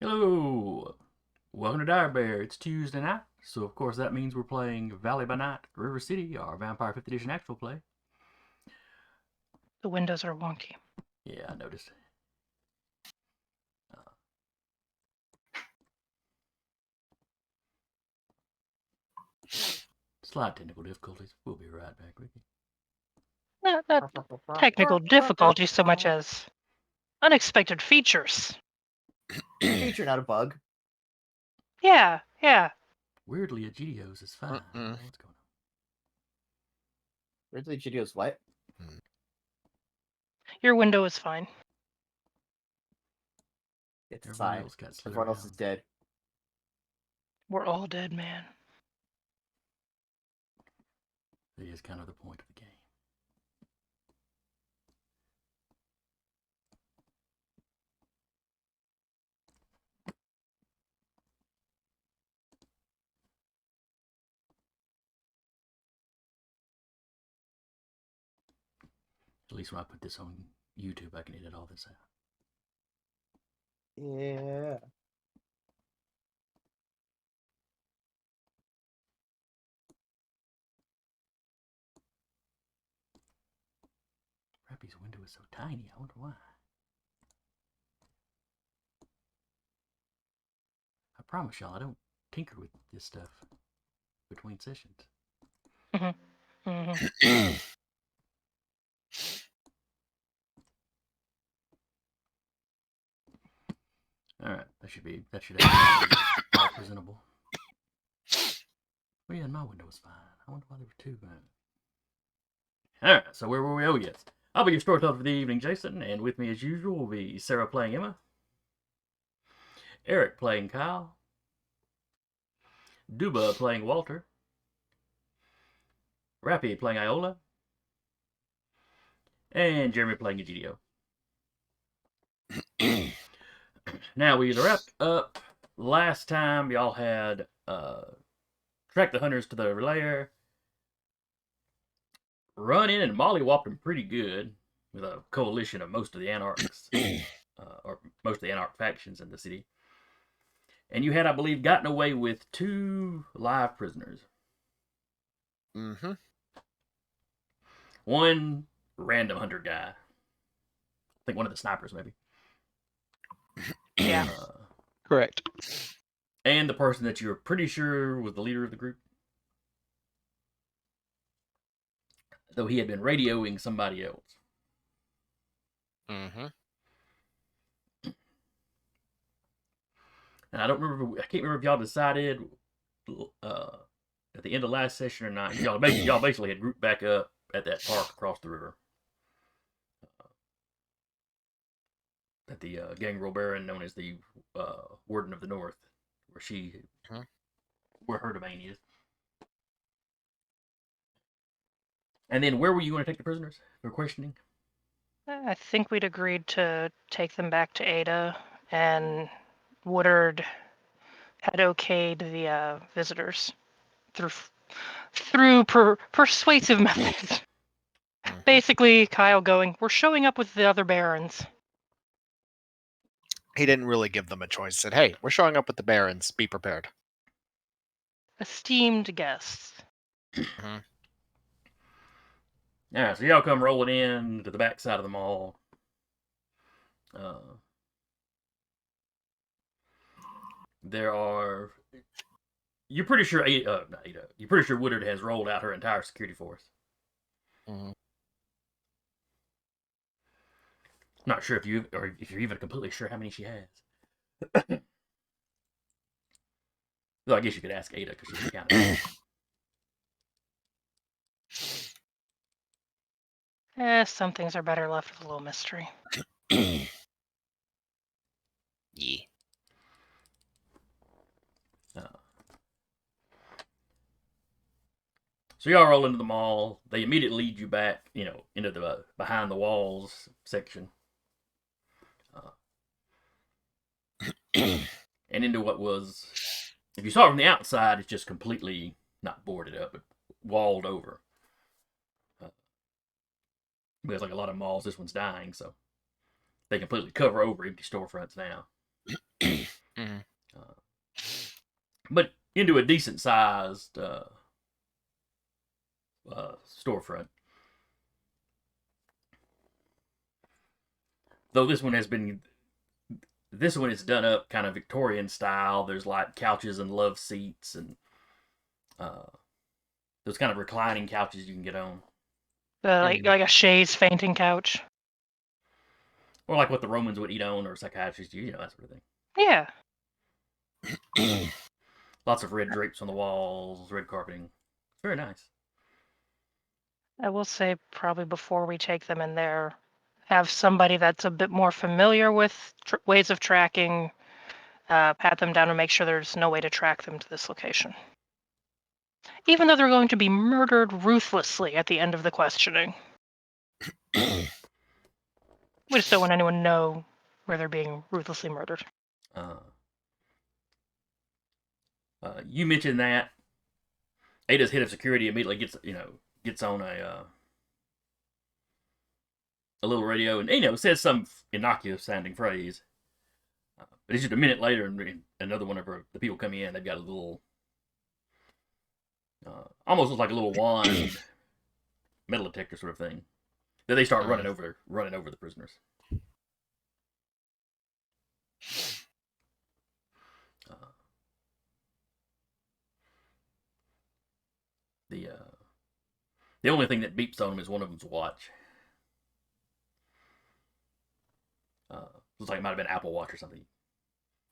Hello! Welcome to Dire Bear. It's Tuesday night, so of course that means we're playing Valley by Night, River City, our Vampire 5th Edition actual play. The windows are wonky. Yeah, I noticed. Slight technical difficulties. We'll be right back with you. Not technical difficulties so much as unexpected features. Feature, not a bug. Yeah. Weirdly, a GDO's is fine. I don't know what's going on. Weirdly, GDO's what? Your window is fine. It's Everybody fine. else got slid Everyone else is around. dead. We're all dead, man. That is kind of the point of the game. At least when I put this on YouTube, I can edit all this out. Yeah. Rappy's window is so tiny, I wonder why. I promise y'all, I don't tinker with this stuff between sessions. Alright, that should be all presentable. Oh yeah, and my window was fine. I wonder why there were two. Alright, so where were we? Oh yes. I'll be your storyteller for the evening, Jason, and with me as usual will be Sarah playing Emma, Eric playing Kyle, Duba playing Walter, Rappy playing Iola, and Jeremy playing Egidio. Now, we wrapped up last time. Y'all had tracked the hunters to the lair, run in and mollywopped them pretty good with a coalition of most of the anarchs, or most of the anarch factions in the city. And you had, I believe, gotten away with 2 live prisoners. Mm-hmm. One random hunter guy. I think one of the snipers, maybe. Yeah. Correct. And the person that you were pretty sure was the leader of the group. Though he had been radioing somebody else. Mm-hmm. And I can't remember if y'all decided at the end of last session or not. Y'all basically had grouped back up at that park across the river. At the Gangrel Baron, known as the Warden of the North, where her domain is. And then where were you going to take the prisoners for questioning? I think we'd agreed to take them back to Ada, and Woodard had okayed the visitors through persuasive methods. Basically, Kyle going, "We're showing up with the other barons." He didn't really give them a choice. He said, "Hey, we're showing up with the barons. Be prepared." Esteemed guests. All right, so y'all come rolling in to the back side of the mall. There are. You're pretty sure You're pretty sure Woodard has rolled out her entire security force. Not sure if you're even completely sure how many she has. Though I guess you could ask Ada because she's counting. Some things are better left with a little mystery. Yeah. So y'all roll into the mall. They immediately lead you back, into the behind the walls section, and into what was, if you saw it from the outside, it's just completely not boarded up, but walled over. There's like a lot of malls. This one's dying, so they completely cover over empty storefronts now. but into a decent sized storefront. Though this one is done up kind of Victorian style. There's like couches and love seats and uh, those kind of reclining couches you can get on, Like a chaise fainting couch. or like what the Romans would eat on, or psychiatrists, that sort of thing. Yeah. Lots of red drapes on the walls, red carpeting. It's very nice. I will say probably before we take them in there, have somebody that's a bit more familiar with ways of tracking, pat them down and make sure there's no way to track them to this location. Even though they're going to be murdered ruthlessly at the end of the questioning. We just don't want anyone to know where they're being ruthlessly murdered. You mentioned that Ada's head of security immediately gets on a little radio and says some innocuous sounding phrase. But it's just a minute later, and another one of the people come in. They've got a little, almost looks like a little wand metal detector sort of thing. Then they start running over the prisoners. The only thing that beeps on them is one of them's watch. Looks like it might have been Apple Watch or something.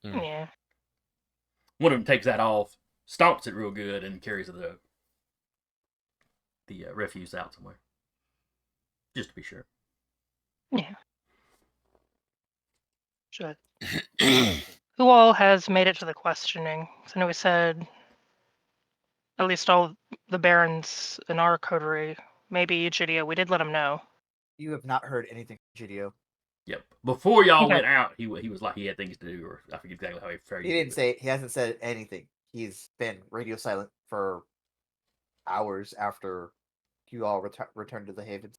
Yeah. One of them takes that off, stomps it real good, and carries the refuse out somewhere, just to be sure. Yeah. Should. Who all has made it to the questioning? So I know we said at least all the barons in our coterie. Maybe Egidio. We did let him know. You have not heard anything from Gidio. Yep. Before y'all Okay. went out, he was like he had things to do, or I forget exactly how he phrased it. He didn't say. He hasn't said anything. He's been radio silent for hours after you all returned to the Havens.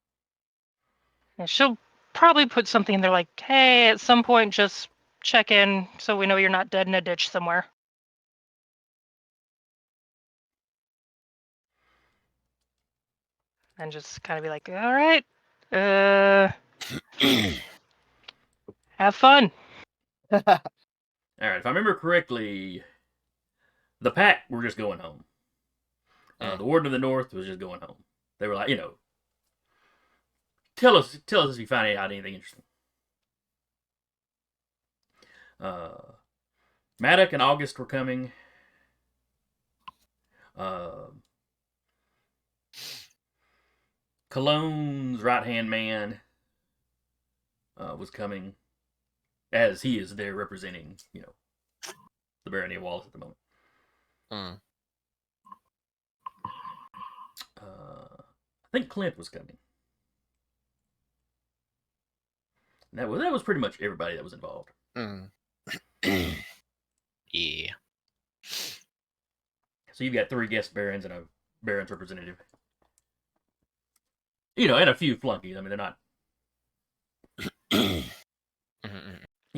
And she'll probably put something in there like, hey, at some point just check in so we know you're not dead in a ditch somewhere. And just kind of be like, all right, have fun. All right, if I remember correctly, the pack were just going home. The Warden of the North was just going home. They were like, tell us if you find out anything interesting. Maddock and August were coming. Cologne's right-hand man was coming, as he is there representing, the Barony of Wallace at the moment. I think Clint was coming. That was pretty much everybody that was involved. Yeah. So you've got 3 guest barons and a baron's representative. And a few flunkies. I mean, they're not. You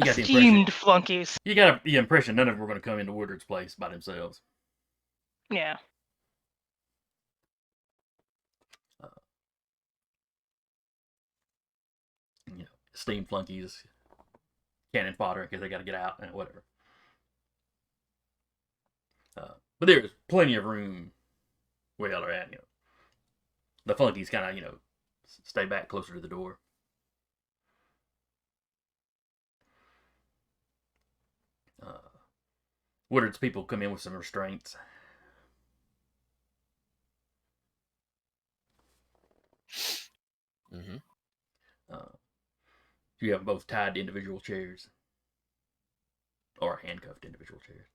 got the impression. Esteemed flunkies. You got the impression none of them were going to come into Woodard's place by themselves. Yeah. Esteemed flunkies, cannon fodder because they got to get out and whatever. But there's plenty of room where y'all are at. The flunkies kind of stay back closer to the door. Woodard's people come in with some restraints. You have both tied to individual chairs, or handcuffed to individual chairs.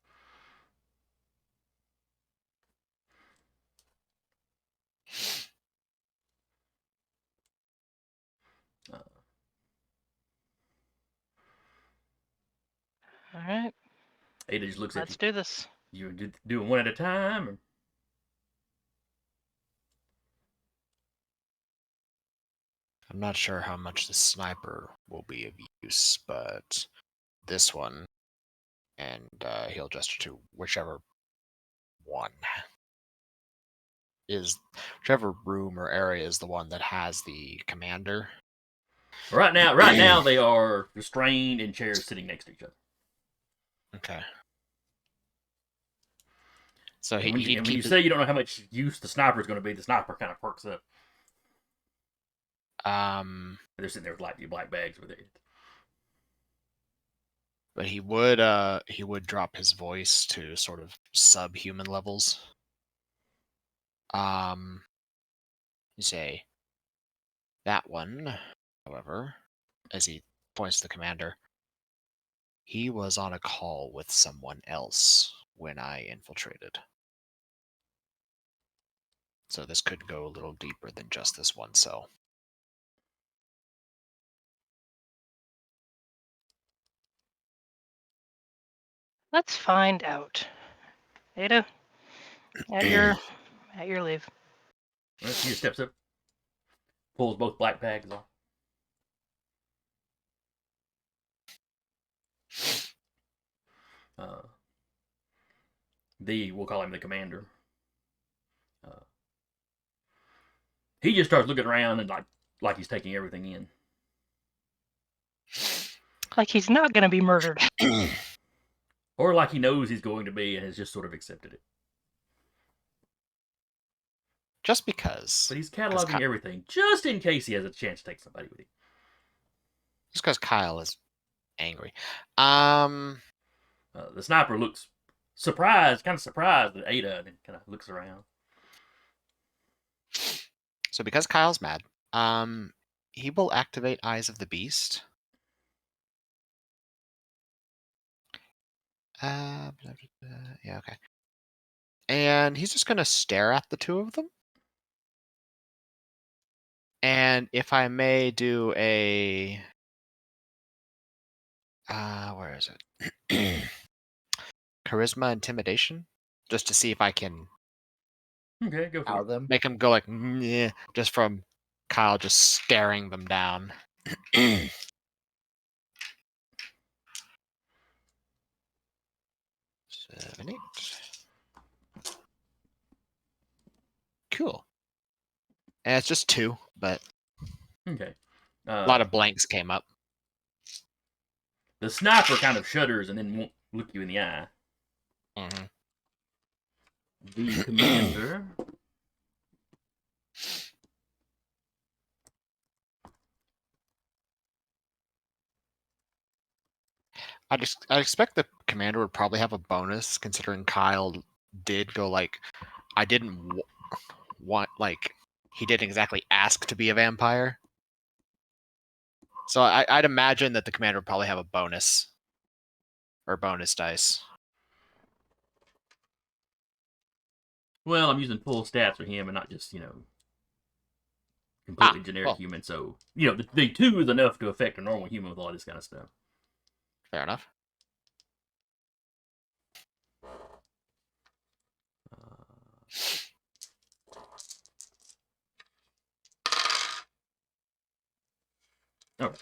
All right. Ada just looks at you. Let's do this. You doing one at a time? Or? I'm not sure how much the sniper will be of use, but this one, and he'll gesture to whichever one is whichever room or area is the one that has the commander. Right now they are restrained in chairs sitting next to each other. Okay. So And when he'd you keep say you don't know how much use the sniper is going to be, the sniper kind of perks up. They're sitting there with like black bags with it. But he would drop his voice to sort of subhuman levels. You say that one, however, as he points to the commander, he was on a call with someone else when I infiltrated. So this could go a little deeper than just this one cell. Let's find out. Ada, at your leave. Well, she just steps up, pulls both black bags off. We'll call him the commander. He just starts looking around and like he's taking everything in. Like he's not going to be murdered. Or like he knows he's going to be and has just sort of accepted it. Just because. But he's cataloging everything just in case he has a chance to take somebody with him. Just because Kyle is angry. The sniper looks surprised, kind of surprised at Ada, and then kind of looks around. So because Kyle's mad, he will activate Eyes of the Beast. Yeah, okay. And he's just going to stare at the two of them. And if I may do a... where is it? Charisma Intimidation? Just to see if I can... Okay, go for it. Them. Make him go like, yeah, just from Kyle just staring them down. 7, 8. Cool. And it's just 2, but Okay. a lot of blanks came up. The sniper kind of shudders and then won't look you in the eye. Mm-hmm. The commander... I expect the commander would probably have a bonus, considering Kyle did go like, I didn't want, like, he didn't exactly ask to be a vampire. So I'd imagine that the commander would probably have a bonus. Or bonus dice. Well, I'm using full stats for him and not just, completely generic human. So, the 2 is enough to affect a normal human with all this kind of stuff. Fair enough. All right.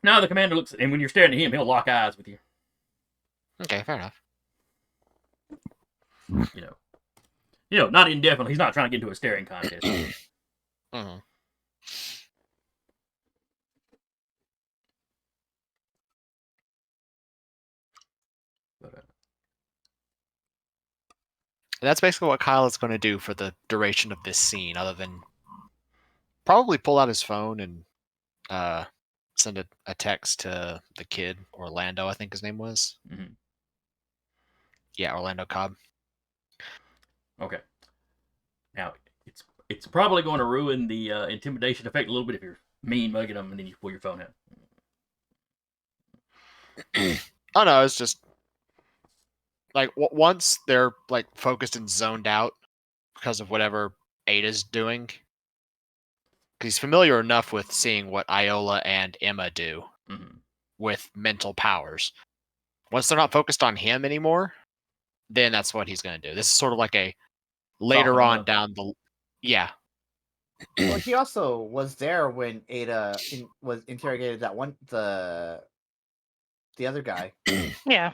Now the commander looks, and when you're staring at him, he'll lock eyes with you. Okay, fair enough. Not indefinitely. He's not trying to get into a staring contest. Mm-hmm. But, And that's basically what Kyle is going to do for the duration of this scene, other than probably pull out his phone and send a text to the kid, Orlando, I think his name was. mm-hmm. Yeah, Orlando Cobb. Okay. Now, it's probably going to ruin the intimidation effect a little bit if you're mean mugging them and then you pull your phone out. Oh no, it's just like once they're like focused and zoned out because of whatever Ada's doing, because he's familiar enough with seeing what Iola and Emma do with mental powers. Once they're not focused on him anymore, then that's what he's going to do. This is sort of like a later on down the... Yeah. Well, he also was there when Ada was interrogated that the other guy. Yeah.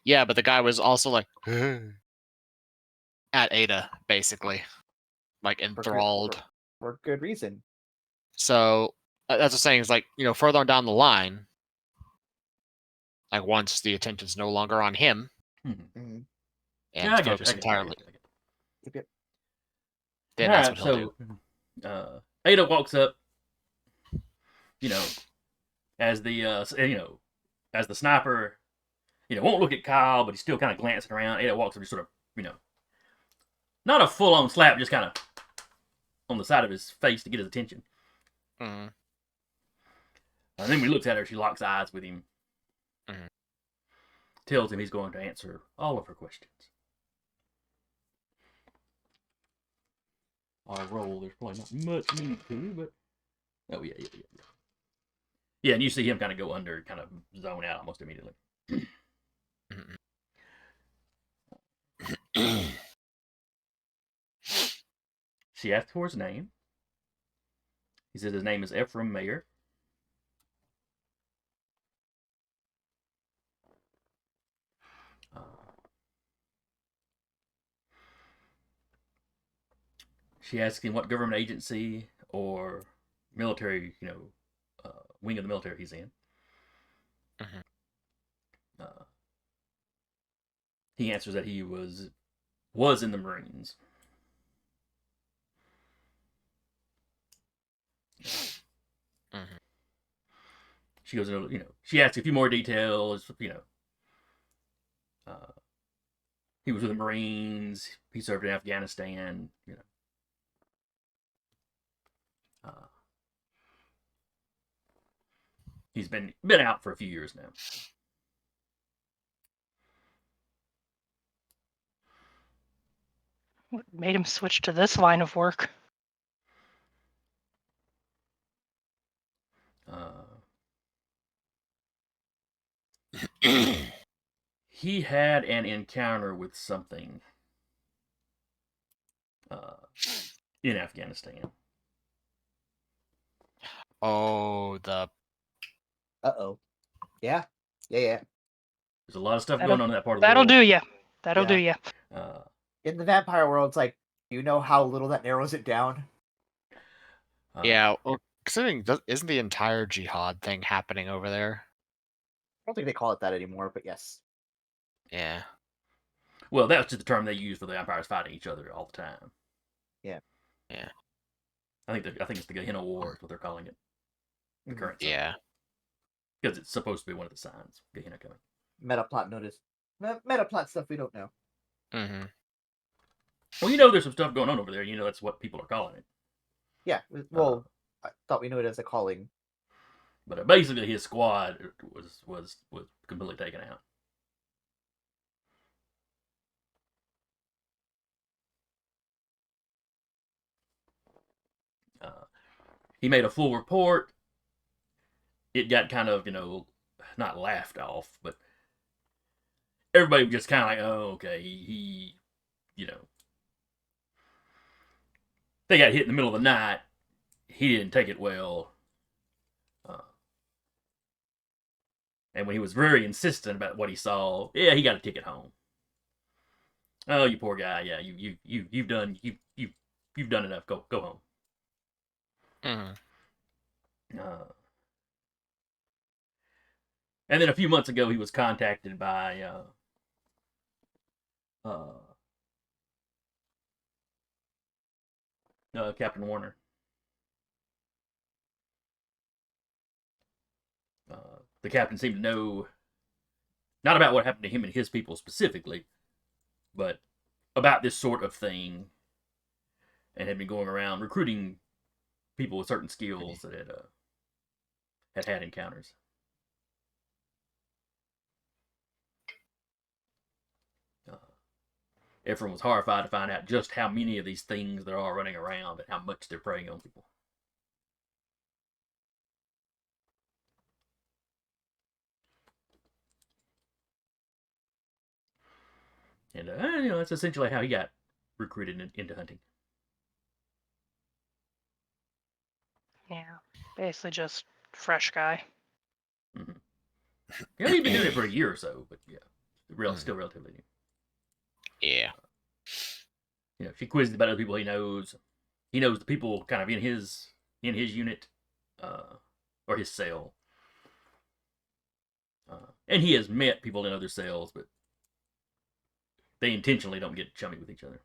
Yeah, but the guy was also like at Ada, basically, like enthralled. For good reason. So that's the saying is like, further on down the line, like once the attention's no longer on him Mm-hmm. Mm-hmm. and Yeah, I get focused you. entirely, Yep. then All that's right, what he'll do. so Ada walks up, as the as the sniper, won't look at Kyle, but he's still kind of glancing around. Ada walks up, just sort of, not a full on slap, just kind of on the side of his face to get his attention. Mhm. And then when he looks at her, she locks eyes with him. Mhm. Tells him he's going to answer all of her questions. Our role, there's probably not much need to, but oh yeah. Yeah, and you see him kind of go under, kind of zone out almost immediately. She asks for his name. He says his name is Ephraim Mayer. Uh, she asks him what government agency or military, wing of the military he's in. Mhm. He answers that he was in the Marines. Mhm. She goes, she asks a few more details. He was with the Marines. He served in Afghanistan. He's been out for a few years now. What made him switch to this line of work? He had an encounter with something in Afghanistan. Oh, the Uh-oh. Yeah. Yeah. There's a lot of stuff That'll- going on in that part of the That'll world. do ya. That'll Yeah. do ya. In the vampire world, it's like, do you know how little that narrows it down? yeah. Well, considering isn't the entire jihad thing happening over there? I don't think they call it that anymore, but yes. Yeah. Well, that's just the term they use for the empires fighting each other all the time. Yeah. Yeah. I think it's the Gehenna War is what they're calling it. The Mhm. current sign. Yeah. Because it's supposed to be one of the signs. Gehenna coming. Meta plot notice. Meta plot stuff we don't know. Mm-hmm. Well, there's some stuff going on over there. That's what people are calling it. Yeah. Well, I thought we knew it as a calling. But basically, his squad was completely taken out. He made a full report. It got kind of, not laughed off, but everybody was just kind of like, oh, okay, he they got hit in the middle of the night. He didn't take it well. And when he was very insistent about what he saw, yeah, he got a ticket home. Oh, you poor guy. Yeah, you've done enough. Go home. Mm-hmm. And then a few months ago, he was contacted by Captain Warner. The captain seemed to know not about what happened to him and his people specifically, but about this sort of thing, and had been going around recruiting people with certain skills that had encounters. Ephraim was horrified to find out just how many of these things there are running around and how much they're preying on people. And that's essentially how he got recruited into hunting. Yeah. Basically just fresh guy. Mm-hmm. He'd been doing it for a year or so, but yeah. Still relatively new. Yeah. She quizzed about other people he knows. He knows the people kind of in his unit, or his cell. And he has met people in other cells, but they intentionally don't get chummy with each other.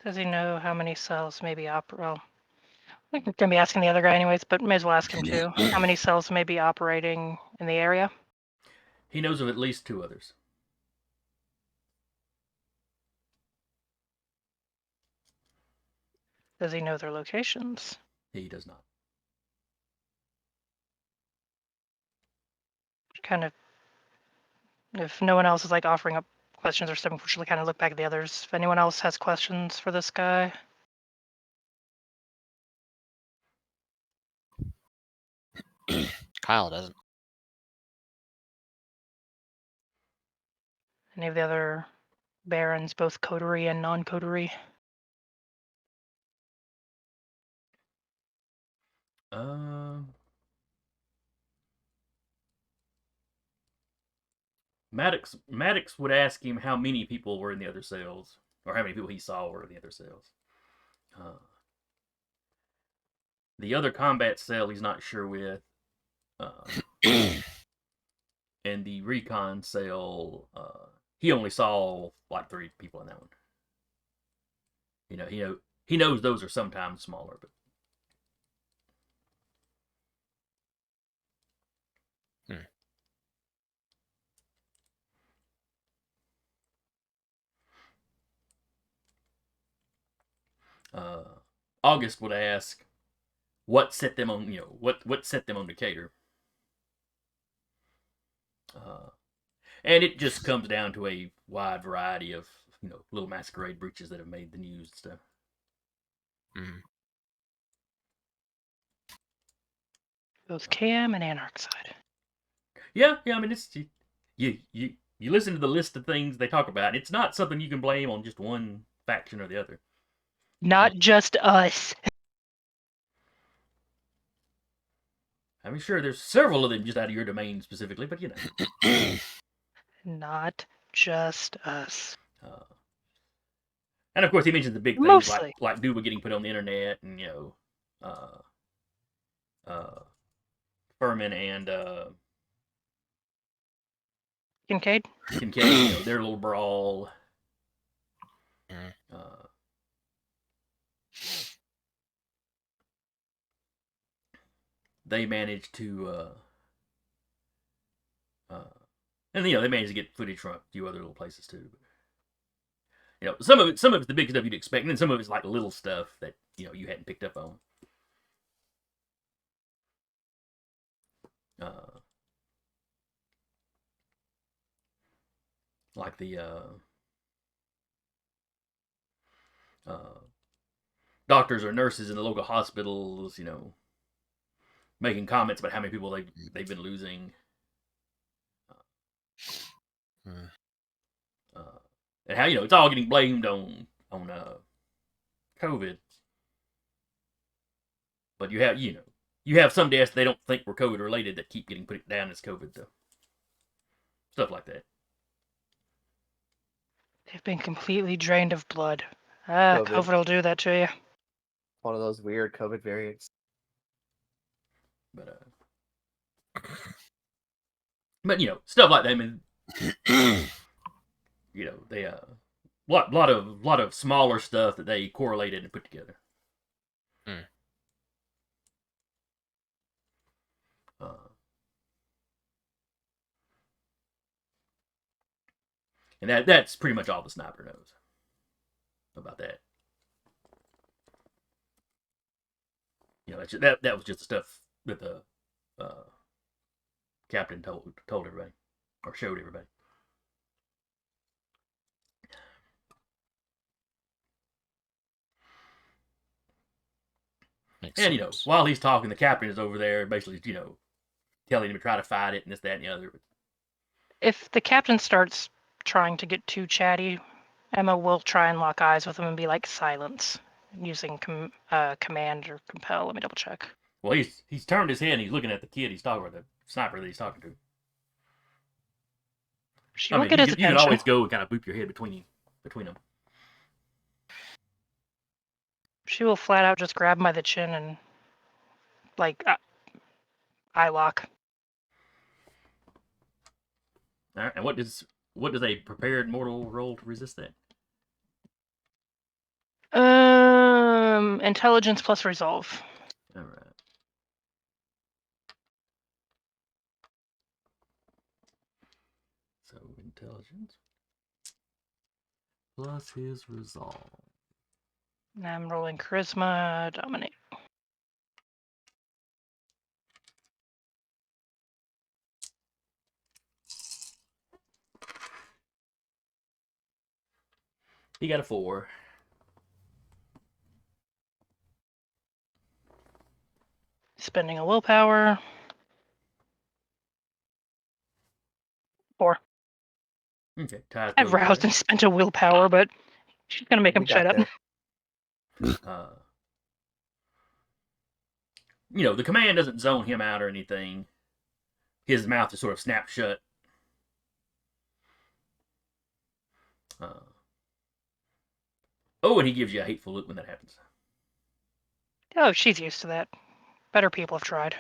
Does he know how many cells may be well, I'm going to be asking the other guy anyways, but may as well ask him too. How many cells may be operating in the area? He knows of at least 2 others. Does he know their locations? He does not. Kind of, if no one else is like offering up questions or stuff, unfortunately, kind of look back at the others. If anyone else has questions for this guy. Kyle doesn't. Any of the other barons, both coterie and non-coterie? Maddox would ask him how many people were in the other cells, or how many people he saw were in the other cells. The other combat cell he's not sure with. And the recon cell, he only saw like 3 people in that one. He knows those are sometimes smaller, but. August would ask, what set them on? What set them on Decatur? And it just comes down to a wide variety of little masquerade breaches that have made the news and stuff. Both KM and Anarch side. Yeah. I mean, it's you listen to the list of things they talk about. It's not something you can blame on just one faction or the other. Not just us. I mean, sure, there's several of them just out of your domain specifically, but Not just us. And of course, he mentions the big things Mostly. like Duba getting put on the internet, and Furman and Kincaid? their little brawl. They managed to, and they managed to get footage from a few other little places too. But, some of it's the big stuff you'd expect, and then some of it's like little stuff that you hadn't picked up on. Like the doctors or nurses in the local hospitals, making comments about how many people they've been losing. And how it's all getting blamed on COVID. But you have some deaths they don't think were COVID related that keep getting put down as COVID though. Stuff like that. They've been completely drained of blood. COVID will do that to you. One of those weird COVID variants. But stuff like that. I mean, they lot of smaller stuff that they correlated and put together. And that's pretty much all the sniper knows about that. That was just the stuff that the captain told everybody or showed everybody. And while he's talking, the captain is over there, basically, telling him to try to fight it and this, that, and the other. If the captain starts trying to get too chatty, Emma will try and lock eyes with him and be like, silence. using command or compel. Let me double check. Well, he's turned his head and he's looking at the kid he's talking with, the sniper that he's talking to. She I will mean, get his you can attention. always go and kind of boop your head between them. She will flat out just grab him by the chin and like eye lock. All right, and what does a prepared mortal roll to resist that? Intelligence plus resolve. All right. So intelligence plus his resolve. And I'm rolling charisma, dominate. He got a 4. Spending a willpower. 4. Okay, ties I've goes roused there. and spent a willpower, but she's gonna make him We shut got up. there. The command doesn't zone him out or anything. His mouth is sort of snapped shut. And he gives you a hateful look when that happens. Oh, she's used to that. Better people have tried.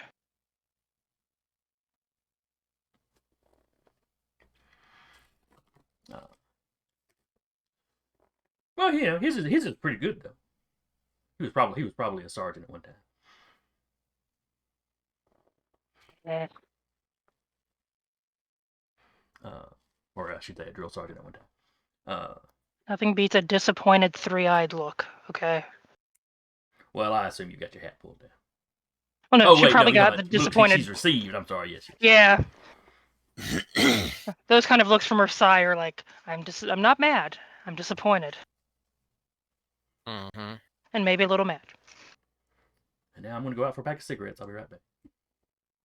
Well, his is pretty good though. He was probably a sergeant at one time. Eh. Or I should say a drill sergeant at one time. Nothing beats a disappointed, three-eyed look. Okay. Well, I assume you got your hat pulled down. Oh no, Oh she wait, probably no, got the look disappointed. she's received. I'm sorry, yes. Yeah. Those kind of looks from her side are like, I'm not mad. I'm disappointed. Mm-hmm. And maybe a little mad. And now I'm going to go out for a pack of cigarettes. I'll be right back.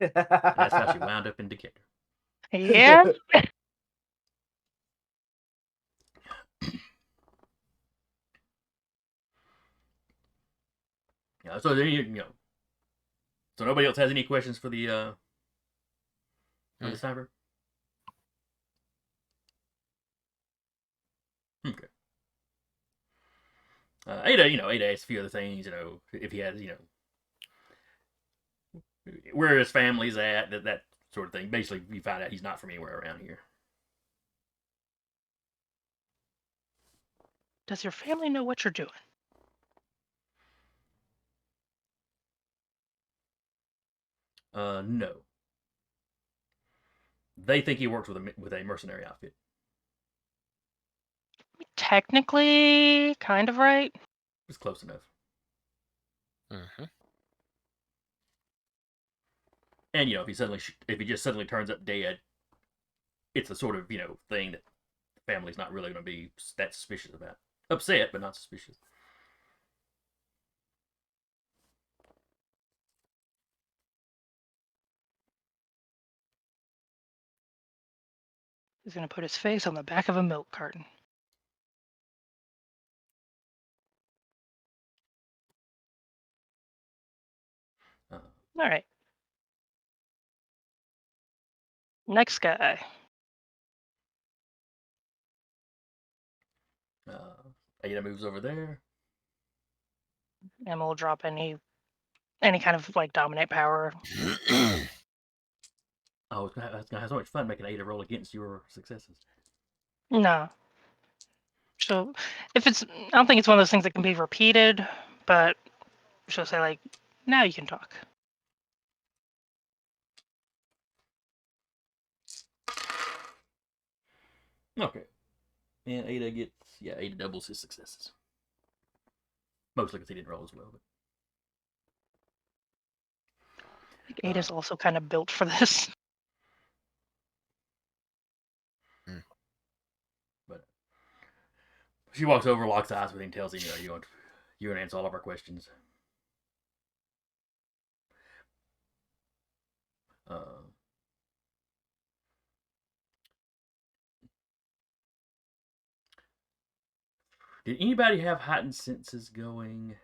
And that's how she wound up in Decatur. Yeah. Yeah, so so nobody else has any questions for the sniper? Okay. Ada asks a few other things, if he has, where his family's at, that sort of thing. Basically, you find out he's not from anywhere around here. Does your family know what you're doing? No. They think he works with a mercenary outfit. Technically, kind of right. It's close enough. Mm-hmm. And if he just suddenly turns up dead, it's the sort of thing that the family's not really going to be that suspicious about. Upset, but not suspicious. He's gonna put his face on the back of a milk carton. All right. Next guy. Ada moves over there. And we'll drop any kind of like dominate power. Oh, it's gonna have so much fun making Ada roll against your successes. No. So if I don't think it's one of those things that can be repeated, but she'll say like, now you can talk. Okay. And Ada doubles his successes. Mostly because he didn't roll as well. But... I think Ada's also kind of built for this. But she walks over, locks eyes with him, tells him, you're going to answer all of our questions. Did anybody have heightened senses going?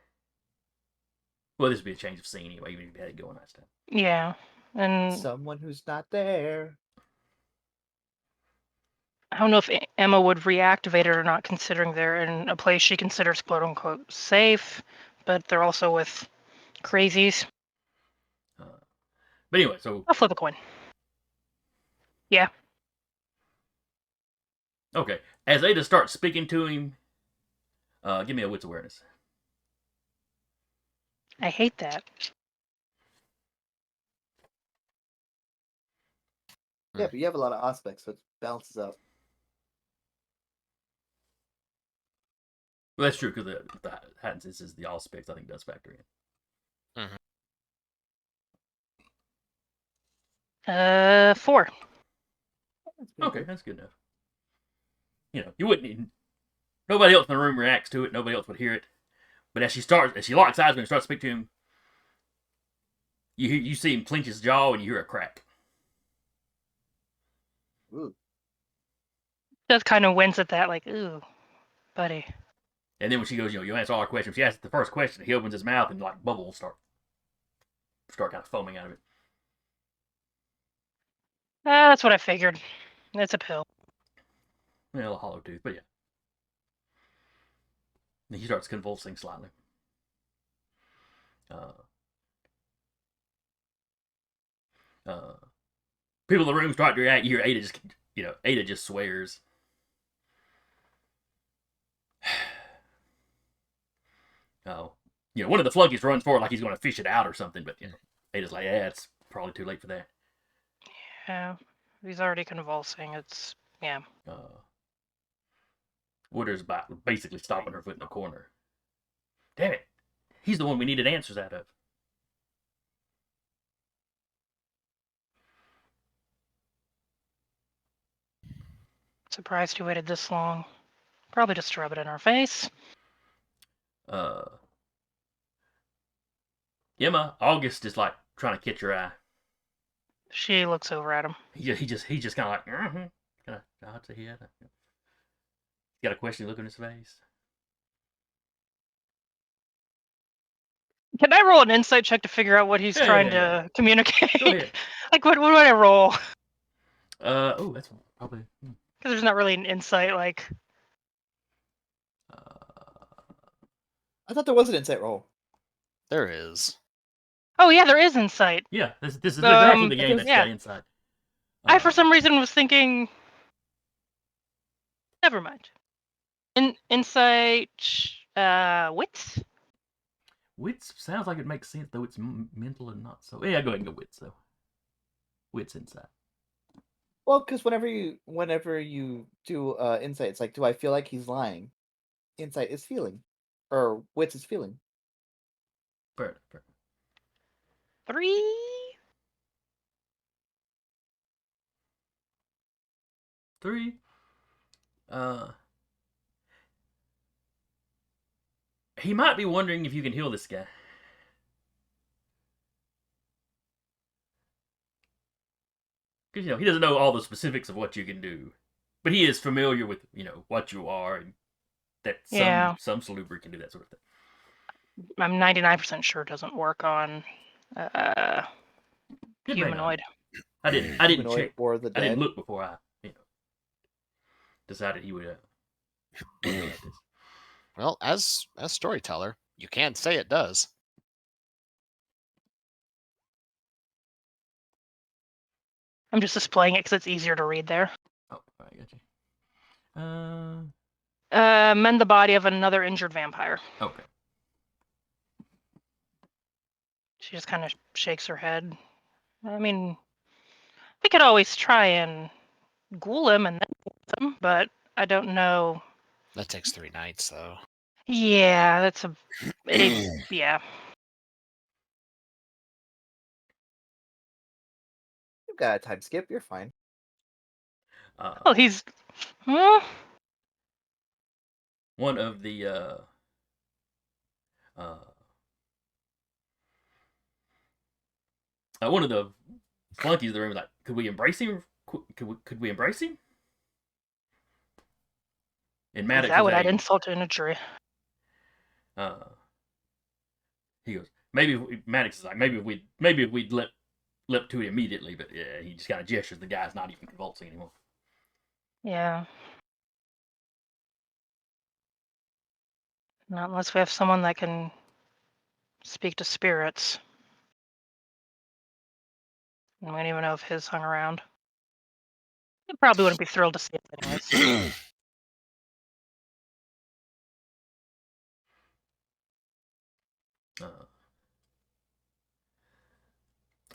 Well, this would be a change of scene anyway, even if you had it going last time. Yeah. And Someone who's not there. I don't know if Emma would reactivate it or not, considering they're in a place she considers quote unquote safe, but they're also with crazies. But anyway, so I'll flip a coin. Yeah. okay. As Ada starts speaking to him, give me a wits awareness. I hate that. Yeah, but you have a lot of aspects, so it balances out. Well, that's true because the heightened senses, the aspects, I think does factor in. 4. Okay, that's good enough. You wouldn't. Nobody else in the room reacts to it. Nobody else would hear it. But as she locks eyes and starts to speak to him, you see him clench his jaw and you hear a crack. Ooh. Just kind of wince at that, like, ooh, buddy. And then when she goes, you answer all her questions. She asks the first question. He opens his mouth and like bubbles start kind of foaming out of it. That's what I figured. It's a pill. Well, a hollow tooth, but yeah. And he starts convulsing slightly. People in the room start to react. You hear Ada just swears. One of the flunkies runs forward like he's going to fish it out or something, but Ada's like, yeah, it's probably too late for that. Yeah, he's already convulsing. It's, yeah. Wooder's basically stomping her foot in the corner. Damn it. He's the one we needed answers out of. Surprised he waited this long. Probably just to rub it in our face. Emma, August is like trying to catch her eye. She looks over at him. He just kind of like, kind of nods his head. He's got a question look on his face. Can I roll an insight check to figure out what he's trying to communicate? Go ahead. Like, what would I roll? That's probably. Because there's not really an insight, like. I thought there was an insight roll. There is. Oh yeah, there is insight. Yeah, this is exactly the game that's yeah. got insight. I for some reason was thinking. Never mind. Insight. Wits. Wits sounds like it makes sense, though it's mental and not so. Yeah, go ahead and go wits though. Wits insight. Well, because whenever you do insight, it's like, do I feel like he's lying? Insight is feeling, or wits is feeling. Fair. 3. 3. He might be wondering if you can heal this guy. Because, he doesn't know all the specifics of what you can do. But he is familiar with, what you are and that some salubri can do that sort of thing. I'm 99% sure it doesn't work on humanoid. I didn't check. Or the dead. I didn't look before I, decided he would this. Well, as storyteller, you can't say it does. I'm just displaying it because it's easier to read there. Oh, I got you. Mend the body of another injured vampire. Okay. She just kind of shakes her head. I mean, we could always try and ghoul him and then kill him, but I don't know. That takes 3 nights, though. Yeah, that's yeah. You've got a time skip. You're fine. He's. One of the one of the flunkies in the room was like, could we embrace him? Could we embrace him? And Maddox That is would add a insult to injury. he goes, Maddox is like, maybe if we'd leapt to it immediately, but yeah, he just kind of gestures. The guy's not even convulsing anymore. Yeah. Not unless we have someone that can speak to spirits. And we don't even know if his hung around. He probably wouldn't be thrilled to see us anyways.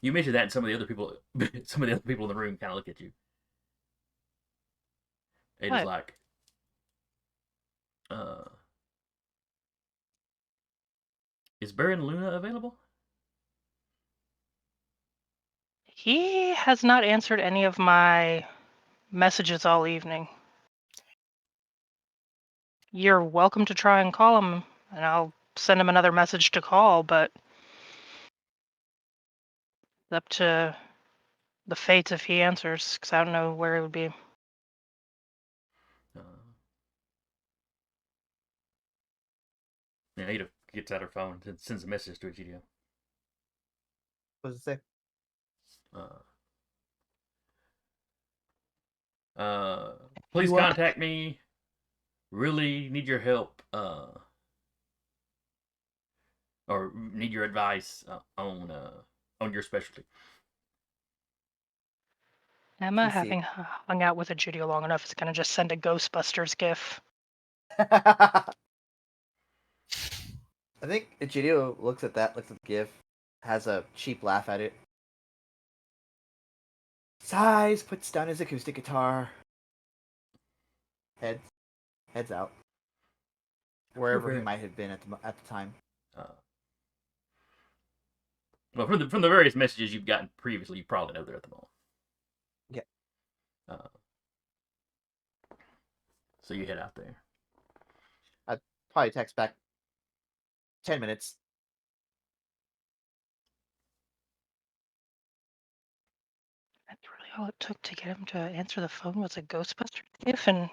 You mentioned that, and some of the other people in the room kind of look at you. It is What? like, is Baron Luna available? He has not answered any of my messages all evening. You're welcome to try and call him, and I'll send him another message to call, but it's up to the fates if he answers, because I don't know where he would be. Ada gets out her phone and sends a message to Egidio. What does it say? Please contact me. Really need your help. Or need your advice on your specialty. Emma, PC. having hung out with Egidio long enough, is going to just send a Ghostbusters gif. I think Egidio looks at the GIF, has a cheap laugh at it. Sighs, puts down his acoustic guitar. Heads out. Wherever he might have been at the time. Well, from the various messages you've gotten previously, you probably know they're at the mall. Yeah. So you head out there. I'd probably text back 10 minutes. That's really all it took to get him to answer the phone was a Ghostbusters gif, and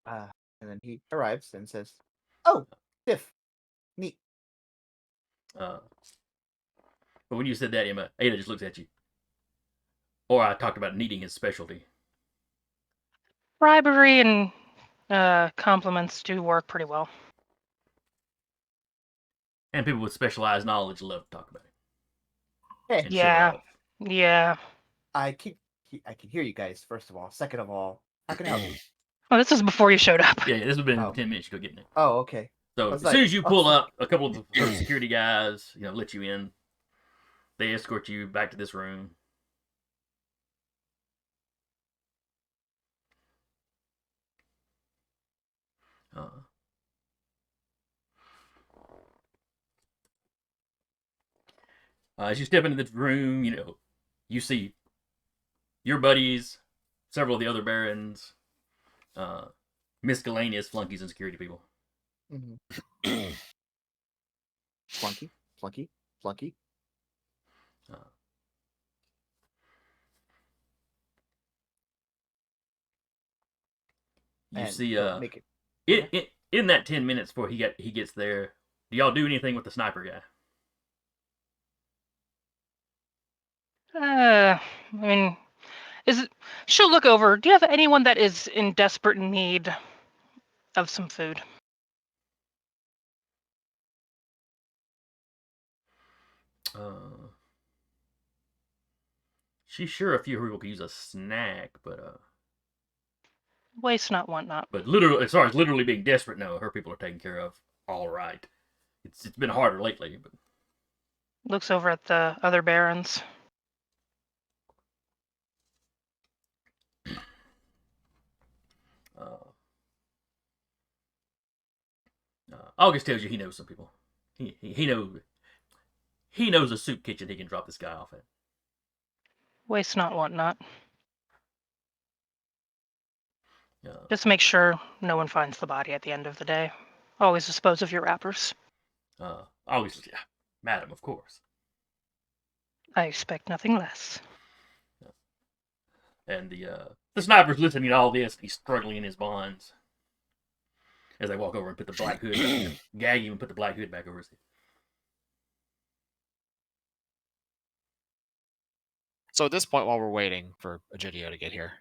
And then he arrives and says, "Oh, Tiff, neat." But when you said that, Ada just looks at you. Or I talked about needing his specialty. bribery and compliments do work pretty well. And people with specialized knowledge love to talk about it. Hey. And show it off. Yeah. I can hear you guys, first of all. Second of all, how can I help you? Oh, this is before you showed up. Yeah, this has been Oh. 10 minutes. You go getting it. Oh, okay. So as soon as you pull up, a couple of the security guys, let you in. They escort you back to this room. As you step into the room, you see your buddies, several of the other barons, miscellaneous flunkies and security people. Mm-hmm. Flunky. You see, make it. In that 10 minutes before he gets there, do y'all do anything with the sniper guy? I mean, she'll look over. Do you have anyone that is in desperate need of some food? She's sure a few people could use a snack, but Waste not, want not. But literally, as far as literally being desperate, no, her people are taken care of all right. It's been harder lately, but Looks over at the other barons. August tells you he knows some people. He knows a soup kitchen he can drop this guy off at. Waste not, want not. Just make sure no one finds the body at the end of the day. Always dispose of your wrappers. August, yeah, madam, of course. I expect nothing less. And the sniper's listening to all this. And he's struggling in his bonds as they walk over and put the black hood, gag him and put the black hood back over his head. So at this point, while we're waiting for Egidio to get here,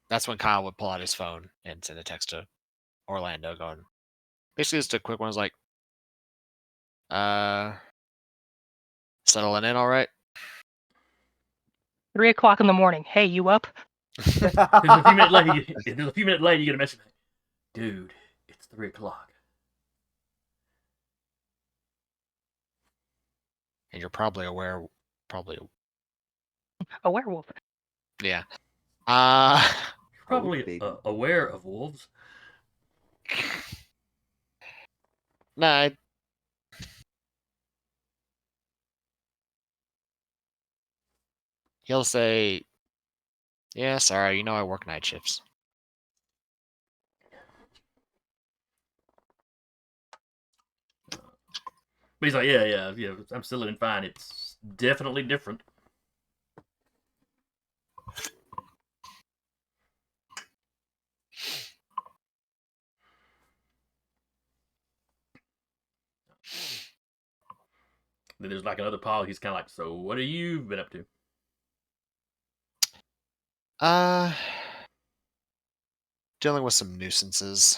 that's when Kyle would pull out his phone and send a text to Orlando going, basically just a quick one. Was like, settling in all right? 3 o'clock in the morning. Hey, you up? There's a few minutes later, you get a message. Dude, it's 3 o'clock. And you're probably aware, A werewolf. yeah. You're probably baby. aware of wolves. Nah. He'll say, yeah, sorry, you know I work night shifts. But he's like, yeah, I'm still living fine. It's definitely different. Then there's like another Paul. He's kind of like, so what have you been up to? Dealing with some nuisances.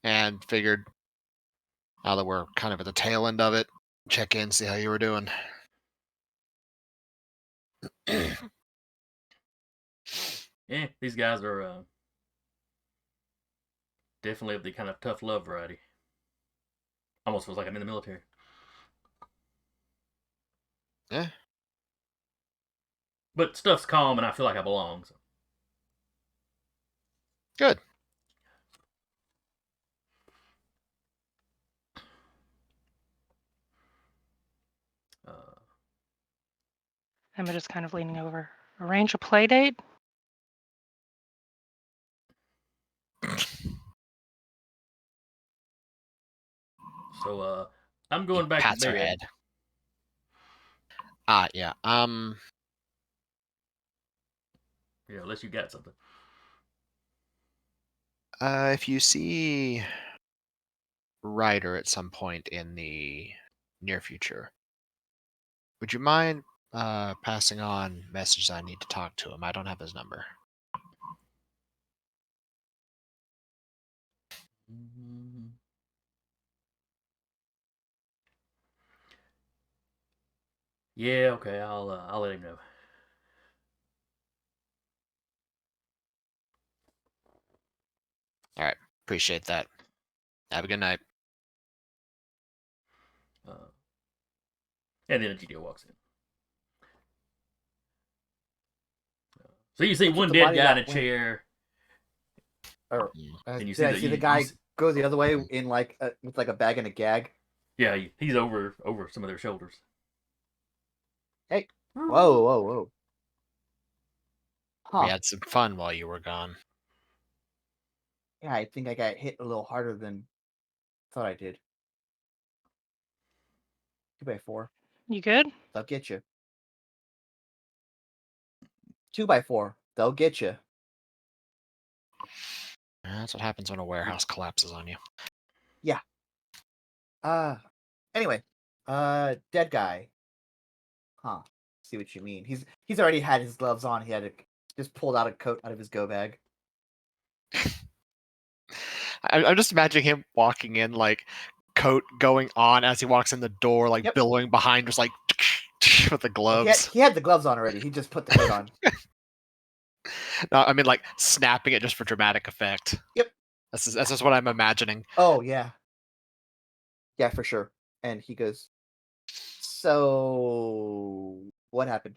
And figured, now that we're kind of at the tail end of it, check in, see how you were doing. Yeah, these guys are definitely of the kind of tough love variety. Almost feels like I'm in the military. Yeah. But stuff's calm, and I feel like I belong. So. Good. Emma just kind of leaning over. Arrange a play date? So, I'm going back to Pats her bed. head. Yeah. Yeah, unless you got something. If you see Ryder at some point in the near future, would you mind passing on messages I need to talk to him? I don't have his number. Yeah, okay, I'll let him know. All right. Appreciate that. Have a good night. And then a GDO walks in. So you see one dead guy in a chair. Or And you did see I the- see the you guy see- go the other way in like with like a bag and a gag? Yeah, he's over some of their shoulders. Hey, whoa. Huh? We had some fun while you were gone. Yeah, I think I got hit a little harder than I thought I did. 2x4. You good? They'll get you. 2x4. They'll get you. That's what happens when a warehouse collapses on you. Yeah. Anyway, dead guy. Huh. See what you mean. He's already had his gloves on. He had just pulled out a coat out of his go bag. I'm just imagining him walking in, like coat going on as he walks in the door, like billowing behind, just like with the gloves. He had the gloves on already. He just put the coat on. No, I mean like snapping it just for dramatic effect. Yep. That's just what I'm imagining. Oh yeah. Yeah, for sure. And he goes, so what happened?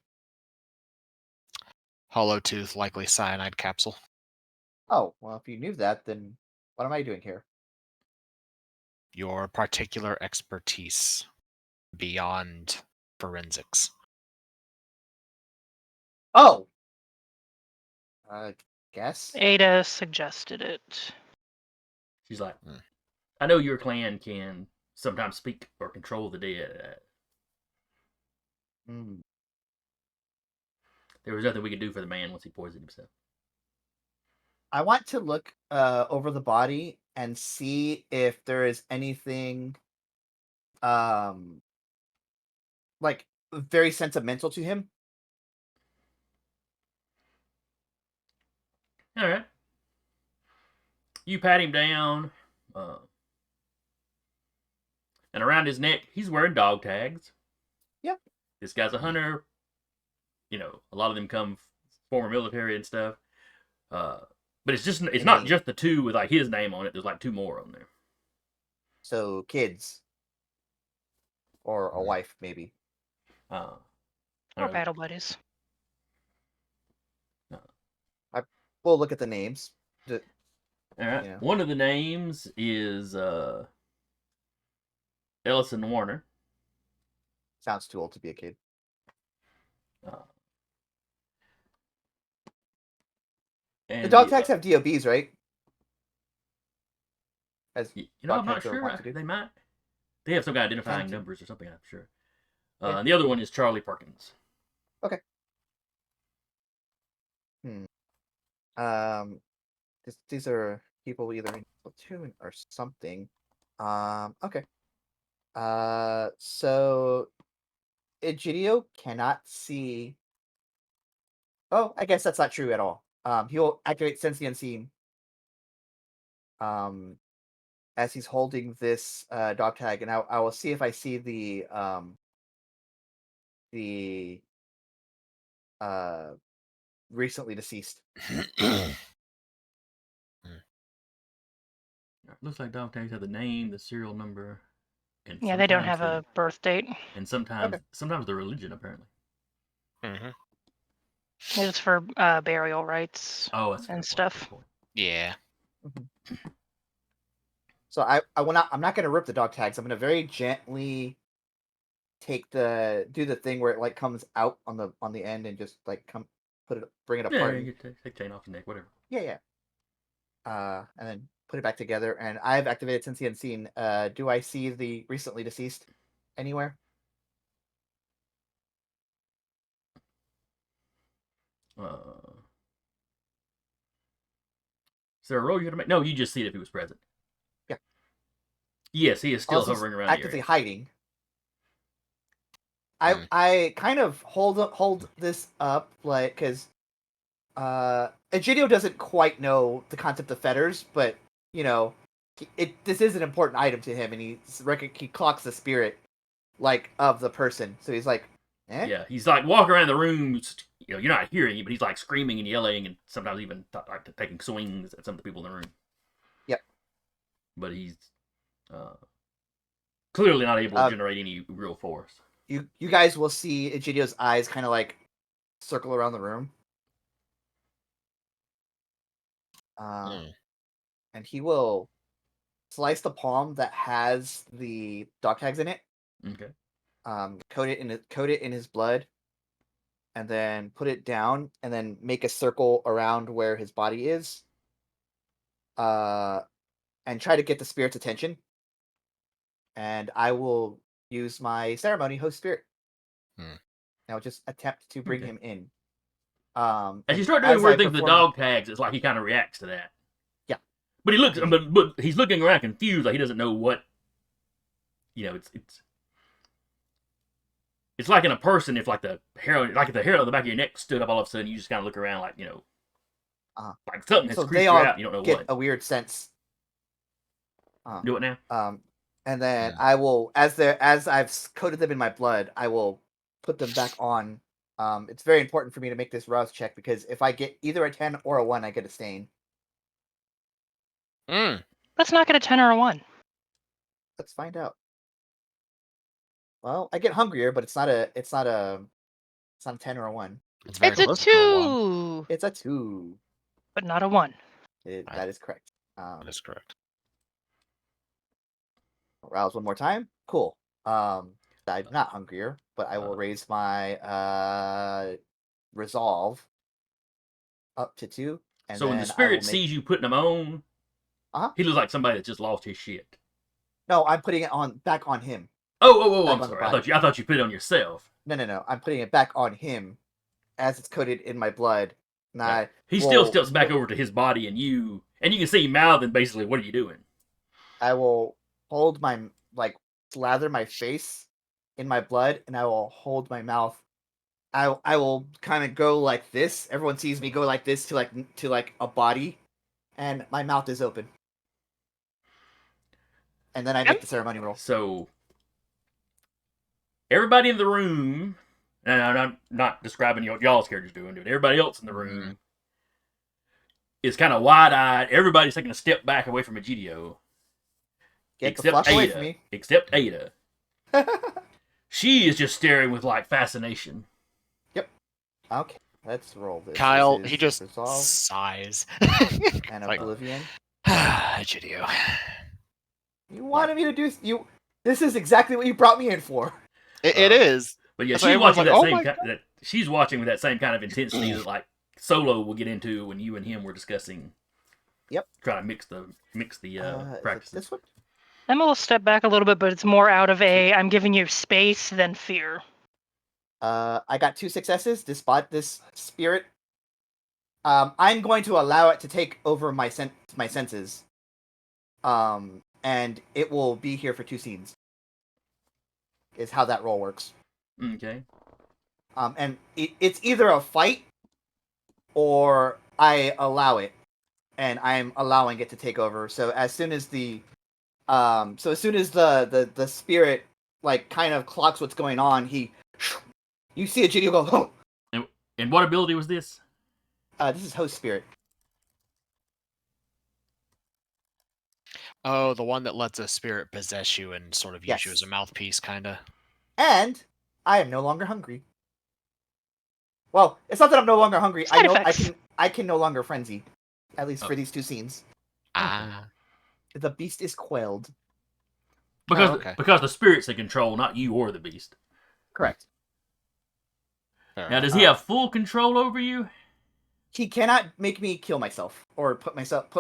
Hollow tooth, likely cyanide capsule. Oh, well, if you knew that, then what am I doing here? Your particular expertise beyond forensics. Oh! Guess? Ada suggested it. She's like, I know your clan can sometimes speak or control the dead. There was nothing we could do for the man once he poisoned himself. I want to look over the body and see if there is anything like very sentimental to him. All right. You pat him down, and around his neck, he's wearing dog tags. Yeah. This guy's a hunter. You know, a lot of them come former military and stuff. But it's not just the two with like his name on it. There's like two more on there. So kids. Or a wife, maybe. Or battle buddies. We'll look at the names. All right. Yeah. One of the names is Ellison Warner. Sounds too old to be a kid. And The dog tags have DOBs, right? As you know, I'm dog not tags are sure. wont to do. They might. They have some kind of identifying Tend to. numbers or something. I'm sure. Yeah. And the other one is Charlie Perkins. Okay. These are people either in platoon or something. Okay. So Egidio cannot see. Oh, I guess that's not true at all. He'll activate Sense the Unseen. As he's holding this dog tag, and I will see if I see the recently deceased. Looks like dog tags have the name, the serial number, and Yeah, they don't sometimes have a birth date. and sometimes the religion apparently. Mm-hmm. It's for burial rites Oh, that's a and good stuff. point. Yeah. So I will not. I'm not going to rip the dog tags. I'm going to very gently do the thing where it like comes out on the end and just like bring it apart. Yeah, you take chain off the neck, whatever. Yeah. And then put it back together. And I've activated Sense the Unseen. Do I see the recently deceased anywhere? Is there a roll you have to make? No, you just see it if he was present. Yeah. Yes, he is still Also, hovering around actively the area. hiding. I kind of hold this up like because Egidio doesn't quite know the concept of fetters, but you know, this is an important item to him, and he clocks the spirit like of the person. So he's like, eh? Yeah, he's like walking around the room. You know, you're not hearing it, but he's like screaming and yelling, and sometimes even like taking swings at some of the people in the room. Yep. But he's clearly not able to generate any real force. You guys will see Egidio's eyes kind of like circle around the room. And he will slice the palm that has the dog tags in it. Okay. Coat it in his blood, and then put it down, and then make a circle around where his body is. And try to get the spirit's attention. And I will use my ceremony, host spirit. I'll just attempt to bring him in. As you start doing weird things with the dog tags, it's like he kind of reacts to that. Yeah. But he looks, but he's looking around confused, like he doesn't know what. You know, it's like in a person if like the hair on the back of your neck stood up all of a sudden, you just kind of look around like like something has creeped you out. You don't know what. A weird sense. Do it now. And then I will, as I've coated them in my blood, I will put them back on. It's very important for me to make this rouse check because if I get either a 10 or a 1, I get a stain. Let's not get a 10 or a 1. Let's find out. Well, I get hungrier, but it's not a 10 or a 1. It's a 2. It's a 2. But not a 1. That is correct. That is correct. Rouse one more time. Cool. I'm not hungrier, but I will raise my resolve up to 2. And so when the spirit sees you putting them on, he looks like somebody that just lost his shit. No, I'm putting it back on him. Oh! I'm sorry. I thought you put it on yourself. No. I'm putting it back on him, as it's coated in my blood. And Yeah. I He still will steps back over to his body, and you can see him mouthing basically, "What are you doing?" I will hold my slather my face in my blood, and I will hold my mouth. I will kind of go like this. Everyone sees me go like this to a body, and my mouth is open. And then I make the ceremony roll. So everybody in the room, and I'm not describing what y'all's characters doing, but everybody else in the room is kind of wide-eyed. Everybody's taking a step back away from Egidio. Get the fuck away from me. Except Ada. She is just staring with fascination. Yep. Okay, let's roll this. Kyle, This is he just resolve sighs. and like, oblivion. Egidio. You wanted me to do you. This is exactly what you brought me in for. It is. But yeah, So she's everyone's watching like, she's watching with that same kind of intensity that Solo will get into when you and him were discussing. Yep. Trying to mix the practices. This one. Emma will step back a little bit, but it's more out of I'm giving you space than fear. I got 2 successes. This spirit. I'm going to allow it to take over my senses. And it will be here for 2 scenes. Is how that roll works. Okay. And it's either a fight or I allow it, and I'm allowing it to take over. So as soon as the spirit kind of clocks what's going on, you see Egidio go, oh! And what ability was this? This is host spirit. Oh, the one that lets a spirit possess you and sort of use you as a mouthpiece, kind of. And I am no longer hungry. Well, it's not that I'm no longer hungry. Side effects. I can no longer frenzy, at least for these 2 scenes. Ah. The beast is quelled. Because the spirit's in control, not you or the beast. Correct. Now, does he have full control over you? He cannot make me kill myself or put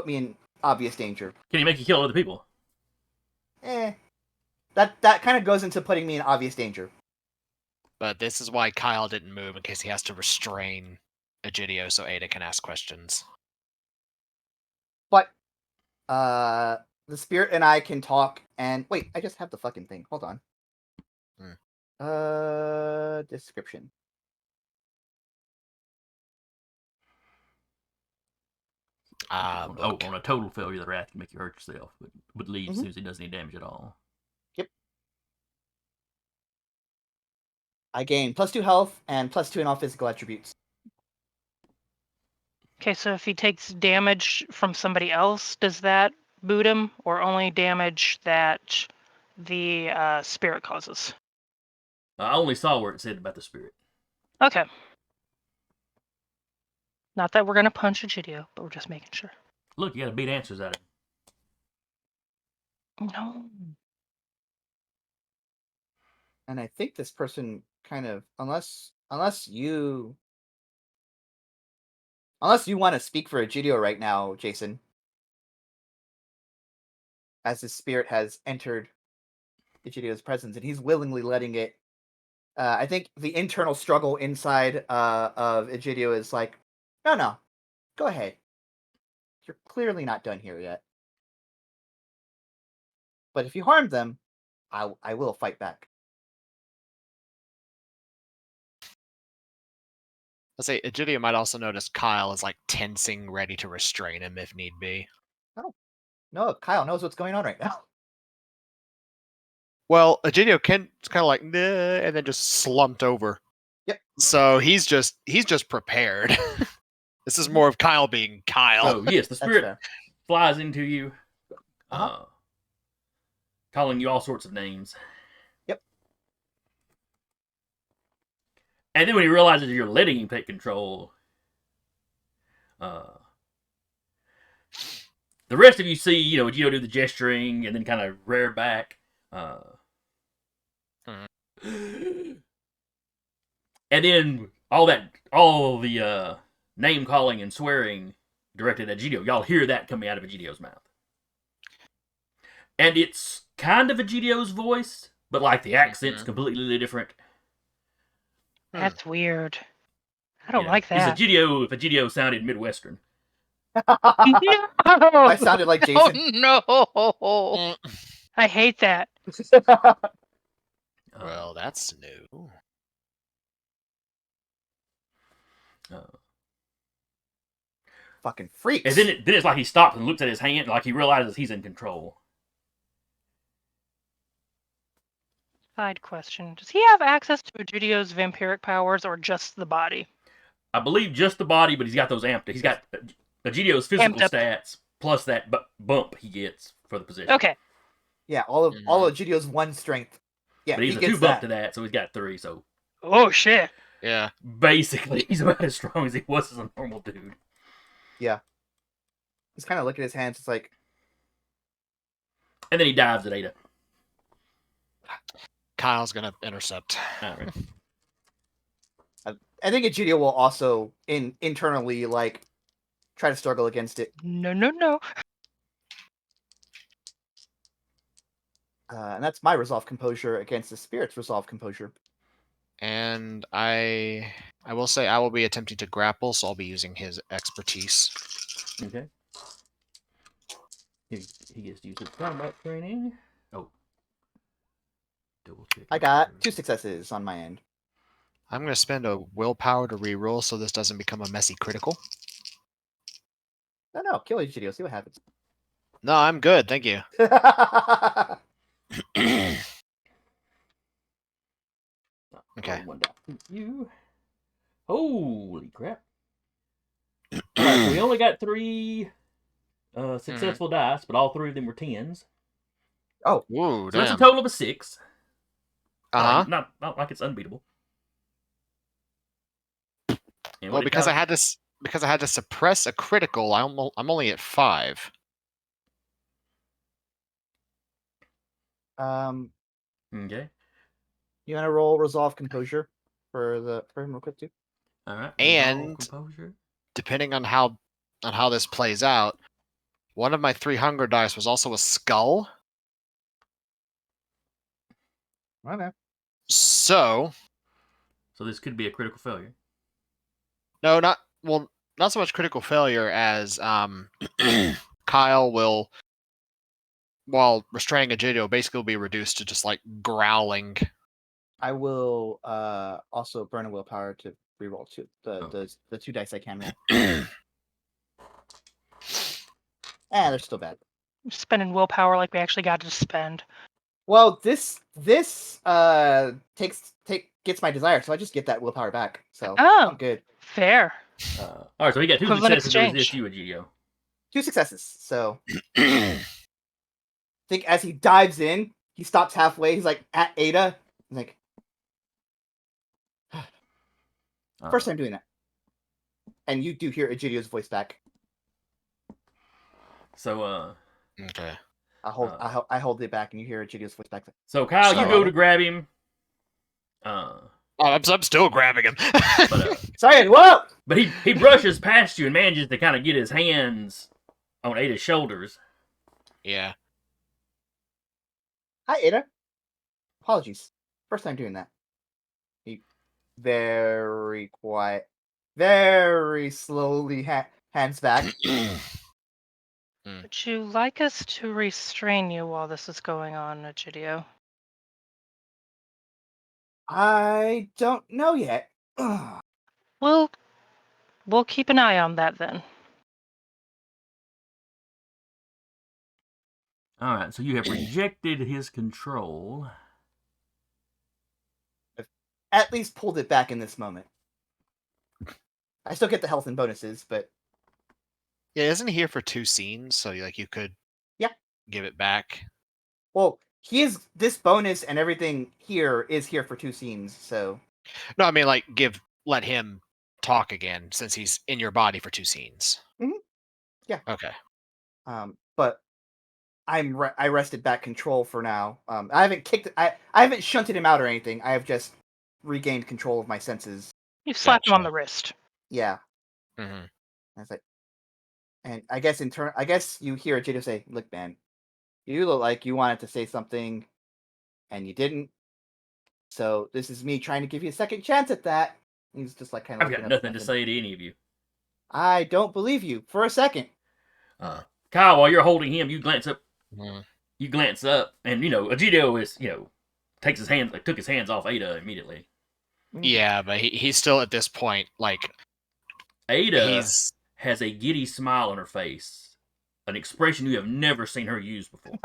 me in obvious danger. Can he make you kill other people? That kind of goes into putting me in obvious danger. But this is why Kyle didn't move, in case he has to restrain Egidio so Ada can ask questions. But the spirit and I can talk, and wait, I just have the fucking thing. Hold on. Description. On a total failure, the wrath can make you hurt yourself, but leave as soon as he does any damage at all. Yep. I gain +2 health and +2 in all physical attributes. Okay, so if he takes damage from somebody else, does that boot him, or only damage that the spirit causes? I only saw where it said about the spirit. Okay. Not that we're gonna punch Egidio, but we're just making sure. Look, you gotta beat answers out of him. No. And I think this person kind of, unless you want to speak for Egidio right now, Jason, as his spirit has entered Egidio's presence, and he's willingly letting it. I think the internal struggle inside of Egidio is like, no, go ahead. You're clearly not done here yet. But if you harm them, I will fight back. Let's say Egidio might also notice Kyle is tensing, ready to restrain him if need be. Oh, no, Kyle knows what's going on right now. Well, Egidio it's kind of like, nah, and then just slumped over. Yep. So he's just prepared. This is more of Kyle being Kyle. Oh yes, the spirit flies into you, calling you all sorts of names. Yep. And then when he realizes you're letting him take control, the rest of you see, Gio do the gesturing and then kind of rear back. And then all the name calling and swearing directed at Egidio. Y'all hear that coming out of Egidio's mouth. And it's kind of Egidio's voice, but the accent's completely different. That's weird. I don't like He's that. if a Gidio sounded Midwestern. No! I sounded like Jason. Oh no! Mm, I hate that. well, that's new. Fucking freaks. And then it's like he stops and looks at his hand, like he realizes he's in control. Side question: does he have access to Egidio's vampiric powers, or just the body? I believe just the body, but he's got those amped. He's got Egidio's physical Amped up. stats plus that bump he gets for the position. Okay. Yeah, all of Gidio's 1 strength. Yeah, But he's he a gets 2 bump that. to that, so he's got 3. So Oh shit. Yeah. basically, he's about as strong as he was as a normal dude. Yeah. He's kind of looking at his hands. It's like, And then he dives at Ada. Kyle's gonna intercept. All right. I think Egidio will also internally like try to struggle against it. No. And that's my resolve composure against the spirit's resolve composure. And I will say I will be attempting to grapple, so I'll be using his expertise. Okay. He gets to use his combat training. Oh. Double check. I got 2 successes on my end. I'm going to spend a willpower to reroll so this doesn't become a messy critical. No, kill Egidio. See what happens. No, I'm good, thank you. Okay. One down. You. Holy crap. Alright, so we only got 3 successful dice, but all 3 of them were 10s. Oh. Whoa, So that's a damn. total of a 6. Uh-huh. Not like it's unbeatable. And Well, what because did I had to suppress a critical, I'm only at 5. Okay. You want to roll resolve composure for him real quick too? All right. And composure. depending on how this plays out, one of my 3 hunger dice was also a skull. Okay. So this could be a critical failure. no, not so much critical failure as Kyle will, while restraining Egidio, basically will be reduced to just like growling. I will also burn a willpower to reroll the 2 dice I can roll. They're still bad. Spending willpower like we actually got to spend. Well, this gets my desire, so I just get that willpower back. So I'm good. Fair. All right, so he got 2 Equivalent successes to resist exchange. you, Egidio. 2 successes. So I think as he dives in, he stops halfway. He's like at Ada. He's like, first time doing that. And you do hear Egidio's voice back. So Okay. I hold it back, and you hear Egidio's voice back. So Kyle, you Sorry. go to grab him. I'm still grabbing him. Sorry, whoa! But he brushes past you and manages to kind of get his hands on Ada's shoulders. Yeah. Hi, Ada. Apologies. First time doing that. He very quiet, very slowly hands back. Would you like us to restrain you while this is going on, Egidio? I don't know yet. We'll keep an eye on that then. All right, so you have rejected his control. At least pulled it back in this moment. I still get the health and bonuses, but Yeah, isn't he here for 2 scenes? So like you could give it back. well, this bonus and everything here is here for 2 scenes. So No, I mean like let him talk again since he's in your body for 2 scenes. Mhm. Yeah. Okay. But I rested back control for now. I haven't shunted him out or anything. I have just regained control of my senses. You've slapped him on Gotcha. the wrist. Yeah. Mm-hmm. I was like, and I guess I guess you hear Egidio say, "Look, man, you look like you wanted to say something, and you didn't. So this is me trying to give you a second chance at that. He's just like kind of I've looking got up. nothing to say to any of you. I don't believe you for a second. Kyle, while you're holding him, you glance up. Mhm. You glance up, and Egidio is took his hands off Ada immediately. Yeah, but he's still at this point like Ada he's has a giddy smile on her face, an expression you have never seen her use before.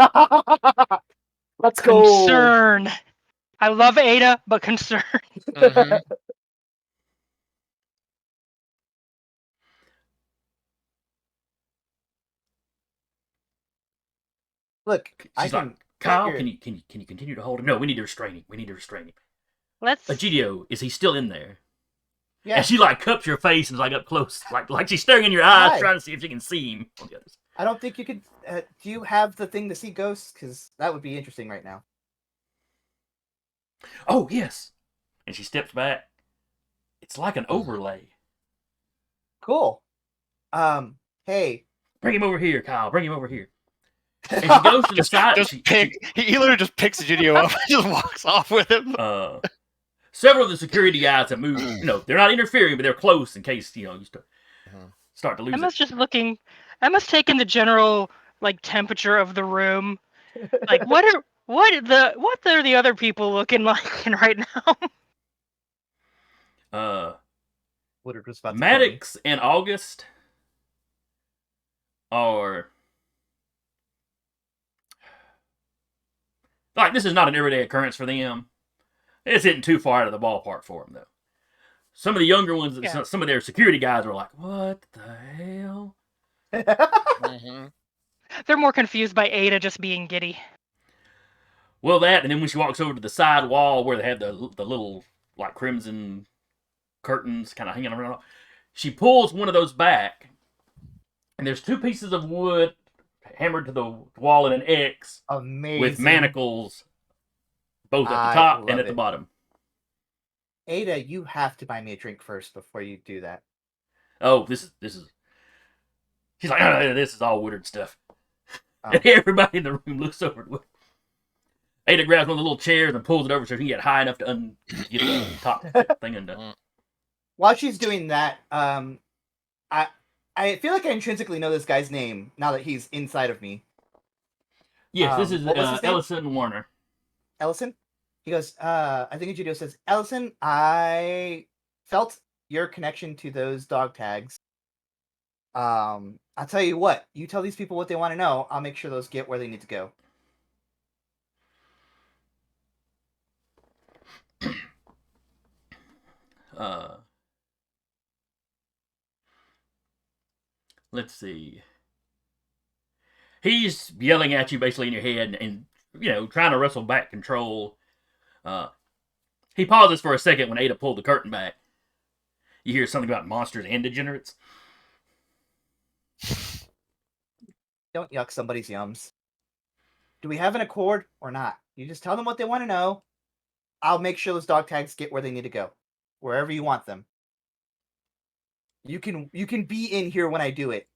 Let's go. Concern. I love Ada, but concern. Mhm. Look, I She's can like, Kyle, your... can you continue to hold him? No, we need to restrain him. We need to restrain him. Let's. Egidio, is he still in there? Yeah. And she like cups your face and is like up close, like she's staring in your eyes, Why? trying to see if she can see him on the other side. I don't think you could. Do you have the thing to see ghosts? Because that would be interesting right now. Oh yes. And she steps back. It's like an overlay. Cool. Hey. Bring him over here, Kyle. Bring him over here. And she goes to the side. He literally just picks Egidio up and just walks off with him. Several of the security guys have moved. They're not interfering, but they're close in case you start to lose Emma's it. just looking. Emma's taking the general temperature of the room. Like, what are the other people looking like right now? Woodard was about to Maddox and August are like, this is not an everyday occurrence for them. It's hitting too far out of the ballpark for them, though. Some of the younger ones, some of their security guys were like, "What the hell?" Mhm. They're more confused by Ada just being giddy. Well, that, and then when she walks over to the side wall where they had the little like crimson curtains kind of hanging around, she pulls one of those back, and there's two pieces of wood hammered to the wall in an X. Amazing. With manacles both at the I top love and at the it. bottom. Ada, you have to buy me a drink first before you do that. Oh, this is. She's like, oh, this is all Woodard stuff. Oh. And everybody in the room looks over at Woodard. Ada grabs one of the little chairs and pulls it over so she can get high enough to get the top thing undone. While she's doing that, I feel like I intrinsically know this guy's name now that he's inside of me. Yes, this is what was his name? Ellison Warner. Ellison? He goes, I think Egidio says, Ellison, I felt your connection to those dog tags. I'll tell you what, you tell these people what they want to know, I'll make sure those get where they need to go. Let's see. He's yelling at you basically in your head and trying to wrestle back control. He pauses for a second when Ada pulled the curtain back. You hear something about monsters and degenerates. Don't yuck somebody's yums. Do we have an accord or not? You just tell them what they want to know. I'll make sure those dog tags get where they need to go. Wherever you want them. You can be in here when I do it.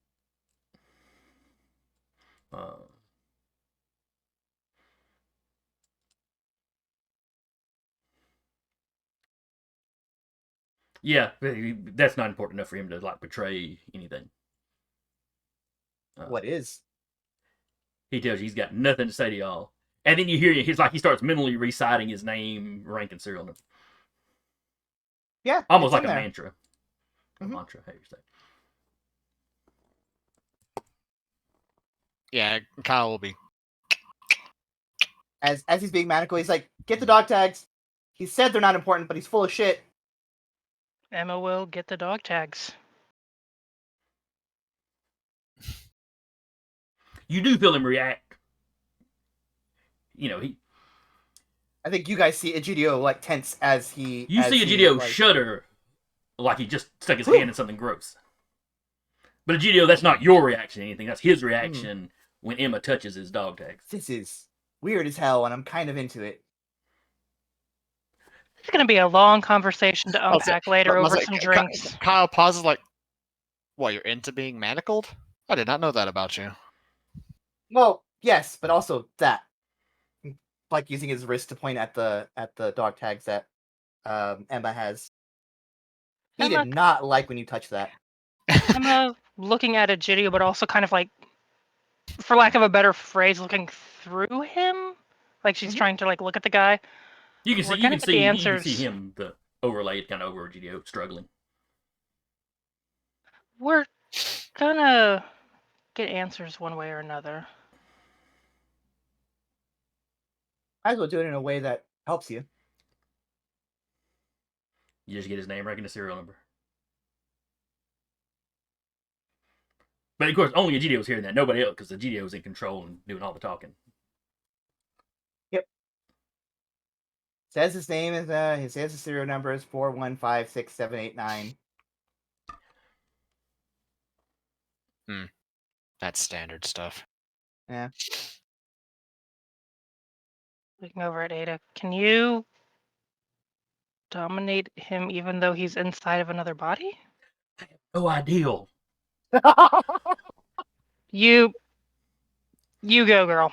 Yeah, that's not important enough for him to betray anything. What is? He tells you he's got nothing to say to y'all, and then you hear he starts mentally reciting his name, rank, and serial number. Yeah, almost like a mantra. Mm-hmm. A mantra, how you say? Yeah, Kyle will be. As he's being maniacal, he's like, "Get the dog tags." He said they're not important, but he's full of shit. Emma will get the dog tags. You do feel him react. He. I think you guys see Egidio tense as he. You see Egidio shudder, like he just stuck his hand in something gross. But Egidio, that's not your reaction to anything. That's his reaction when Emma touches his dog tags. This is weird as hell, and I'm kind of into it. It's going to be a long conversation to unpack later over some drinks. Kyle pauses like, what, you're into being manacled? I did not know that about you. Well, yes, but also that. Like using his wrist to point at the dog tags that Emma has. He did not like when you touched that. I'm looking at Egidio, but also kind of like, for lack of a better phrase, looking through him. Like she's trying to like look at the guy. You can see We're you gonna can get see the you can see answers. him the overlaid kind of over Egidio struggling. We're gonna get answers one way or another. Might as well do it in a way that helps you. You just get his name, rank, and the serial number. But of course, only Egidio's hearing that. Nobody else, because Egidio's in control and doing all the talking. Yep. Says his name is his serial number is 4156789. That's standard stuff. Yeah. Looking over at Ada. Can you dominate him even though he's inside of another body? No ideal. You go, girl.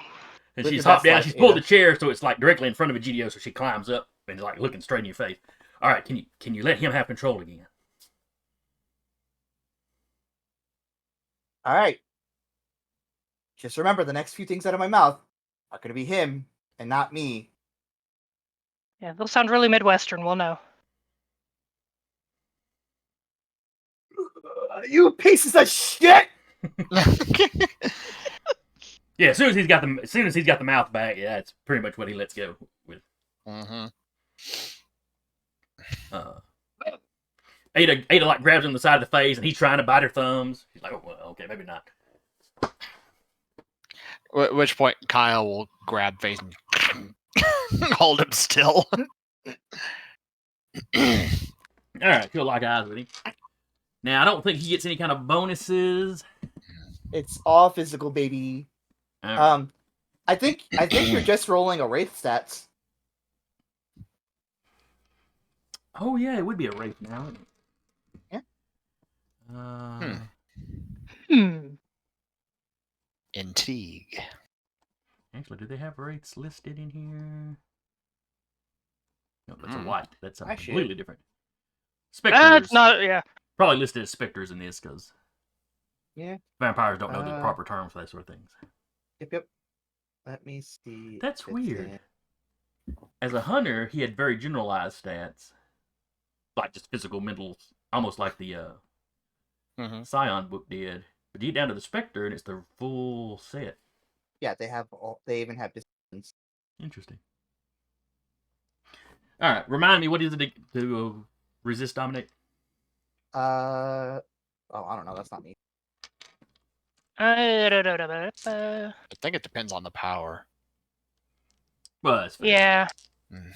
And Live she's your hopped best down. life, She's pulled Ada. the chair so it's like directly in front of Egidio, so she climbs up and is like looking straight in your face. All right, can you let him have control again? All right. Just remember, the next few things out of my mouth are going to be him and not me. Yeah, they'll sound really Midwestern. We'll know. You pieces of shit! Yeah, as soon as he's got the mouth back, yeah, that's pretty much what he lets go with. Mm-hmm. Ada like grabs him on the side of the face, and he's trying to bite her thumbs. She's like, oh, well, okay, maybe not. At which point, Kyle will grab face and hold him still. All right, she'll lock eyes with him. Now, I don't think he gets any kind of bonuses. It's all physical, baby. All right. I think you're just rolling a wraith stats. Oh yeah, it would be a wraith now. Wouldn't it? Yeah. Intrigue. Actually, do they have wraiths listed in here? No, that's a white. That's something completely different. Specters. That's not. Yeah. Probably listed as specters in this because vampires don't know the Uh, proper term for that sort of things. Yep. Let me see. That's weird. As a hunter, he had very generalized stats, like just physical, mental, almost like the Scion book did. But you get down to the Spectre, and it's the full set. Yeah, they have all. They even have distance. Interesting. All right, remind me, what is it to resist dominate? Oh, I don't know. That's not me. I I think it depends on the power. Well, that's fair. Yeah. Mm.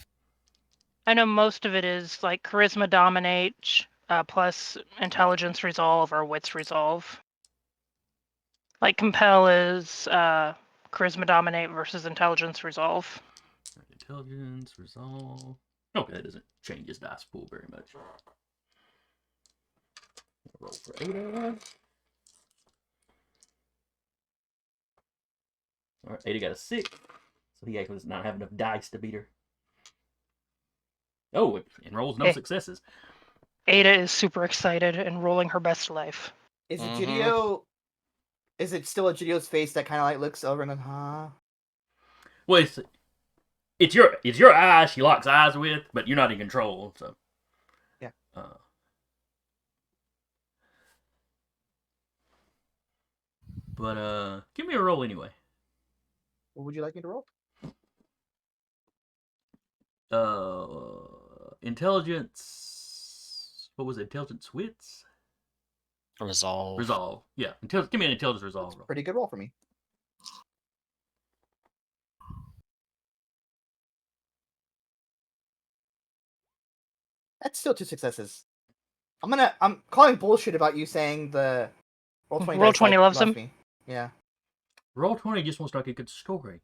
I know most of it is like charisma dominate plus intelligence resolve or wits resolve. Like compel is charisma dominate versus intelligence resolve. Intelligence, resolve. Okay, that doesn't change his dice pool very much. Roll for Ada. All right, Ada got a 6. So he actually does not have enough dice to beat her. Oh, it enrolls no successes. Ada is super excited and rolling her best life. Is Egidio? Is it still Egidio's face that kind of like looks over and huh? Well, it's your eyes she locks eyes with, but you're not in control, so. Yeah. But give me a roll anyway. What would you like me to roll? Intelligence. What was it? Intelligence wits? Resolve. Resolve. Yeah. Give me an intelligence resolve roll. Pretty good roll for me. That's still 2 successes. I'm calling bullshit about you saying the roll 20. Roll 20 loves him. Me. Yeah. Roll 20 just wants to make a good story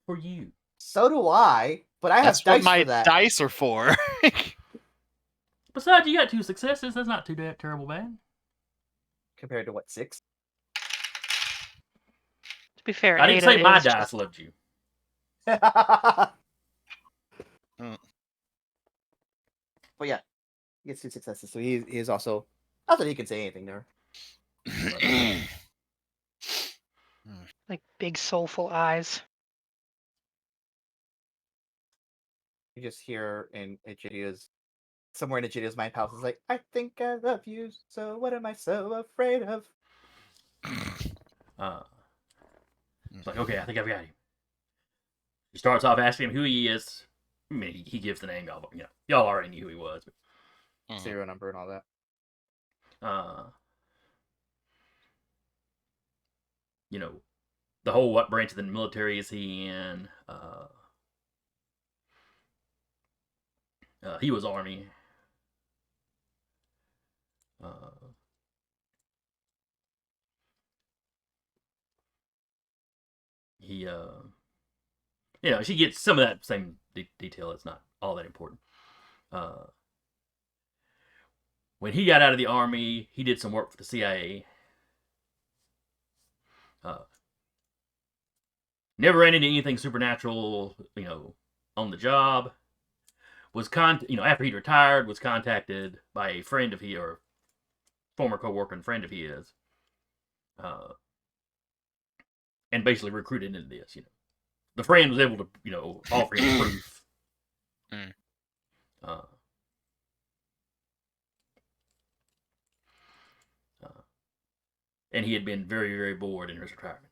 for you. So do I, but I That's have dice what my for that. dice are for. Besides, you got 2 successes. That's not too terrible bad. Compared to what, 6? To be fair, I didn't Ada say my is dice just- loved you. But yeah, He gets 2 successes, so he is also. Not that he can say anything there. Like big soulful eyes. You just hear in Egidia's somewhere in Egidia's mind palace is like, I think I love you, so what am I so afraid of? It's like, okay, I think I've got him. He starts off asking him who he is. I mean, he gives the name. Y'all already knew who he was. But, Serial number and all that. The whole what branch of the military is he in? He was Army. He, she gets some of that same detail. It's not all that important. When he got out of the Army, he did some work for the CIA. Never ran into anything supernatural, on the job. After he'd retired, was contacted by a friend of his, or former co-worker and friend of his, and basically recruited into this. The friend was able to, offer him proof. And he had been very, very bored in his retirement.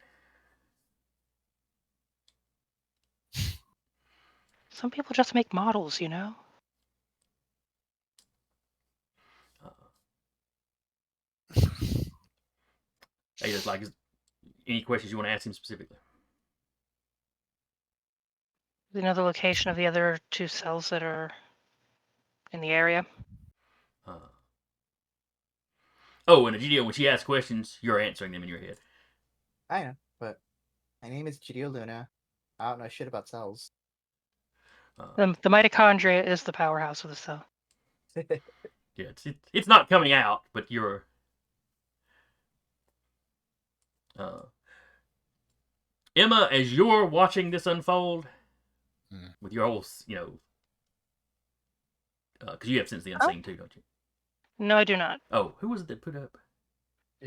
Some people just make models, you know? Ada's like, any questions you want to ask him specifically? Do you know the location of the other 2 cells that are in the area? And Egidio, when she asks questions, you're answering them in your head. I know, but my name is Gidio Luna. I don't know shit about cells. The mitochondria is the powerhouse of the cell. Yeah, it's not coming out, but you're. Emma, as you're watching this unfold, with your whole, because you have Sense the Unseen too, don't you? No, I do not. Oh, who was it that put up?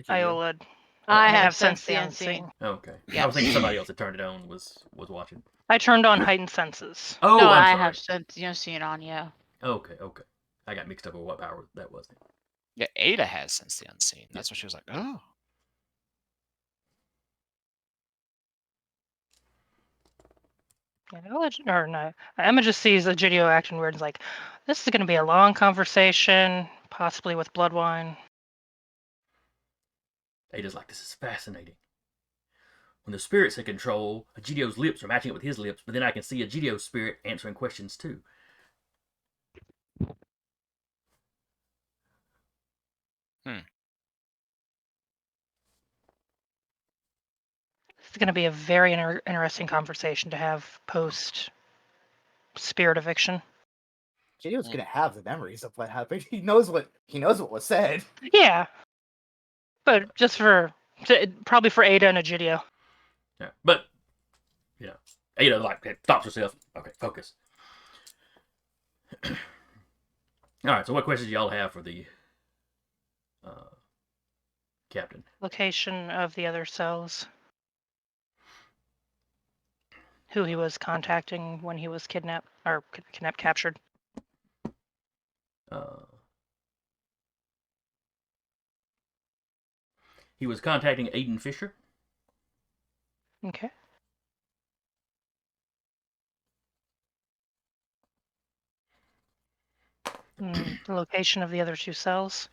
Iolid. I have have Sense Sense the the Unseen. Unseen. Okay. I Yes. was thinking somebody else that turned it on was watching. I turned on heightened senses. Oh, No, I'm I sorry. have Sense the Unseen on, yeah. Okay. I got mixed up with what power that was. Yeah, Ada has Sense the Unseen. That's what she was like, oh. Emma just sees Egidio acting weird and is like, this is going to be a long conversation, possibly with blood wine. Ada's like, this is fascinating. When the spirits in control, Egidio's lips are matching up with his lips, but then I can see Egidio's spirit answering questions too. It's going to be a very interesting conversation to have post spirit eviction. Gidio's gonna have the memories of what happened. He knows what was said. Yeah, but just probably for Ada and Egidio. Yeah, but Ada stops herself. Okay, focus. All right. So, what questions do y'all have for the captain? Location of the other cells. Who he was contacting when he was kidnapped or captured. He was contacting Aiden Fisher. Okay. The location of the other 2 cells.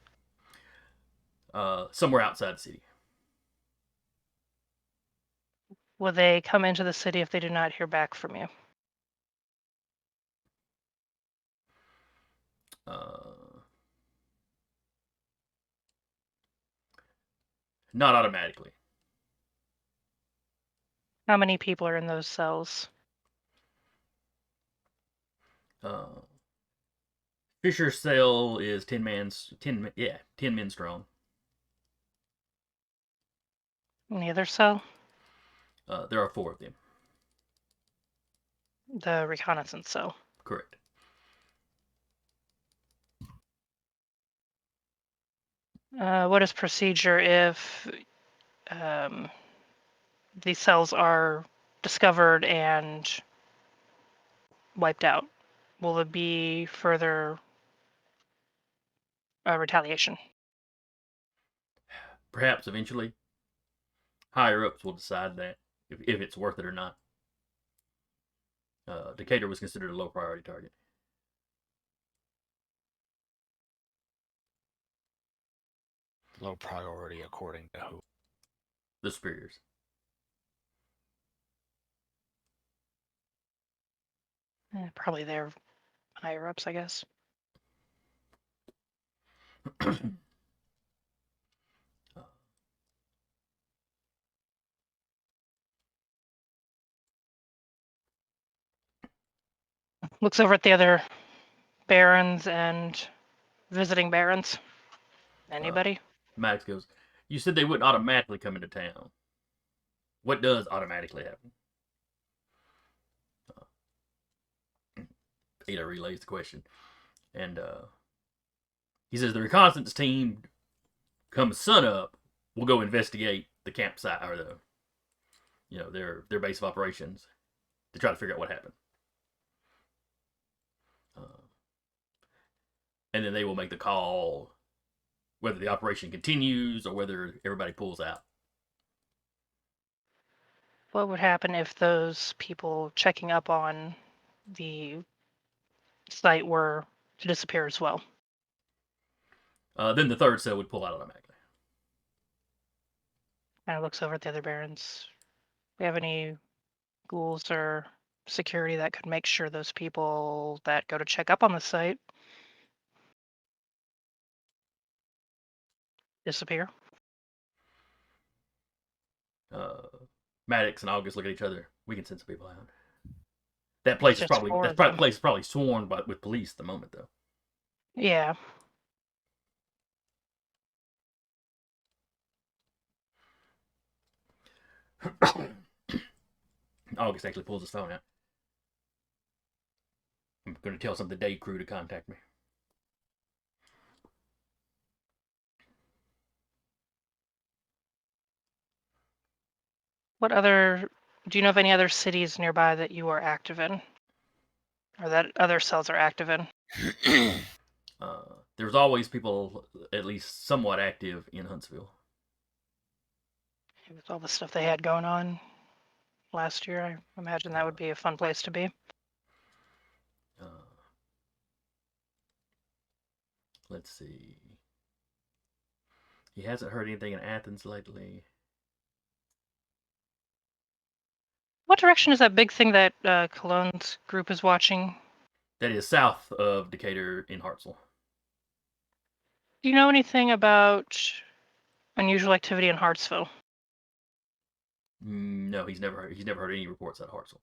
Somewhere outside the city. Will they come into the city if they do not hear back from you? Not automatically. How many people are in those cells? Fisher's cell is 10 men strong. In the other cell? There are 4 of them. The reconnaissance cell. Correct. What is procedure if these cells are discovered and wiped out? Will there be further retaliation? Perhaps eventually, higher ups will decide that if it's worth it or not. Decatur was considered a low priority target. Low priority according to who? The superiors. Probably their higher ups, I guess. Looks over at the other barons and visiting barons. Anybody? Max goes, "You said they wouldn't automatically come into town. What does automatically happen?" Ada relays the question, and he says the reconnaissance team, come sun up, will go investigate the campsite or their base of operations to try to figure out what happened. And then they will make the call whether the operation continues or whether everybody pulls out. What would happen if those people checking up on the site were to disappear as well? Then the third cell would pull out automatically. Kind of looks over at the other barons. Do we have any ghouls or security that could make sure those people that go to check up on the site disappear? Maddox and August look at each other. We can send some people out. That place is Just probably four that of them. place is probably swarmed with police at the moment, though. Yeah. August actually pulls his phone out. I'm going to tell some of the day crew to contact me. Do you know of any other cities nearby that you are active in? Or that other cells are active in? There's always people at least somewhat active in Huntsville. With all the stuff they had going on last year, I imagine that would be a fun place to be. Let's see. He hasn't heard anything in Athens lately. What direction is that big thing that Cologne's group is watching? That is south of Decatur in Hartselle. Do you know anything about unusual activity in Hartsville? No, he's never heard any reports out of Hartselle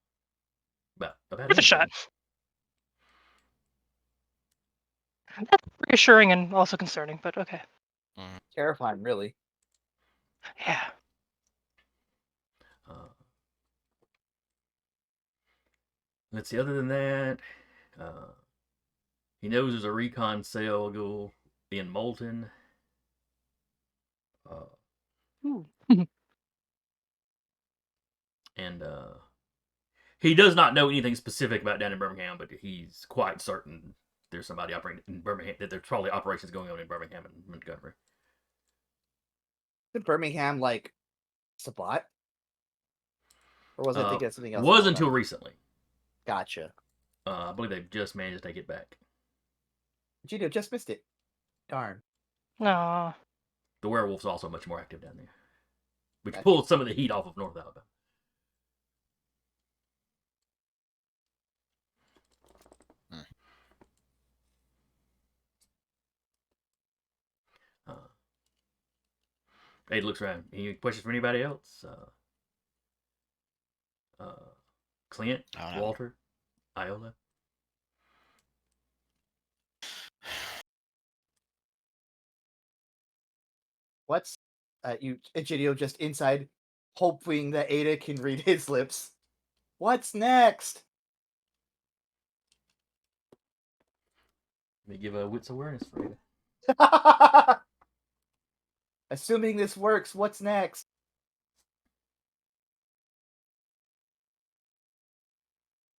about Worth a anything. shot. That's reassuring and also concerning, but okay. Terrifying, really. Yeah. Let's see. Other than that, he knows there's a recon cell in Moulton. And he does not know anything specific about down in Birmingham, but he's quite certain there's somebody operating in Birmingham, that there's probably operations going on in Birmingham and Montgomery. Did Birmingham like Sabat? Or was I thinking of something else? Was until recently. Gotcha. I believe they've just managed to take it back. Gino just missed it. Darn. No. The werewolf's also much more active down there, which Gotcha. pulled some of the heat off of North Alabama. Ada looks around. Any questions for anybody else? Clint, Walter, Iola. What's Egidio just inside, hoping that Ada can read his lips. What's next? Let me give a wits awareness for Ada. Assuming this works, what's next?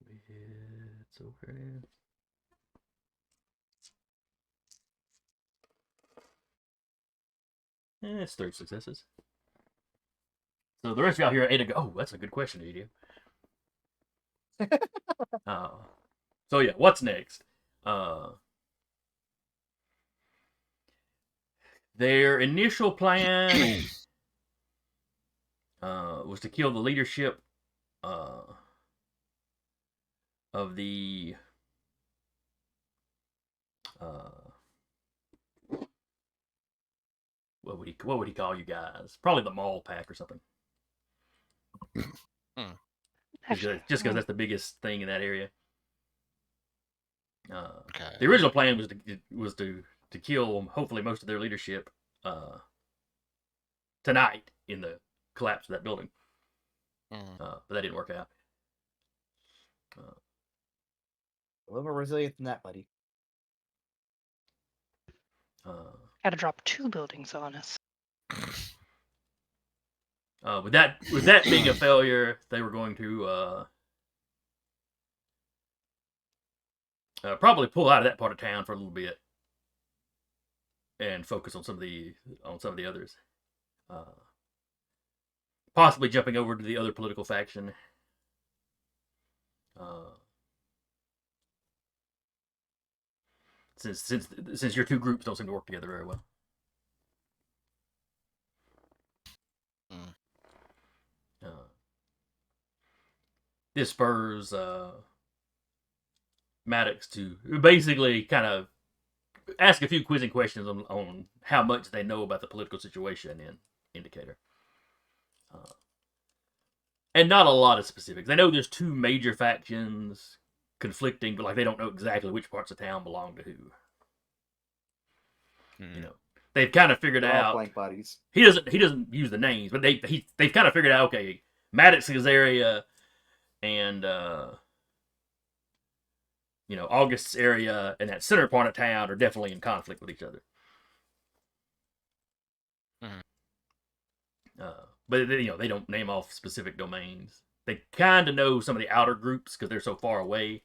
It's okay. It's 3 successes. So the rest of y'all here are 8 to go. Oh, that's a good question, Edio. So yeah, what's next? Their initial plan was to kill the leadership of the what would he call you guys? Probably the mall pack or something. Actually, Just because that's the biggest thing in that area. Okay. The original plan was to kill hopefully most of their leadership tonight in the collapse of that building. But that didn't work out. A little more resilient than that, buddy. Got to drop 2 buildings on us. With that being a failure, they were going to probably pull out of that part of town for a little bit and focus on some of the others. Possibly jumping over to the other political faction. Since your 2 groups don't seem to work together very well. This spurs Maddox to basically kind of ask a few quizzing questions on how much they know about the political situation in Indicator. And not a lot of specifics. They know there's 2 major factions conflicting, but like they don't know exactly which parts of town belong to who. You know, they've kind of figured They're all out. blank bodies. He doesn't use the names, but they've kind of figured out. Okay, Maddox's area and August's area and that center part of town are definitely in conflict with each other. But they don't name off specific domains. They kind of know some of the outer groups because they're so far away.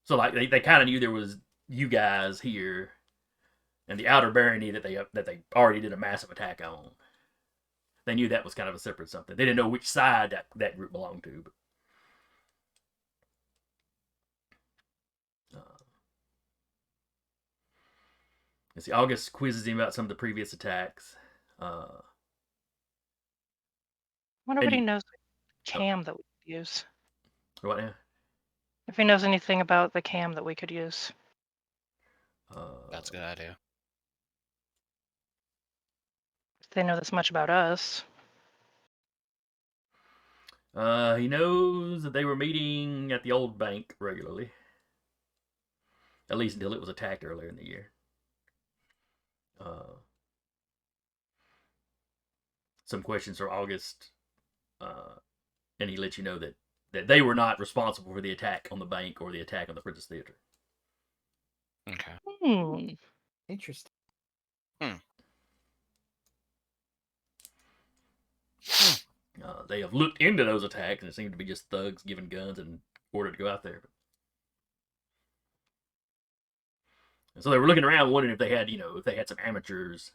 So like they kind of knew there was you guys here, and the outer barony that they already did a massive attack on. They knew that was kind of a separate something. They didn't know which side that group belonged to. But, let's see. August quizzes him about some of the previous attacks. I wonder if he knows the cam that we could use. What now? If he knows anything about the cam that we could use. That's a good idea. If they know this much about us. He knows that they were meeting at the old bank regularly. At least until it was attacked earlier in the year. Some questions for August, and he lets you know that they were not responsible for the attack on the bank or the attack on the Princess Theater. Okay. Interesting. They have looked into those attacks, and it seemed to be just thugs given guns and ordered to go out there. And so they were looking around, wondering if they had some amateurs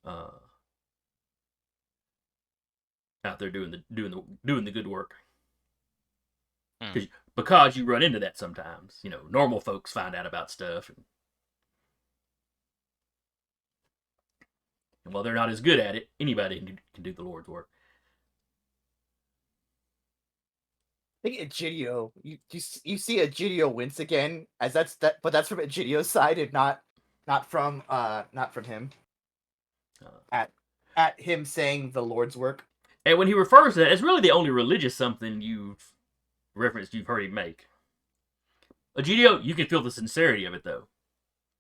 out there doing the good work. Because you run into that sometimes. Normal folks find out about stuff, and while they're not as good at it, anybody can do the Lord's work. I think Egidio, you see Egidio wince again, as but that's from Egidio's side and not from him. At him saying the Lord's work. And when he refers to that, it's really the only religious something you've heard him make. Egidio, you can feel the sincerity of it though.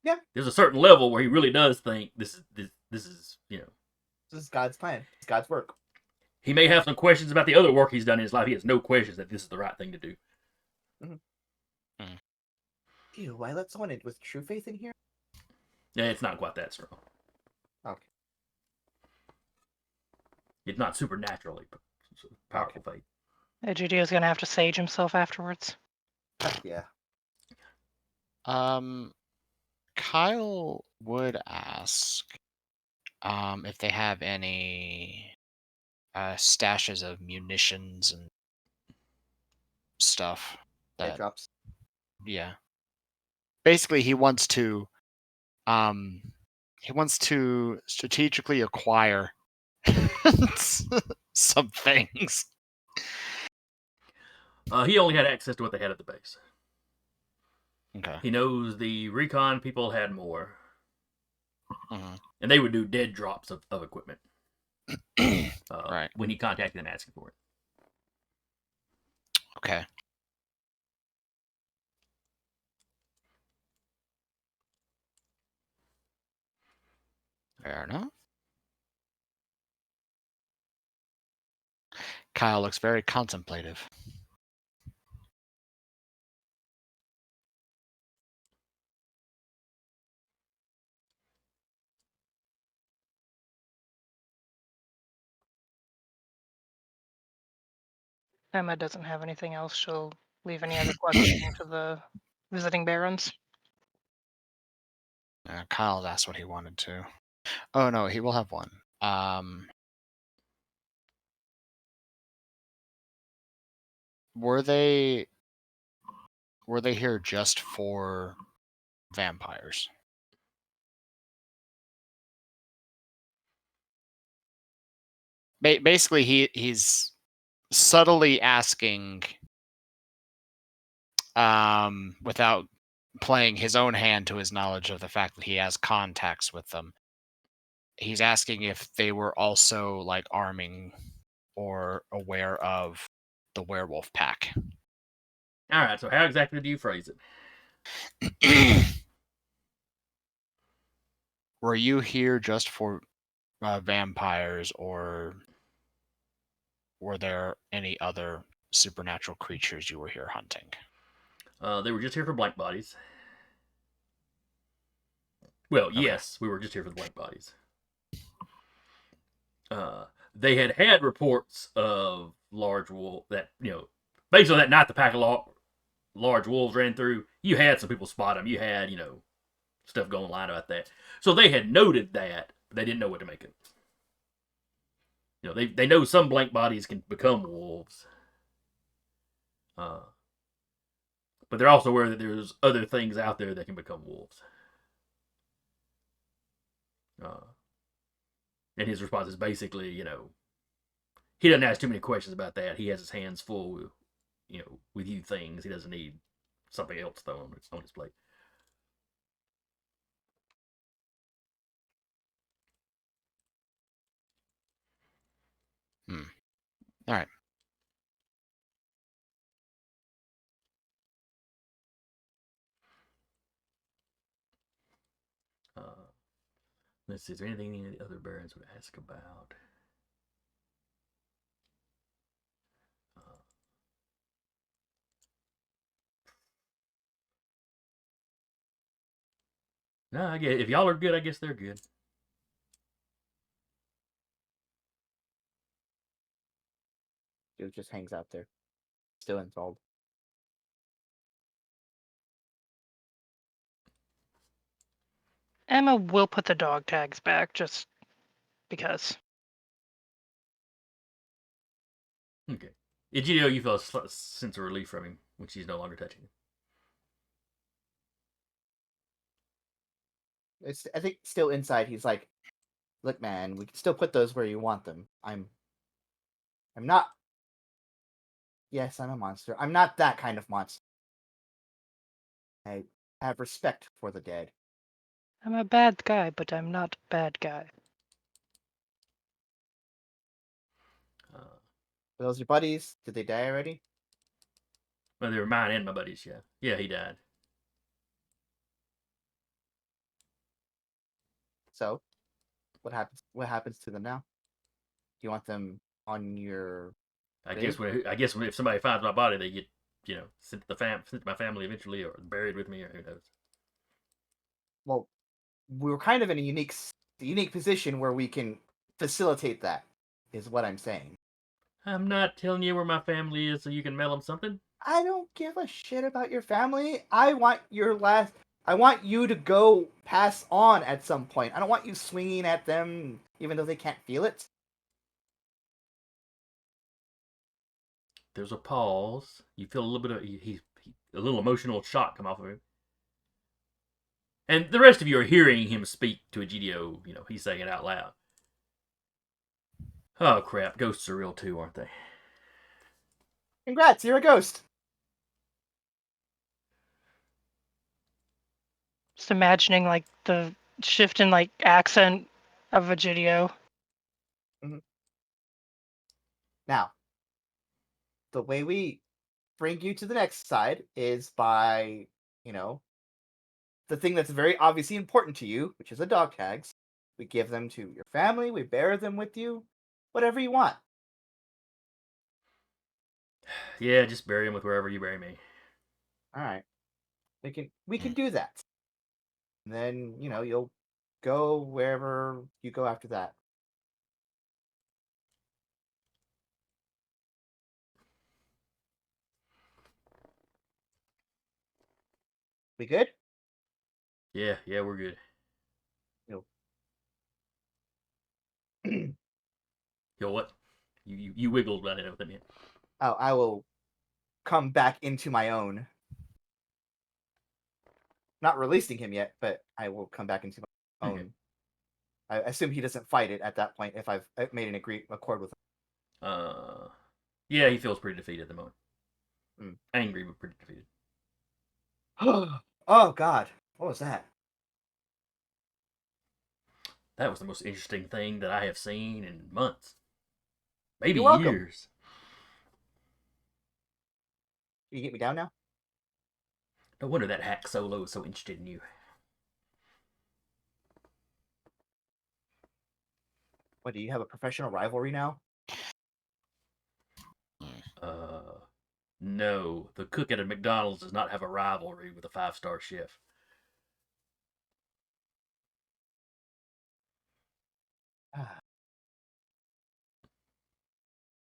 Yeah. There's a certain level where he really does think this is This is God's plan. It's God's work. He may have some questions about the other work he's done in his life. He has no questions that this is the right thing to do. Ew, why let someone with true faith in here? Yeah, it's not quite that strong. Okay. It's not supernaturally powerful fate. Egidio's gonna have to sage himself afterwards. Yeah. Kyle would ask if they have any stashes of munitions and stuff. That Drops. yeah. Basically, he wants to strategically acquire some things. He only had access to what they had at the base. Okay. He knows the recon people had more. Mhm. And they would do dead drops of equipment. Right. When he contacted them asking for it. Okay. Fair enough. Kyle looks very contemplative. Emma doesn't have anything else. She'll leave any other questioning to the visiting barons. Kyle's asked what he wanted to. Oh no, he will have one. Were they here just for vampires? Basically, he's subtly asking, without playing his own hand to his knowledge of the fact that he has contacts with them. He's asking if they were also like arming or aware of the werewolf pack. All right, so how exactly do you phrase it? Were you here just for vampires, or were there any other supernatural creatures you were here hunting? They were just here for blank bodies. Well, Okay. yes, we were just here for the blank bodies. They had reports of large wolf that, basically that night the pack of large wolves ran through, you had some people spot them. You had, stuff going online about that. So they had noted that, but they didn't know what to make of it. They know some blank bodies can become wolves. But they're also aware that there's other things out there that can become wolves. And his response is basically, he doesn't ask too many questions about that. He has his hands full with, with you things. He doesn't need something else thrown on his plate. All right. Let's see, is there anything any of the other barons would ask about? No, I guess if y'all are good, I guess they're good. Dude just hangs out there, still enthralled. Emma will put the dog tags back just because. Okay. Egidio, you feel a sense of relief from him when she's no longer touching him. It's, I think, still inside. He's like, "Look, man, we can still put those where you want them. I'm not. Yes, I'm a monster. I'm not that kind of monster. I have respect for the dead." I'm a bad guy, but I'm not a bad guy. Are those your buddies? Did they die already? Well, they were mine and my buddies, yeah. Yeah, he died. So, what happens? What happens to them now? Do you want them on your? I guess if somebody finds my body, they get, sent to my family eventually, or buried with me, or who knows. Well, we were kind of in a unique a unique position where we can facilitate that, is what I'm saying. I'm not telling you where my family is so you can mail them something. I don't give a shit about your family. I want you to go pass on at some point. I don't want you swinging at them even though they can't feel it. There's a pause. You feel a little bit of a little emotional shock come off of him. And the rest of you are hearing him speak to a GDO. He's saying it out loud. Oh crap! Ghosts are real too, aren't they? Congrats, you're a ghost. Just imagining like the shift in like accent of a GDO. Now, the way we bring you to the next side is by, the thing that's very obviously important to you, which is the dog tags. We give them to your family, we bury them with you, whatever you want. Yeah, just bury him with wherever you bury me. All right. We can do that. And then, you'll go wherever you go after that. We good? Yeah, we're good. Yo, what? You wiggled right in with him. Oh, I will come back into my own. Not releasing him yet, but I will come back into my own. Okay. I assume he doesn't fight it at that point if I've made an accord with him. Yeah, he feels pretty defeated at the moment. Mm. Angry, but pretty defeated. Oh God, what was that? That was the most interesting thing that I have seen in months. Maybe You're welcome. years. Can you get me down now? No wonder that hack Solo is so interested in you. What, do you have a professional rivalry now? No. The cook at a McDonald's does not have a rivalry with a 5-star chef.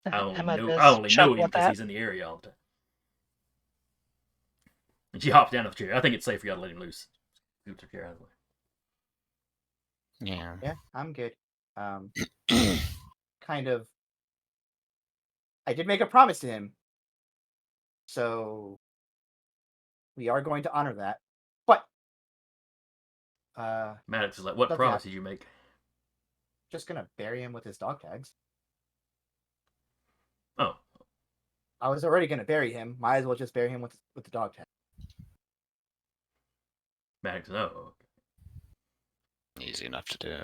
I only Emma know does him chuckle at because that. he's in the area all the time. And she hops down off the chair. I think it's safe for y'all to let him loose. Scoots her chair out of the way. Yeah. Yeah, I'm good. Kind of. I did make a promise to him, so we are going to honor that. But Maddox is like, what That's promise that. did you make? just gonna bury him with his dog tags. Oh, I was already gonna bury him. Might as well just bury him with the dog tag. Maddox is, oh. Easy enough to do.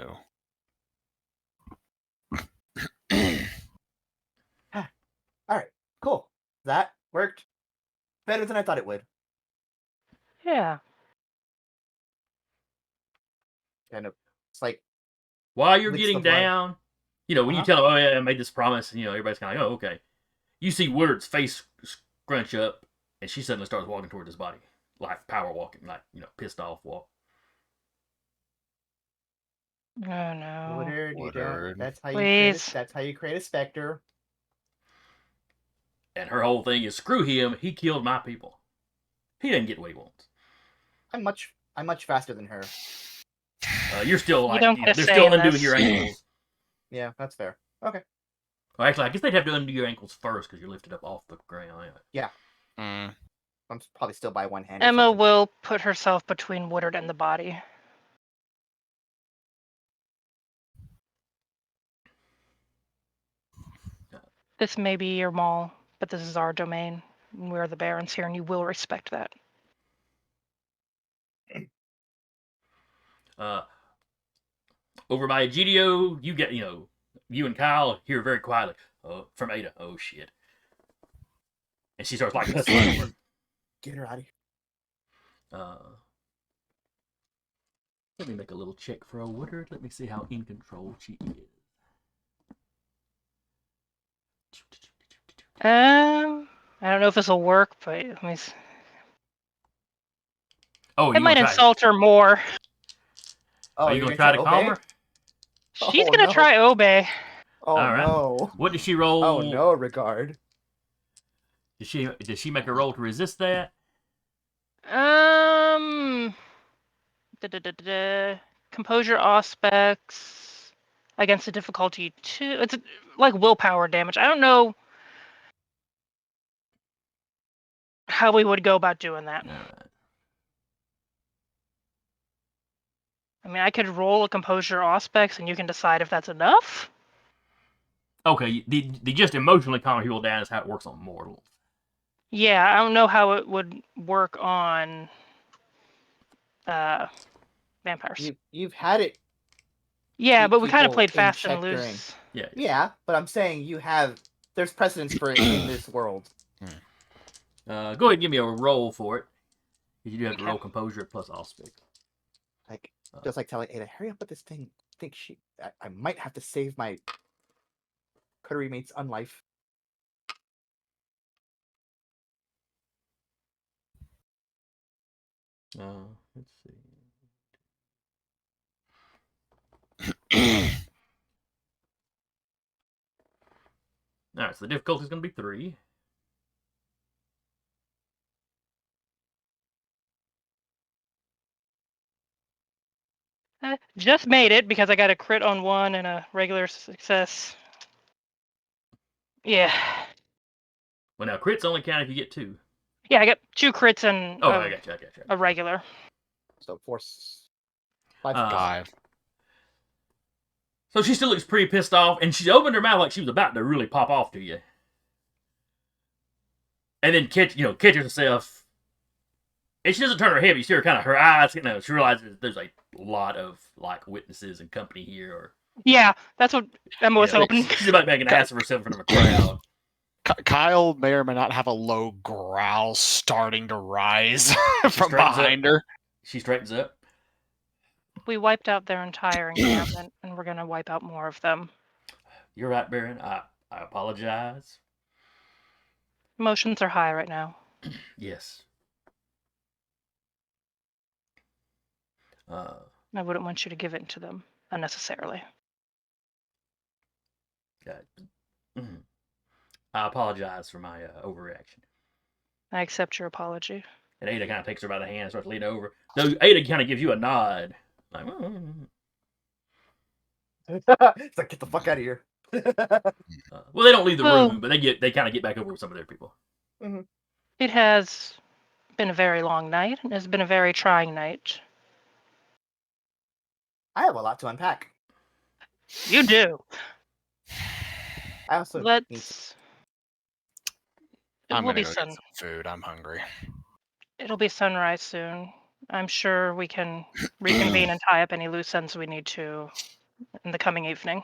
All right, cool. That worked better than I thought it would. Yeah. Kind of, it's like While you're licks getting the blood. down, when you tell him, oh yeah, I made this promise, everybody's kind of like, oh, okay. You see Woodard's face scrunch up, and she suddenly starts walking toward his body. Like power walking, like, pissed off walk. Oh no. Woodard, you don't. Woodard. That's how you create. Please. That's how you create a specter. And her whole thing is, screw him, he killed my people. He didn't get what he wants. I'm much faster than her. You're still You like, don't get a they're say still in undoing this. your ankles. Yeah, that's fair. Okay. Well, actually, I guess they'd have to undo your ankles first because you're lifted up off the ground. Yeah. Mm. I'm probably still by one hand. Emma will put herself between Woodard and the body. This may be your mall, but this is our domain. We're the barons here, and you will respect that. Over by GDO, you get, you and Kyle hear very quietly, from Ada, oh shit. And she starts like hustling over. Get her out of here. Let me make a little check for a Woodard. Let me see how in control she is. I don't know if this will work, but let me. Oh, It might insult her more. Oh, Are you you're gonna try to calm okay? her? She's Oh, gonna no. try obey. Oh All right. no. What did she roll? Oh no, regard. Did she make a roll to resist that? Composure aspects against a difficulty 2. It's like willpower damage. I don't know how we would go about doing that. All right. I mean, I could roll a composure aspects, and you can decide if that's enough. Okay, the just emotionally calm people down is how it works on mortals. Yeah, I don't know how it would work on vampires. You've had it. Yeah, keep but we kind of people played in fast and check during- loose. Yeah. Yeah, but I'm saying there's precedence for it in this world. Go ahead and give me a roll for it. You do have to Okay. roll composure plus aspect. Like just like telling Ada, hurry up with this thing. I think I might have to save my coterie mate's unlife. Let's see. All right, so the difficulty is going to be 3. Just made it because I got a crit on 1 and a regular success. Yeah. Well, now crits only count if you get 2. Yeah, I got 2 crits and Oh, I got you. a regular. So 4, 5, Uh, 5. So she still looks pretty pissed off, and she opened her mouth like she was about to really pop off to you, and then catches herself, and she doesn't turn her head. But you see her kind of her eyes. She realizes there's a lot of like witnesses and company here, or Yeah, that's what Emma was you know, hoping. she's about making an ass of herself in front of a crowd. Kyle may or may not have a low growl starting to rise from straightens behind up. her. She straightens up. We wiped out their entire encampment, and we're gonna wipe out more of them. You're right, Baron. I apologize. Emotions are high right now. Yes. I wouldn't want you to give it to them unnecessarily. I apologize for my overreaction. I accept your apology. And Ada kind of takes her by the hand and starts leaning over. Though Ada kind of gives you a nod. Like, It's like, get the fuck out of here. well, they don't leave the Well- room, but they kind of get back over with some of their people. It has been a very long night, and it's been a very trying night. I have a lot to unpack. You do. I also need Let's. It I'm will gonna be go sun. get some food. I'm hungry. It'll be sunrise soon. I'm sure we can reconvene and tie up any loose ends we need to in the coming evening.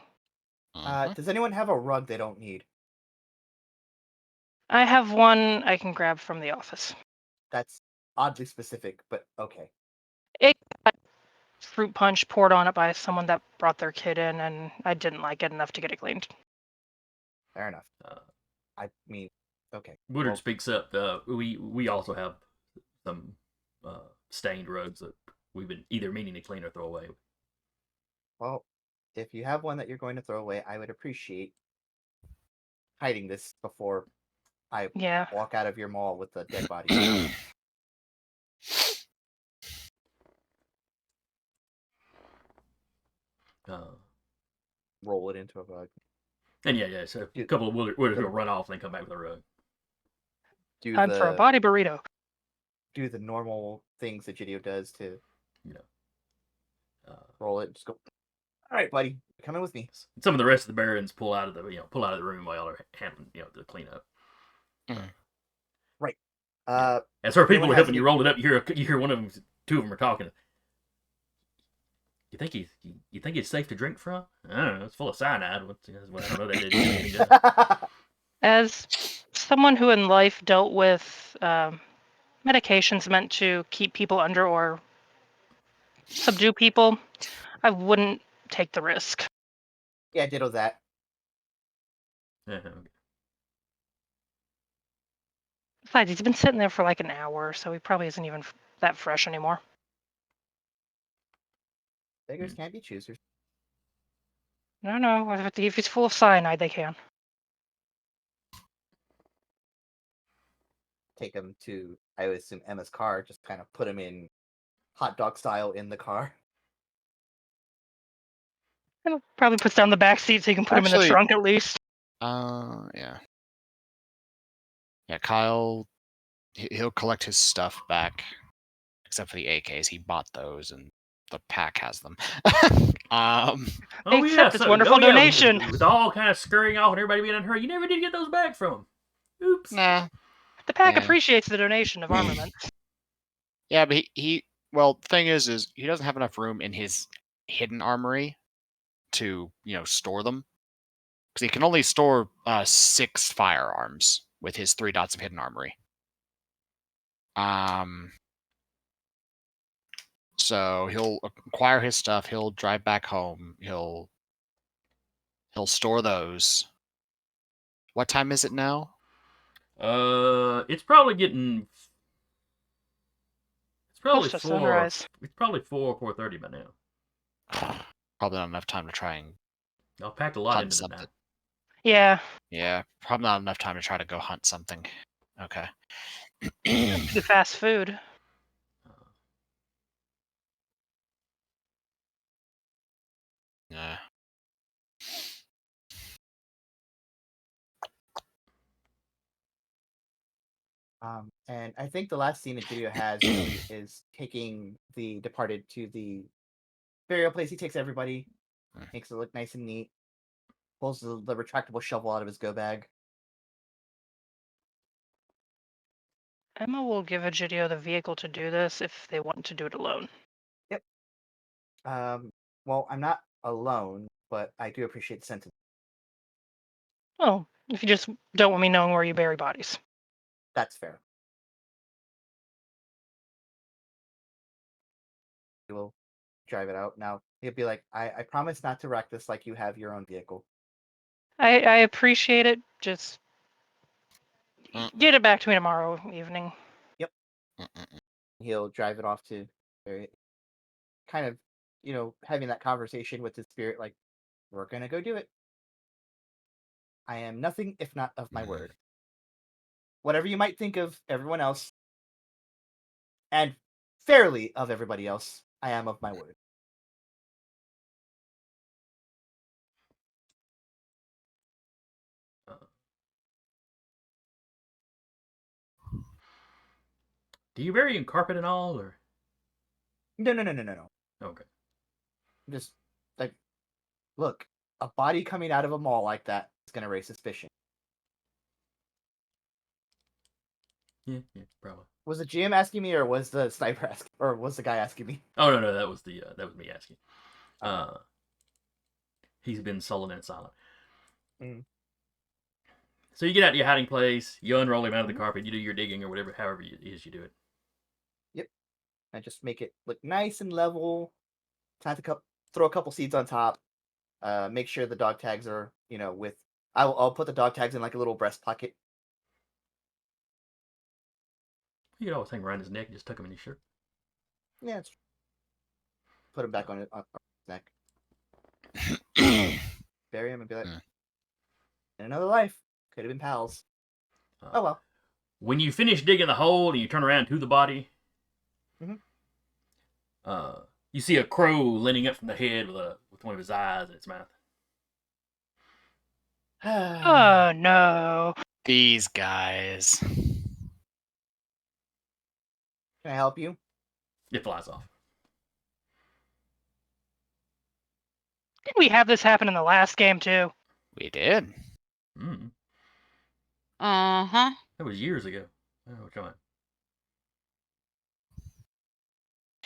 Does anyone have a rug they don't need? I have one I can grab from the office. That's oddly specific, but okay. It got fruit punch poured on it by someone that brought their kid in, and I didn't like it enough to get it cleaned. Fair enough. I mean, okay. Woodard Well, speaks up. We also have some stained rugs that we've been either meaning to clean or throw away. well, if you have one that you're going to throw away, I would appreciate hiding this before I Yeah. walk out of your mall with a dead body. Roll it into a rug. And yeah. So a couple of Wooders will run off and then come back with a rug. Time for a body burrito. Do the normal things that Gidio does to, roll it. Just go. All right, buddy, come in with me. Some of the rest of the barons pull out of the room while y'all are handling the cleanup. Right. As her people anyone are has helping you any- roll it up, you hear one of them, 2 of them are talking. You think it's safe to drink from? I don't know. It's full of cyanide. I don't know that it is. As someone who in life dealt with medications meant to keep people under or subdue people, I wouldn't take the risk. Yeah, ditto that. Besides, he's been sitting there for like an hour, so he probably isn't even that fresh anymore. Beggars can't be choosers. No. If he's full of cyanide, they can. Take him to, I would assume, Emma's car. Just kind of put him in hot dog style in the car. And probably puts down the back seat so you can put him in the Actually- trunk at least. Yeah. Yeah, Kyle, he'll collect his stuff back, except for the AKs. He bought those, and the pack has them. Oh Accept yeah, this wonderful donation. With all kind of scurrying off and everybody being in a hurry. You never did get those back from him. Oops. Nah. The pack Yeah. appreciates the donation of armament. Yeah, but well, the thing is he doesn't have enough room in his hidden armory to, store them. Because he can only store 6 firearms with his 3 dots of hidden armory. So he'll acquire his stuff, he'll drive back home, he'll store those. What time is it now? It's probably getting. It's probably Close to 4. sunrise. It's probably 4:30 by now. Probably not enough time to try and I'll pack a lot hunt into it something. now. Yeah. Yeah, probably not enough time to try to go hunt something. Okay. The fast food. Yeah. And I think the last scene that Video has really is taking the departed to the burial place. He takes everybody, makes it look nice and neat, pulls the retractable shovel out of his go bag. Emma will give Egidio the vehicle to do this if they want to do it alone. Yep. Well, I'm not alone, but I do appreciate the sentiment. Well, if you just don't want me knowing where you bury bodies. That's fair. He will drive it out. Now, he'll be like, I promise not to wreck this like you have your own vehicle. I appreciate it. Just get it back to me tomorrow evening. He'll drive it off to kind of, having that conversation with his spirit, like, we're going to go do it. I am nothing if not of my word. Whatever you might think of everyone else, and fairly of everybody else, I am of my word. Do you bury in carpet and all, or? No. Okay. Just, like, look, a body coming out of a mall like that is going to raise suspicion. Yeah, probably. Was the GM asking me, or was the sniper asking, or was the guy asking me? Oh no, that was me asking. He's been sullen and silent. Mm. So you get out to your hiding place, you unroll him out of the carpet, you do your digging or whatever, however it is you do it. Yep. I just make it look nice and level. Time to throw a couple seeds on top. Make sure the dog tags are, with. I'll put the dog tags in like a little breast pocket. You could always hang around his neck and just tuck him in his shirt. Yeah, it's true. Put him back on his neck. Bury him and be like, in another life, could have been pals. Oh well. When you finish digging the hole and you turn around to the body, you see a crow leaning up from the head with one of his eyes in its mouth. Oh no. These guys. Can I help you? It flies off. Didn't we have this happen in the last game too? We did. Uh-huh. That was years ago. Oh, come on.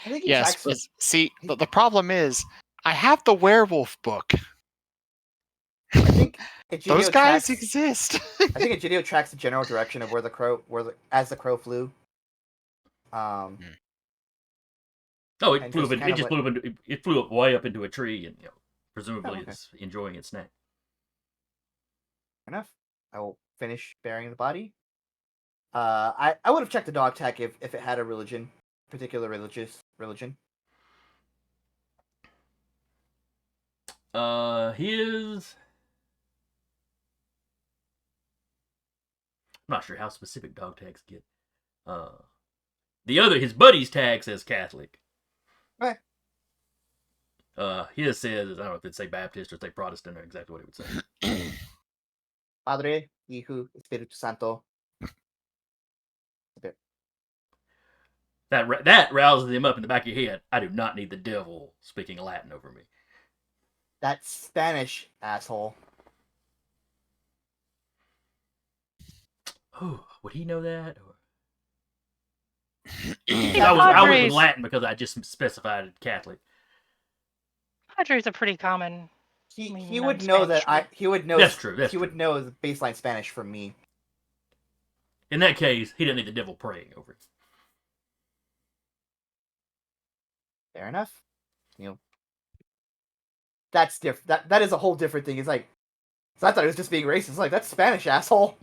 I think he Yes, tracks but see, the problem is, I have the werewolf book. I think Those guys tracks, exist. I think Egidio tracks the general direction of where the crow, as the crow flew. Oh, it And flew just up. kind It of just like- flew up. It flew up way up into a tree, and presumably okay. it's enjoying its snack. Enough. I will finish burying the body. I would have checked the dog tag if it had a particular religion. His. I'm not sure how specific dog tags get. His buddy's tag says Catholic. Right. His says, I don't know if it'd say Baptist or say Protestant or exactly what it would say. Padre, Hijo, Espiritu Santo. That rouses him up in the back of your head. I do not need the devil speaking Latin over me. That's Spanish, asshole. Oh, would he know that? Yeah, I was with Padres. Latin because I just specified Catholic. Padres are pretty common. He I mean, he would know that non-Spanish, he would know. That's true. He would know the baseline Spanish from me. In that case, he didn't need the devil praying over it. Fair enough. You know, that's different. That is a whole different thing. It's like, so I thought it was just being racist. It's like, that's Spanish, asshole.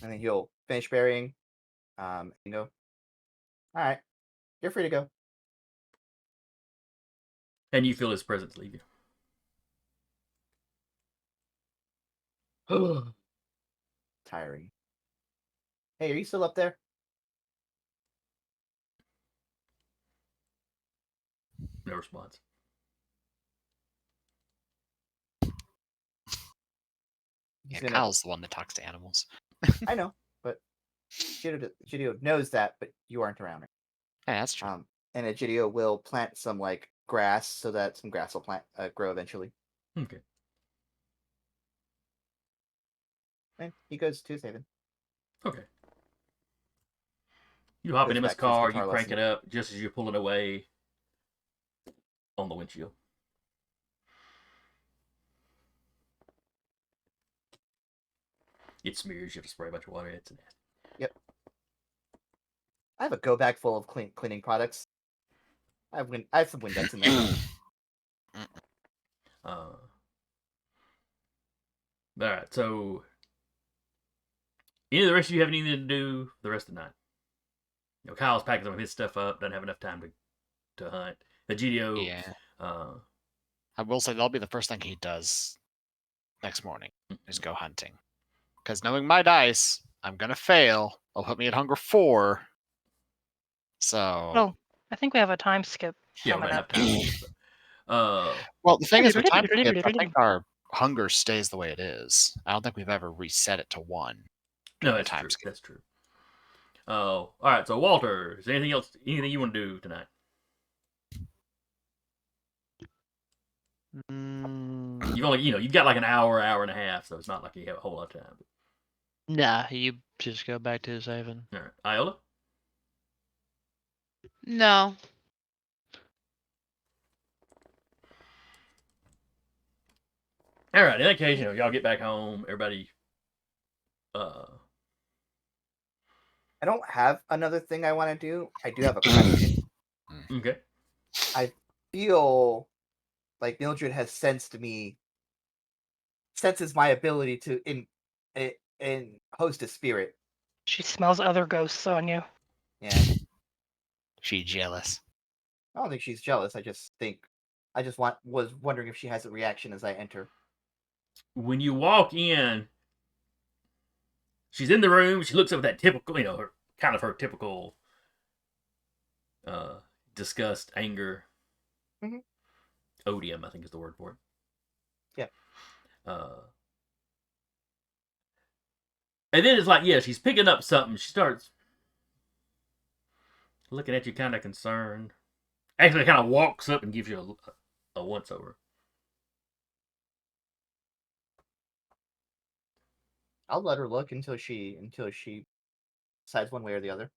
And then he'll finish burying. And go. All right, you're free to go. And you feel his presence leave you. Tiring. Hey, are you still up there? No response. Yeah, gonna- Kyle's the one that talks to animals. I know, but Gidio knows that, but you aren't around. Yeah, that's true. And Egidio will plant some like grass so that some grass will grow eventually. Okay. And he goes to his haven. Okay. You hop Goes in his back to his car, guitar you crank lesson. it up just as you're pulling away on the windshield. It smears, you have to spray a bunch of water. It's nasty. Yep. I have a go bag full of cleaning products. I have some Windex in there. All right, so any of the rest of you have anything to do the rest of the night? You know, Kyle's packing some of his stuff up, doesn't have enough time to hunt. Egidio, Yeah. uh, I will say that'll be the first thing he does next morning is go hunting. Because knowing my dice, I'm gonna fail. They'll put me at hunger 4. So Well, I think we have a time skip yeah, we coming might up. have time. well, the thing is with time skip, I think our hunger stays the way it is. I don't think we've ever reset it to 1. No, during the that's time true. skip. That's true. Oh, all right. So Walter, is there anything else? Anything you want to do tonight? You've got like an hour and a half, so it's not like you have a whole lot of time. Nah, you just go back to his haven. All right, Iola. No. All right. In that case, y'all get back home. Everybody. I don't have another thing I want to do. I do have a question. Okay. I feel like Mildred has senses my ability to in host a spirit. She smells other ghosts on you. Yeah. She jealous. I don't think she's jealous. I just was wondering if she has a reaction as I enter. When you walk in, she's in the room. She looks up with that typical, her typical disgust, anger, odium, I think is the word for it. Yeah. And then it's like, yeah, she's picking up something. She starts looking at you kind of concerned. Actually, kind of walks up and gives you a once-over. I'll let her look until she decides one way or the other.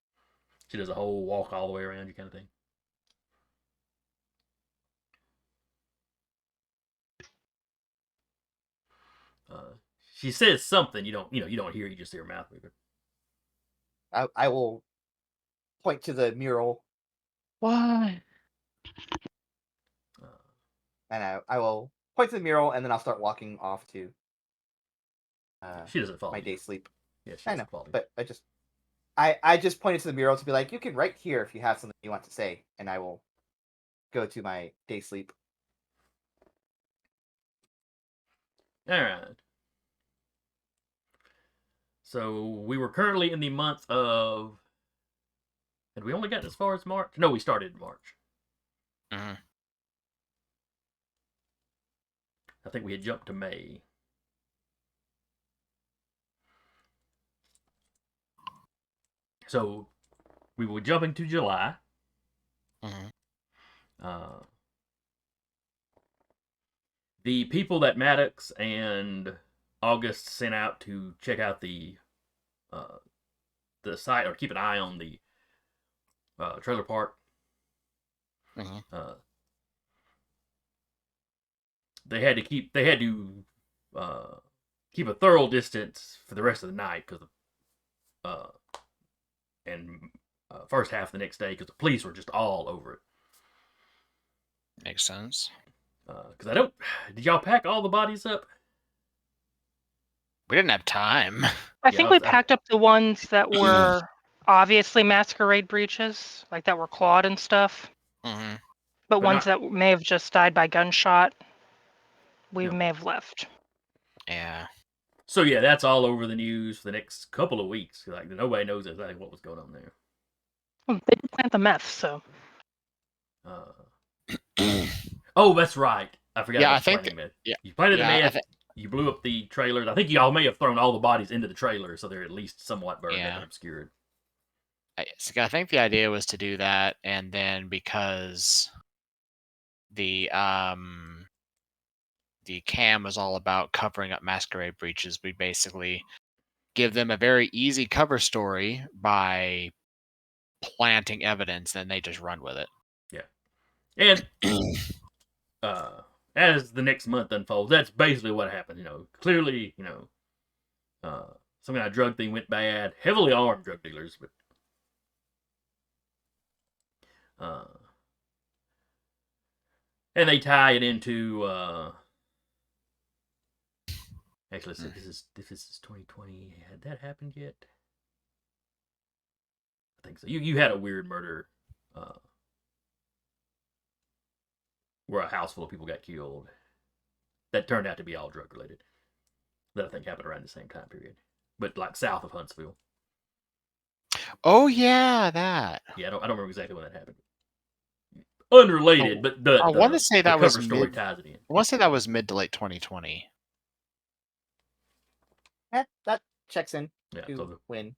She does a whole walk all the way around you kind of thing. She says something. You don't hear. You just see her mouth moving. I will point to the mural. Why? And I will point to the mural, and then I'll start walking off to she doesn't follow my you. day sleep. Yeah, she I doesn't know, follow you. but I just pointed to the mural to be like, you can write here if you have something you want to say, and I will go to my day sleep. All right. So we were currently in the month of. Had we only gotten as far as March? No, we started in March. Mhm. I think we had jumped to May. So we were jumping to July. Mhm. The people that Maddox and August sent out to check out the site or keep an eye on the trailer park. Mhm. They had to keep a thorough distance for the rest of the night because and first half of the next day because the police were just all over it. Makes sense. Because did y'all pack all the bodies up? We didn't have time. I Yeah, think we packed up the ones that were obviously masquerade breaches, like that were clawed and stuff. Mhm. But But ones that may have just died by gunshot, we No. may have left. Yeah. So yeah, that's all over the news for the next couple of weeks. Like nobody knows exactly what was going on there. Well, they did plant the meth, so. Oh, that's right. I forgot Yeah, about I the think planting meth. yeah. You planted the Yeah, I meth. think You blew up the trailers. I think y'all may have thrown all the bodies into the trailer, so they're at least somewhat burned Yeah. and obscured. I think the idea was to do that, and then because the cam was all about covering up masquerade breaches, we basically give them a very easy cover story by planting evidence, and they just run with it. Yeah, and as the next month unfolds, that's basically what happened. Clearly, some kind of drug thing went bad. Heavily armed drug dealers, but and they tie it into. Actually, let's see. This is 2020. Had that happened yet? I think so. You had a weird murder, where a house full of people got killed. That turned out to be all drug related. That I think happened around the same time period, but like south of Huntsville. Oh yeah, that. Yeah, I don't remember exactly when that happened. Unrelated, but I want to say the that was cover story mid. ties it in. I want to say that was mid to late 2020. That checks in Yeah, to win.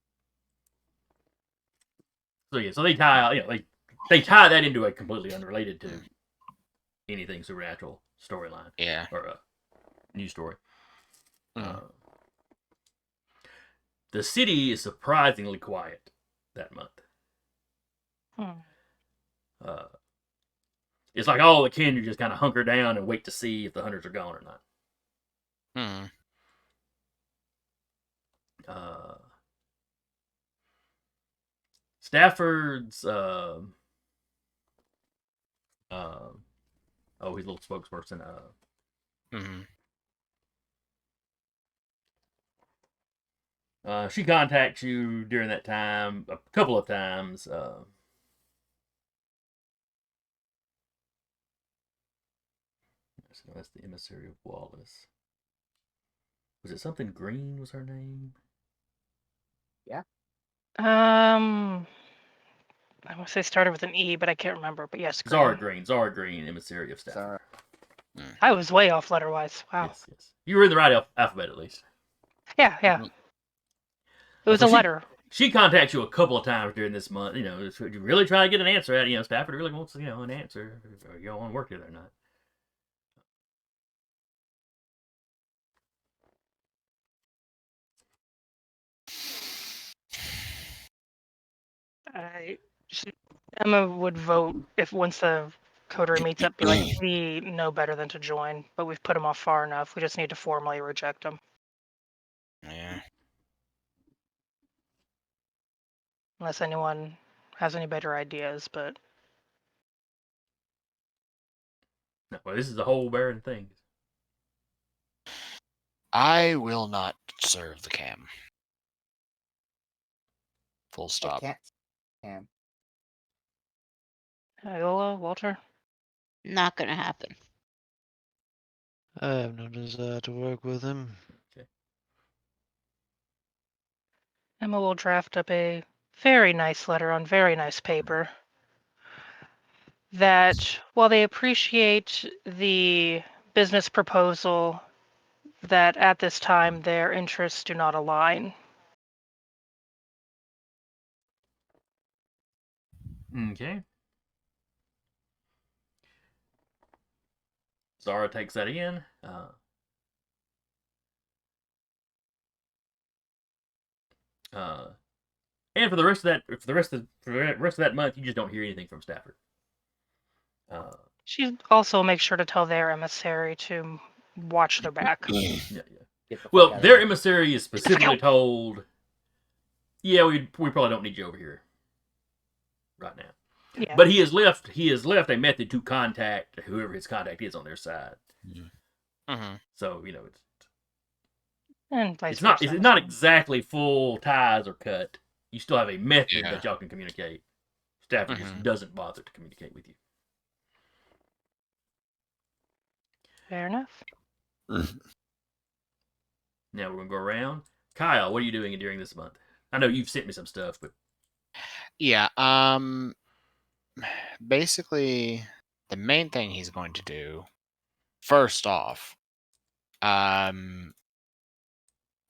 So they they tie that into a completely unrelated to anything supernatural storyline. Yeah. Or a news story. Mm. The city is surprisingly quiet that month. It's like all the kin just kind of hunker down and wait to see if the hunters are gone or not. Stafford's his little spokesperson she contacts you during that time a couple of times. That's the emissary of Wallace. Was it something Green was her name? Yeah. I want to say started with an E, but I can't remember. But yes, Zara Green. Green, emissary of Stafford. I was way off letter-wise. Wow. Yes. You were in the right alphabet at least. Yeah. It was a letter. She contacts you a couple of times during this month. You really try to get an answer out. Stafford really wants an answer. Are you all want to work together or not? Emma would vote if once the coterie meets up, be like, we know better than to join, but we've put them off far enough. We just need to formally reject them. Yeah. Unless anyone has any better ideas, but. No, well, this is the whole Baron thing. I will not serve the cam. Full stop. I can't. Iola, Walter? Not gonna happen. I have no desire to work with him. Emma will draft up a very nice letter on very nice paper that, while they appreciate the business proposal, that at this time their interests do not align. Okay. Zara takes that in. And for the rest of that month, you just don't hear anything from Stafford. She also makes sure to tell their emissary to watch their back. Yeah. Get the fuck Well, out of their here. emissary is specifically told, "Yeah, we probably don't need you over here right now." Yeah. But he has left a method to contact whoever his contact is on their side. Mm-hmm. So And vice it's not versa. it's not exactly full ties or cut. You still have a method Yeah. that y'all can communicate. Stafford just doesn't bother to communicate with you. Fair enough. Now we're gonna go around. Kyle, what are you doing during this month? I know you've sent me some stuff, but Yeah. Basically, the main thing he's going to do, first off,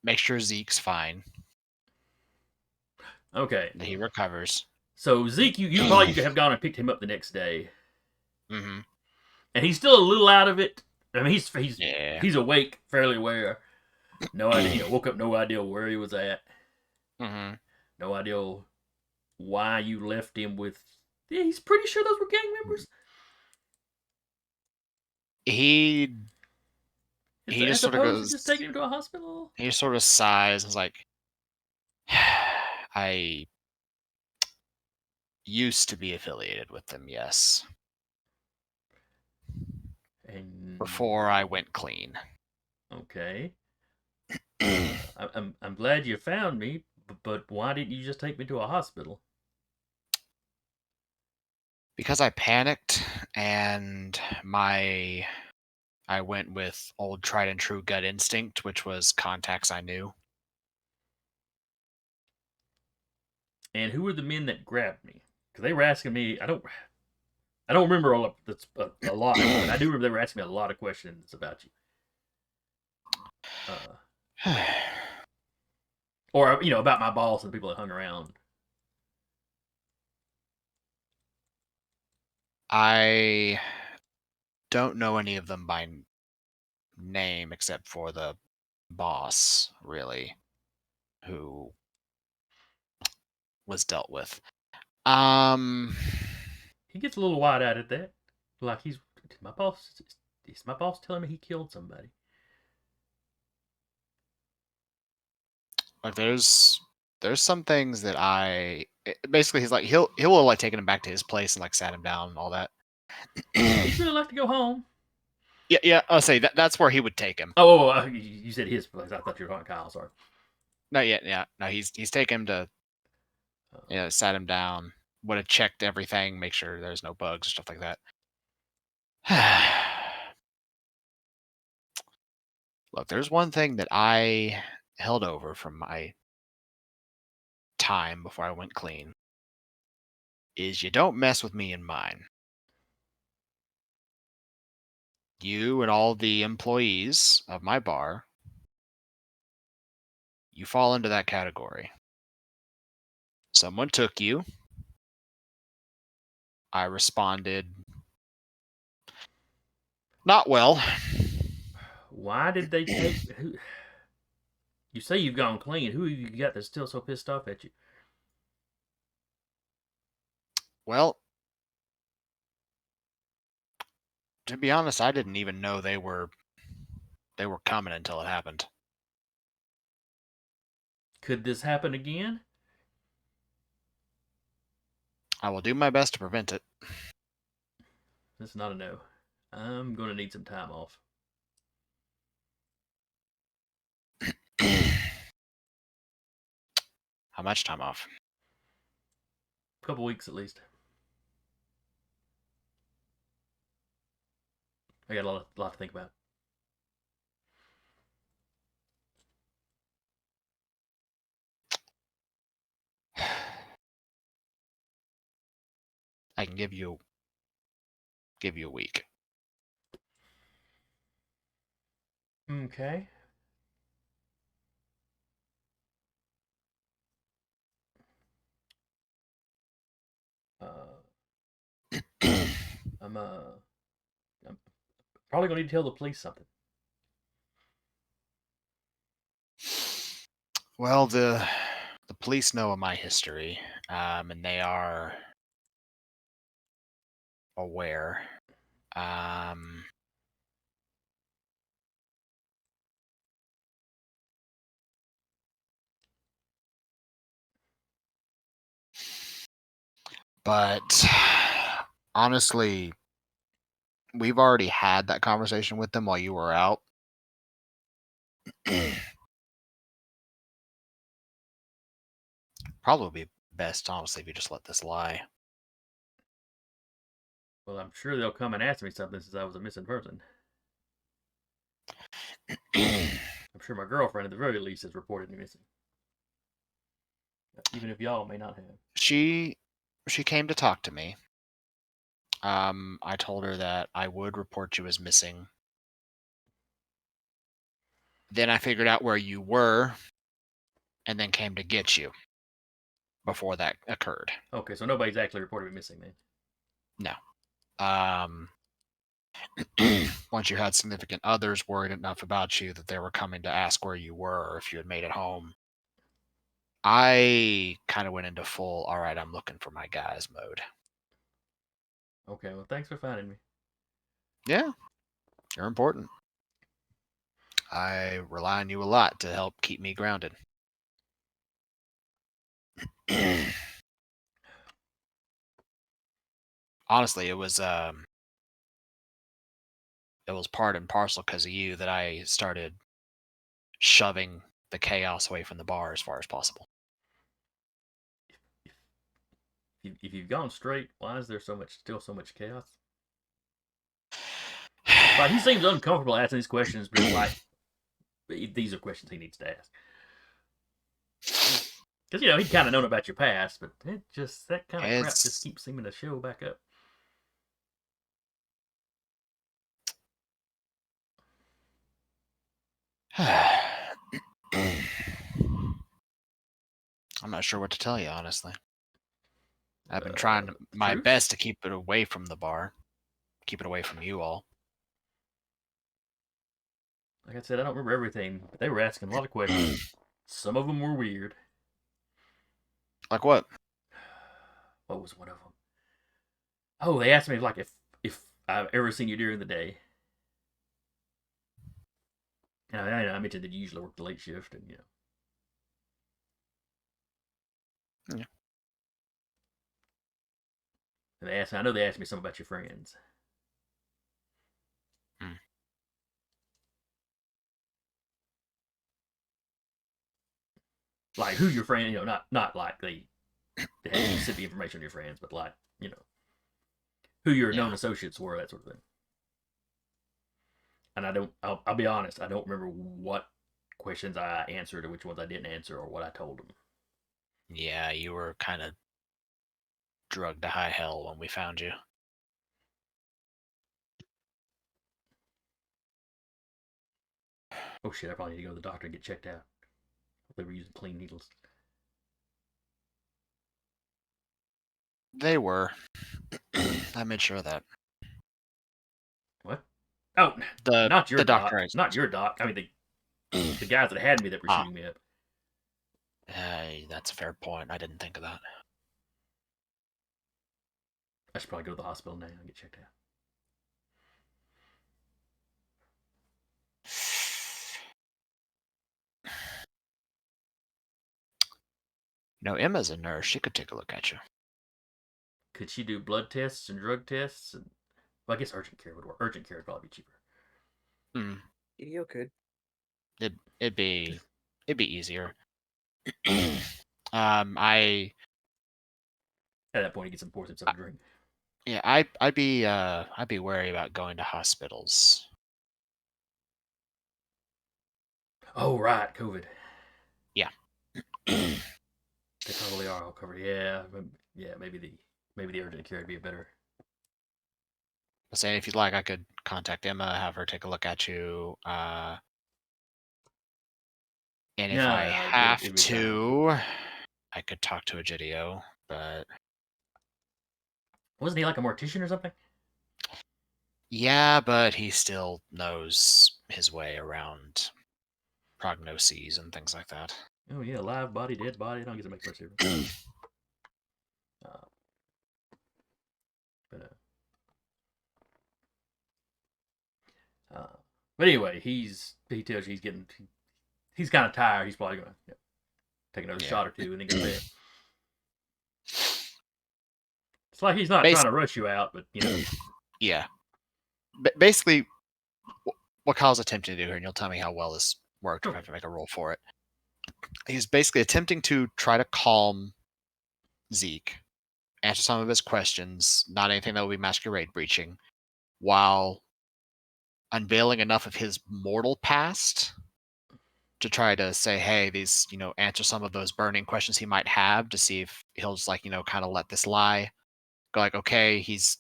make sure Zeke's fine, okay. that he recovers. So Zeke, you probably have gone and picked him up the next day, Mm-hmm. and he's still a little out of it. I mean, Yeah. he's awake, fairly aware. No idea. Woke up, no idea where he was at. Mm-hmm. No idea why you left him with. Yeah, he's pretty sure those were gang members. He just As sort of opposed to goes. just taking him to a hospital. He just sort of sighs and is like, I used to be affiliated with them, yes. And Before I went clean. okay, I'm glad you found me, but why didn't you just take me to a hospital? Because I panicked and I went with old tried and true gut instinct, which was contacts I knew. And who were the men that grabbed me? Because they were asking me. I don't remember all of that's a lot, but I do remember they were asking me a lot of questions about you. Or about my boss and the people that hung around. I don't know any of them by name except for the boss, really, who was dealt with. He gets a little wide-eyed at that, like he's my boss. Is my boss telling me he killed somebody? Like there's some things that basically he's like he'll have like taken him back to his place and like sat him down and all that. He'd really like to go home. Yeah. I'll say that's where he would take him. Oh, you said his place. I thought you were talking Kyle. Sorry. Not yet. Yeah. No, he's taken him to sat him down. Would have checked everything, make sure there's no bugs, stuff like that. Look, there's one thing that I held over from my time before I went clean. Is you don't mess with me and mine. You and all the employees of my bar, you fall into that category. Someone took you. I responded not well. Why did they take? Who? You say you've gone clean. Who have you got that's still so pissed off at you? Well, to be honest, I didn't even know they were coming until it happened. Could this happen again? I will do my best to prevent it. That's not a no. I'm gonna need some time off. How much time off? A couple weeks at least. I got a lot to think about. I can give you a week. Okay. I'm probably gonna need to tell the police something. Well, the police know of my history, and they are aware. Um, but honestly, we've already had that conversation with them while you were out. Probably be best, honestly, if you just let this lie. Well, I'm sure they'll come and ask me something since I was a missing person. I'm sure my girlfriend, at the very least, has reported me missing. Even if y'all may not have. She came to talk to me. I told her that I would report you as missing. Then I figured out where you were, and then came to get you before that occurred. Okay, so nobody's actually reported me missing then. No. Once you had significant others worried enough about you that they were coming to ask where you were or if you had made it home, I kind of went into full, all right, I'm looking for my guys mode. Okay, well, thanks for finding me. Yeah, you're important. I rely on you a lot to help keep me grounded. Honestly, it was part and parcel because of you that I started shoving the chaos away from the bar as far as possible. If you've gone straight, why is there still so much chaos? Like, he seems uncomfortable asking these questions, but it's like these are questions he needs to ask. Because he'd kind of known about your past, but that kind of crap just keeps seeming to show back up. I'm not sure what to tell you, honestly. I've been trying my truth? best to keep it away from the bar, keep it away from you all. Like I said, I don't remember everything, but they were asking a lot of questions. Some of them were weird. Like what? What was one of them? Oh, they asked me like if I've ever seen you during the day. And I mentioned that you usually work the late shift, and Yeah. And I know they asked me something about your friends. Hmm. Like who your friend, not like they had specific information on your friends, but like, who your known associates were, that sort of thing. And I'll be honest, I don't remember what questions I answered or which ones I didn't answer or what I told them. Yeah, you were kind of drugged to high hell when we found you. Oh shit, I probably need to go to the doctor and get checked out. They were using clean needles. They were. I made sure of that. What? Oh, not your the doc. doctor. Not your doc. I mean, the guys that had me that were shooting me up. That's a fair point. I didn't think of that. I should probably go to the hospital now and get checked out. No, Emma's a nurse. She could take a look at you. Could she do blood tests and drug tests? Well, I guess urgent care would work. Urgent care would probably be cheaper. EDO could. It'd be easier. I At that point, he gets some pour himself a drink. Yeah, I'd be wary about going to hospitals. Oh, right, COVID. Yeah. They probably are all covered. Yeah, yeah. Maybe the urgent care would be a better. I'm saying if you'd like, I could contact Emma, have her take a look at you. And if I Yeah, have it'd be fine. to, I could talk to a Gidio, but Wasn't he like a mortician or something? yeah, but he still knows his way around prognoses and things like that. Oh yeah, live body, dead body. I don't get to make much difference. Uh, but but anyway, he tells you he's kind of tired. He's probably gonna take another shot or two and then go to bed. It's like he's not trying to rush you out, but Yeah. Basically, what Kyle's attempting to do here, and you'll tell me how well this worked if I have to make a roll for it. He's basically attempting to try to calm Zeke, answer some of his questions, not anything that will be masquerade breaching, while unveiling enough of his mortal past to try to say, hey, these, answer some of those burning questions he might have to see if he'll just kind of let this lie. Go like, okay, he's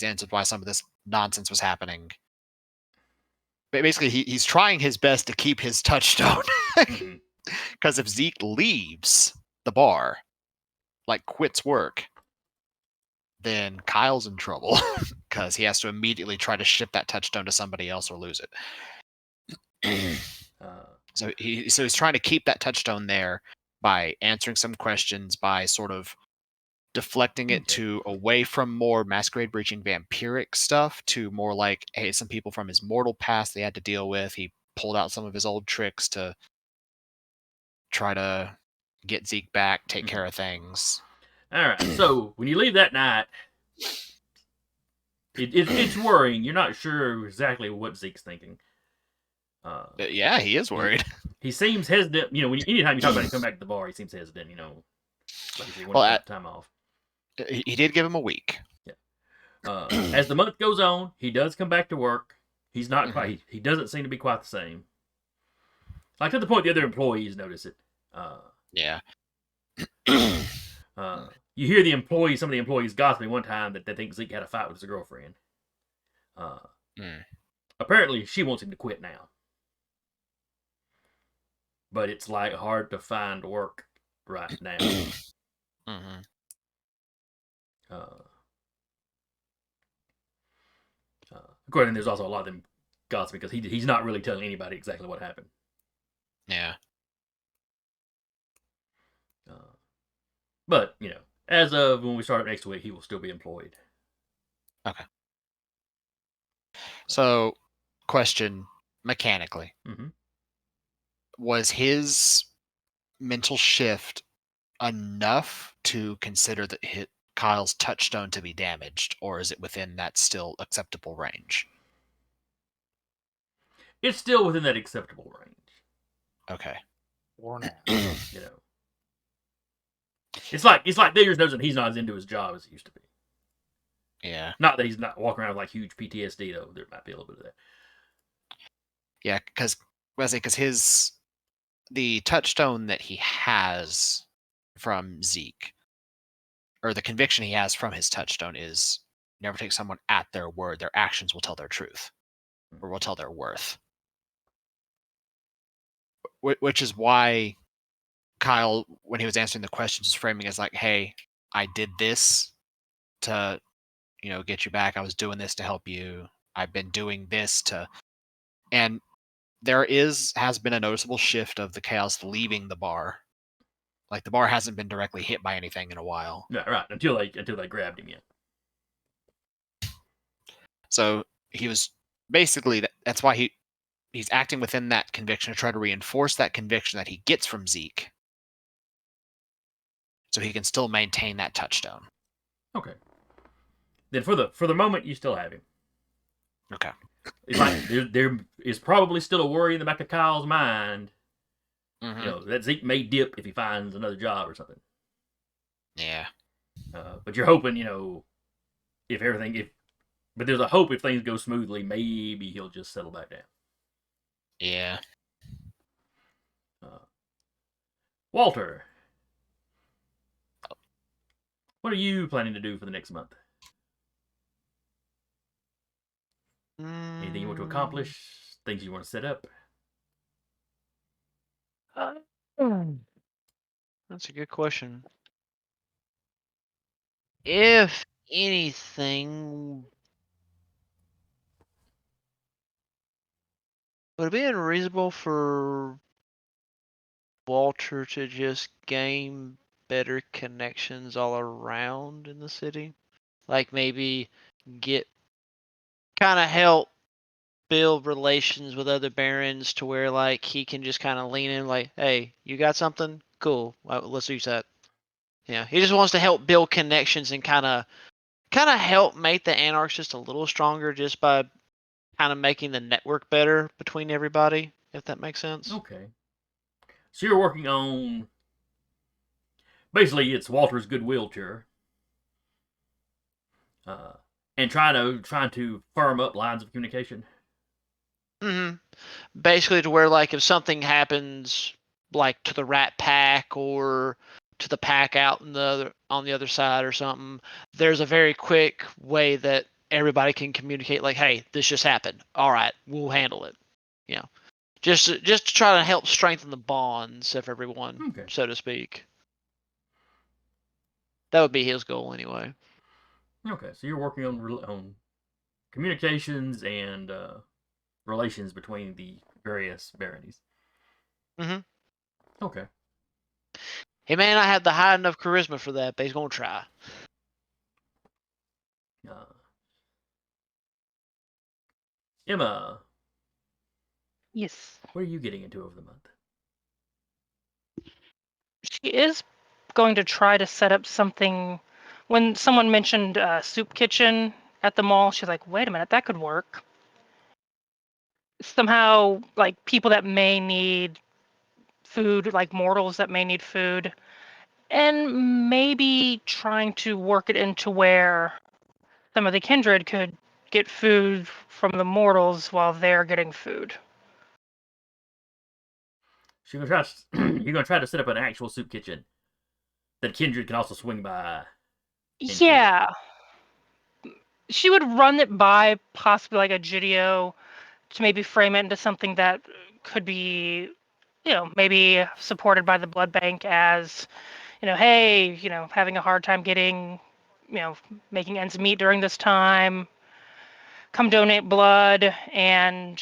answered why some of this nonsense was happening. But basically, he's trying his best to keep his touchstone. Because if Zeke leaves the bar, quits work, then Kyle's in trouble because he has to immediately try to ship that touchstone to somebody else or lose it. So he's trying to keep that touchstone there by answering some questions, by sort of deflecting it to away from more masquerade breaching vampiric stuff to more like, hey, some people from his mortal past they had to deal with. He pulled out some of his old tricks to try to get Zeke back, take care of things. All right. So when you leave that night, it's worrying. You're not sure exactly what Zeke's thinking. Yeah, he is worried. He seems hesitant. Anytime you talk about him coming back to the bar, he seems hesitant. Like you say, he wanted to take time off. He did give him a week. Yeah. As the month goes on, he does come back to work. He's not quite. He doesn't seem to be quite the same. Like to the point the other employees notice it. Yeah. You hear some of the employees gossiping one time that they think Zeke had a fight with his girlfriend. Apparently, she wants him to quit now. But it's hard to find work right now. Of course, and there's also a lot of them gossiping because he's not really telling anybody exactly what happened. Yeah. But, as of when we start next week, he will still be employed. Okay. So, question mechanically. Was his mental shift enough to consider that Kyle's touchstone to be damaged, or is it within that still acceptable range? It's still within that acceptable range. Okay. Or now. It's like Diggers knows that he's not as into his job as he used to be. Yeah. Not that he's not walking around with huge PTSD though. There might be a little bit of that. Yeah, because the touchstone that he has from Zeke, or the conviction he has from his touchstone, is never take someone at their word. Their actions will tell their truth, or will tell their worth. Which is why Kyle, when he was answering the questions, was framing as like, hey, I did this to, get you back. I was doing this to help you. I've been doing this to... And there has been a noticeable shift of the Chaos leaving the bar. Like, the bar hasn't been directly hit by anything in a while. Yeah, right. Until they grabbed him, yeah. So he was basically... That's why he's acting within that conviction to try to reinforce that conviction that he gets from Zeke, so he can still maintain that touchstone. Okay. Then for the moment, you still have him. Okay. It's like there is probably still a worry in the back of Kyle's mind. That Zeke may dip if he finds another job or something. Yeah. But you're hoping, but there's a hope if things go smoothly, maybe he'll just settle back down. Yeah. Walter, what are you planning to do for the next month? Anything you want to accomplish? Things you want to set up? That's a good question. If anything, would it be unreasonable for Walter to just gain better connections all around in the city? Like maybe get kind of help build relations with other barons to where like he can just kind of lean in like, hey, you got something? Cool. Well, let's use that. Yeah, he just wants to help build connections and kind of help make the Anarchs just a little stronger just by kind of making the network better between everybody, if that makes sense. Okay. So you're working on basically it's Walter's goodwill tour, and trying to firm up lines of communication. Mm-hmm. Basically, to where like if something happens, like to the Rat Pack or to the pack out on the other side or something, there's a very quick way that everybody can communicate. Like, hey, this just happened. All right, we'll handle it. You know, just to try to help strengthen the bonds of everyone, Okay. so to speak. That would be his goal anyway. Okay. So you're working on communications and relations between the various baronies. Mm-hmm. Okay. He may not have the high enough charisma for that, but he's gonna try. Uh, Emma, Yes. what are you getting into over the month? She is going to try to set up something. When someone mentioned soup kitchen at the mall, she's like, wait a minute, that could work. Somehow, like people that may need food, like mortals that may need food, and maybe trying to work it into where some of the kindred could get food from the mortals while they're getting food. So you're gonna try to set up an actual soup kitchen that Kindred can also swing by. into it. Yeah. She would run it by possibly like a Gidio to maybe frame it into something that could be, maybe supported by the blood bank as, hey, having a hard time getting, making ends meet during this time. Come donate blood and,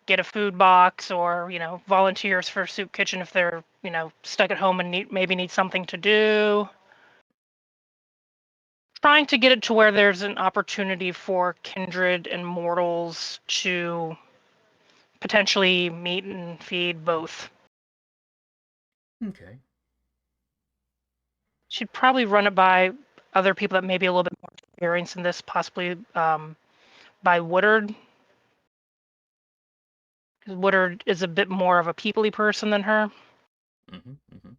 get a food box or, volunteers for soup kitchen if they're, stuck at home and maybe need something to do. Trying to get it to where there's an opportunity for kindred and mortals to potentially meet and feed both. Okay. She'd probably run it by other people that may be a little bit more experienced in this, possibly by Woodard. Because Woodard is a bit more of a peoply person than her. Mm-hmm.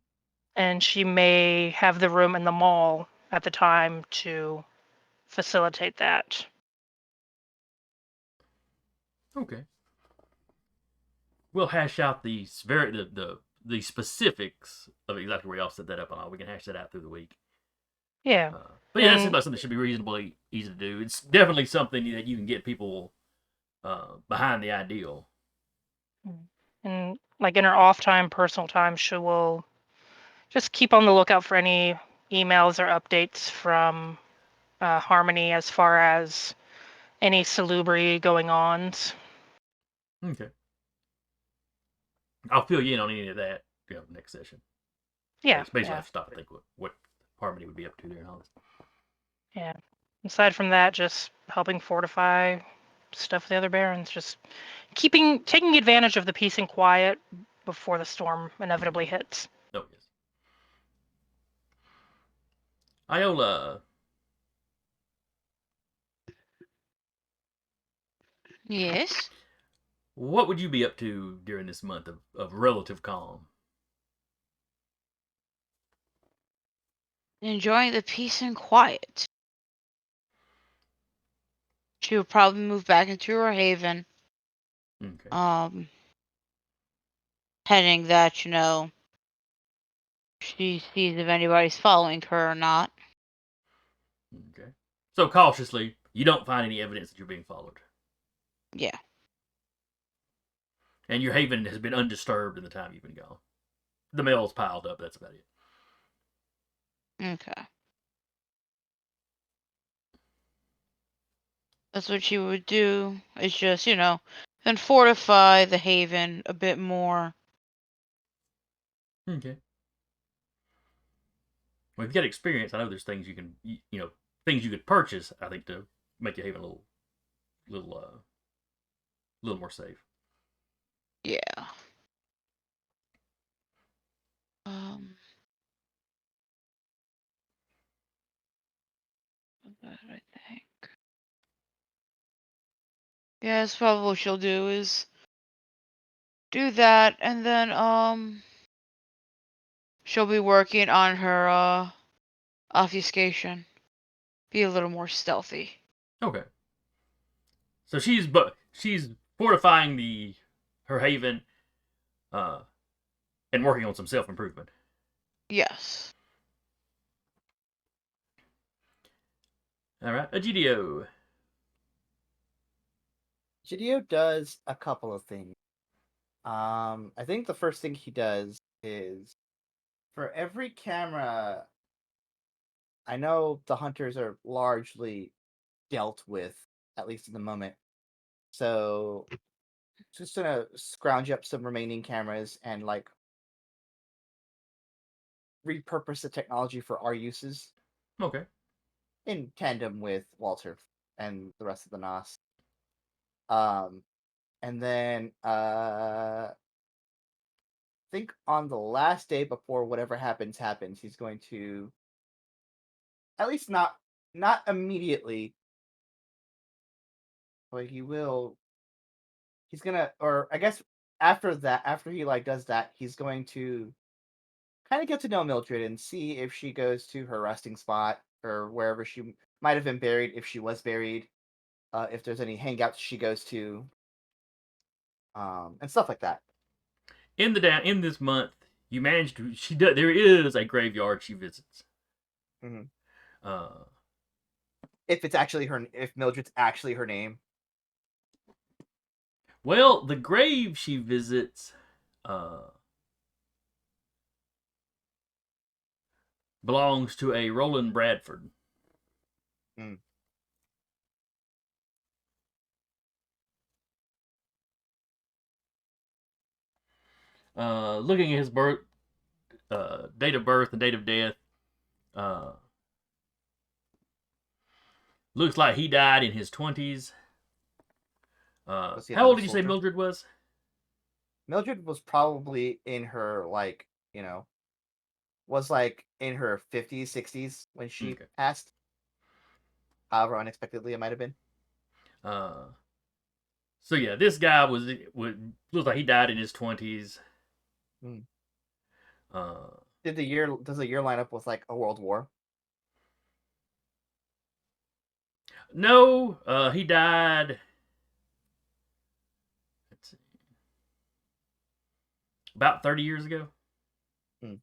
And she may have the room in the mall at the time to facilitate that. Okay. We'll hash out the specifics of exactly where y'all set that up and all. We can hash that out through the week. Yeah. But yeah, that seems like something that should be reasonably easy to do. It's definitely something that you can get people behind the ideal. And like in her off time, personal time, she will just keep on the lookout for any emails or updates from Harmony as far as any salubri going on. Okay. I'll fill you in on any of that next session. Yeah. Basically, I have to stop and think what Harmony would be up to there and all this. Yeah. Aside from that, just helping fortify stuff with the other barons, just taking advantage of the peace and quiet before the storm inevitably hits. Oh, yes. Iola, Yes. what would you be up to during this month of relative calm? Enjoying the peace and quiet. She would probably move back into her haven. Okay. Pending that, she sees if anybody's following her or not. Okay. So cautiously, you don't find any evidence that you're being followed. Yeah. And your haven has been undisturbed in the time you've been gone. The mail's piled up, that's about it. Okay. That's what she would do. It's just, then fortify the haven a bit more. Okay. Well, if you got experience, I know there's things you can, things you could purchase, I think, to make your haven a little more safe. Yeah. Um. That I think. Yeah, that's probably what she'll do is do that, and then she'll be working on her obfuscation. Be a little more stealthy. Okay. So she's fortifying her haven, and working on some self improvement. Yes. All right, Egidio. Gidio does a couple of things. I think the first thing he does is for every camera. I know the hunters are largely dealt with, at least in the moment. So just gonna scrounge up some remaining cameras and like repurpose the technology for our uses Okay. in tandem with Walter and the rest of the NOS. And then I think on the last day before whatever happens, he's going to at least not immediately, but he will. He's gonna, or I guess after that, after he like does that, he's going to kind of get to know Mildred and see if she goes to her resting spot or wherever she might have been buried, if she was buried, if there's any hangouts she goes to, and stuff like that. In this month, you managed to. There is a graveyard she visits. Mm-hmm. Uh, If it's actually if Mildred's actually her name. well, the grave she visits belongs to a Roland Bradford. Mm. Looking at his date of birth and date of death, looks like he died in his 20s. Was he How another old did you say soldier? Mildred was? Mildred was probably in her was like in her 50s, 60s when she Okay. passed. However unexpectedly it might have been. So yeah, this guy looks like he died in his 20s. Mm. Uh, Does the year line up with like a world war? no, he died. Let's see, about 30 years ago. Mm.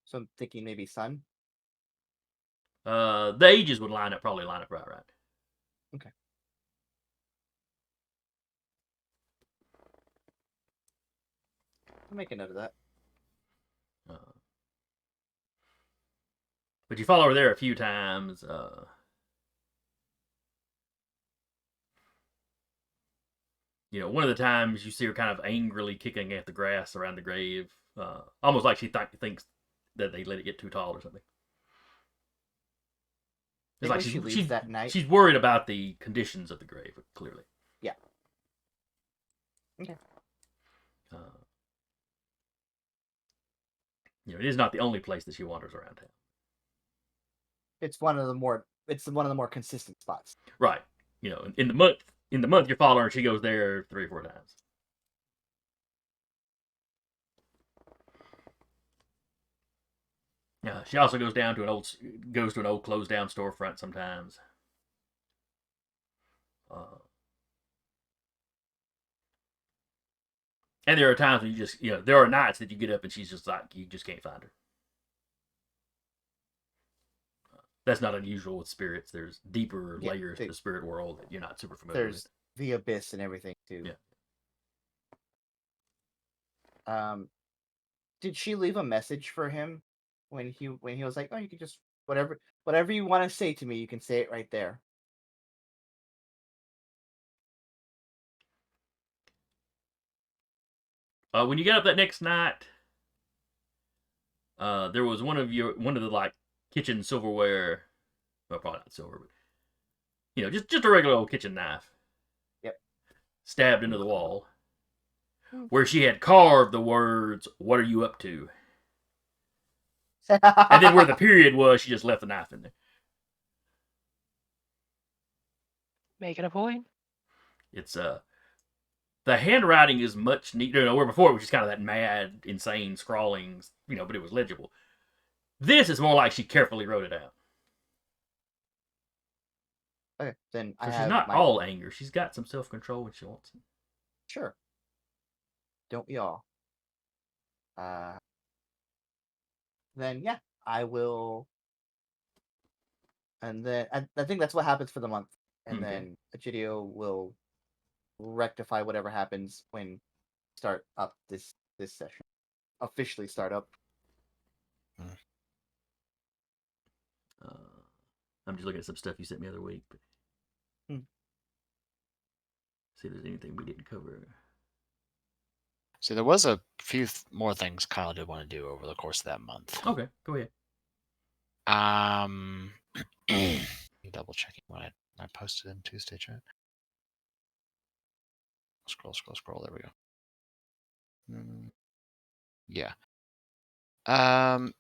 So I'm thinking maybe son. The ages would probably line up right. Okay. I'll make a note of that. But you follow her there a few times. One of the times you see her kind of angrily kicking at the grass around the grave, almost like she thinks that they let it get too tall or something. It's like she leaves that night. She's worried about the conditions of the grave, clearly. Yeah. Okay. It is not the only place that she wanders around town. It's one of the more consistent spots. Right. In the month you're following her, she goes there 3 or 4 times. She also goes to an old closed down storefront sometimes. And there are times when there are nights that you get up and she's just like, you just can't find her. That's not unusual with spirits. There's deeper layers to the spirit world that you're not super familiar with. The abyss and everything too. Yeah. Did she leave a message for him when he was like, "Oh, you can just whatever you want to say to me, you can say it right there." When you got up that next night, there was one of the like kitchen silverware. Well, probably not silver, but just a regular old kitchen knife. Yep. Stabbed into the wall, where she had carved the words, "What are you up to?" And then where the period was, she just left the knife in there. Making a point. It's the handwriting is much neater. Where before it was just kind of that mad, insane scrawling, but it was legible. This is more like she carefully wrote it out. Okay, then so she's not all anger. She's got some self-control when she wants it. Sure. Don't we all? Then yeah, I will. And then I think that's what happens for the month. And then Egidio will rectify whatever happens when start up this session. Officially start up. I'm just looking at some stuff you sent me the other week. But... See if there's anything we didn't cover. So there was a few more things Kyle did want to do over the course of that month. Okay, go ahead. Double checking what I posted in Tuesday chat. Scroll. There we go. Yeah.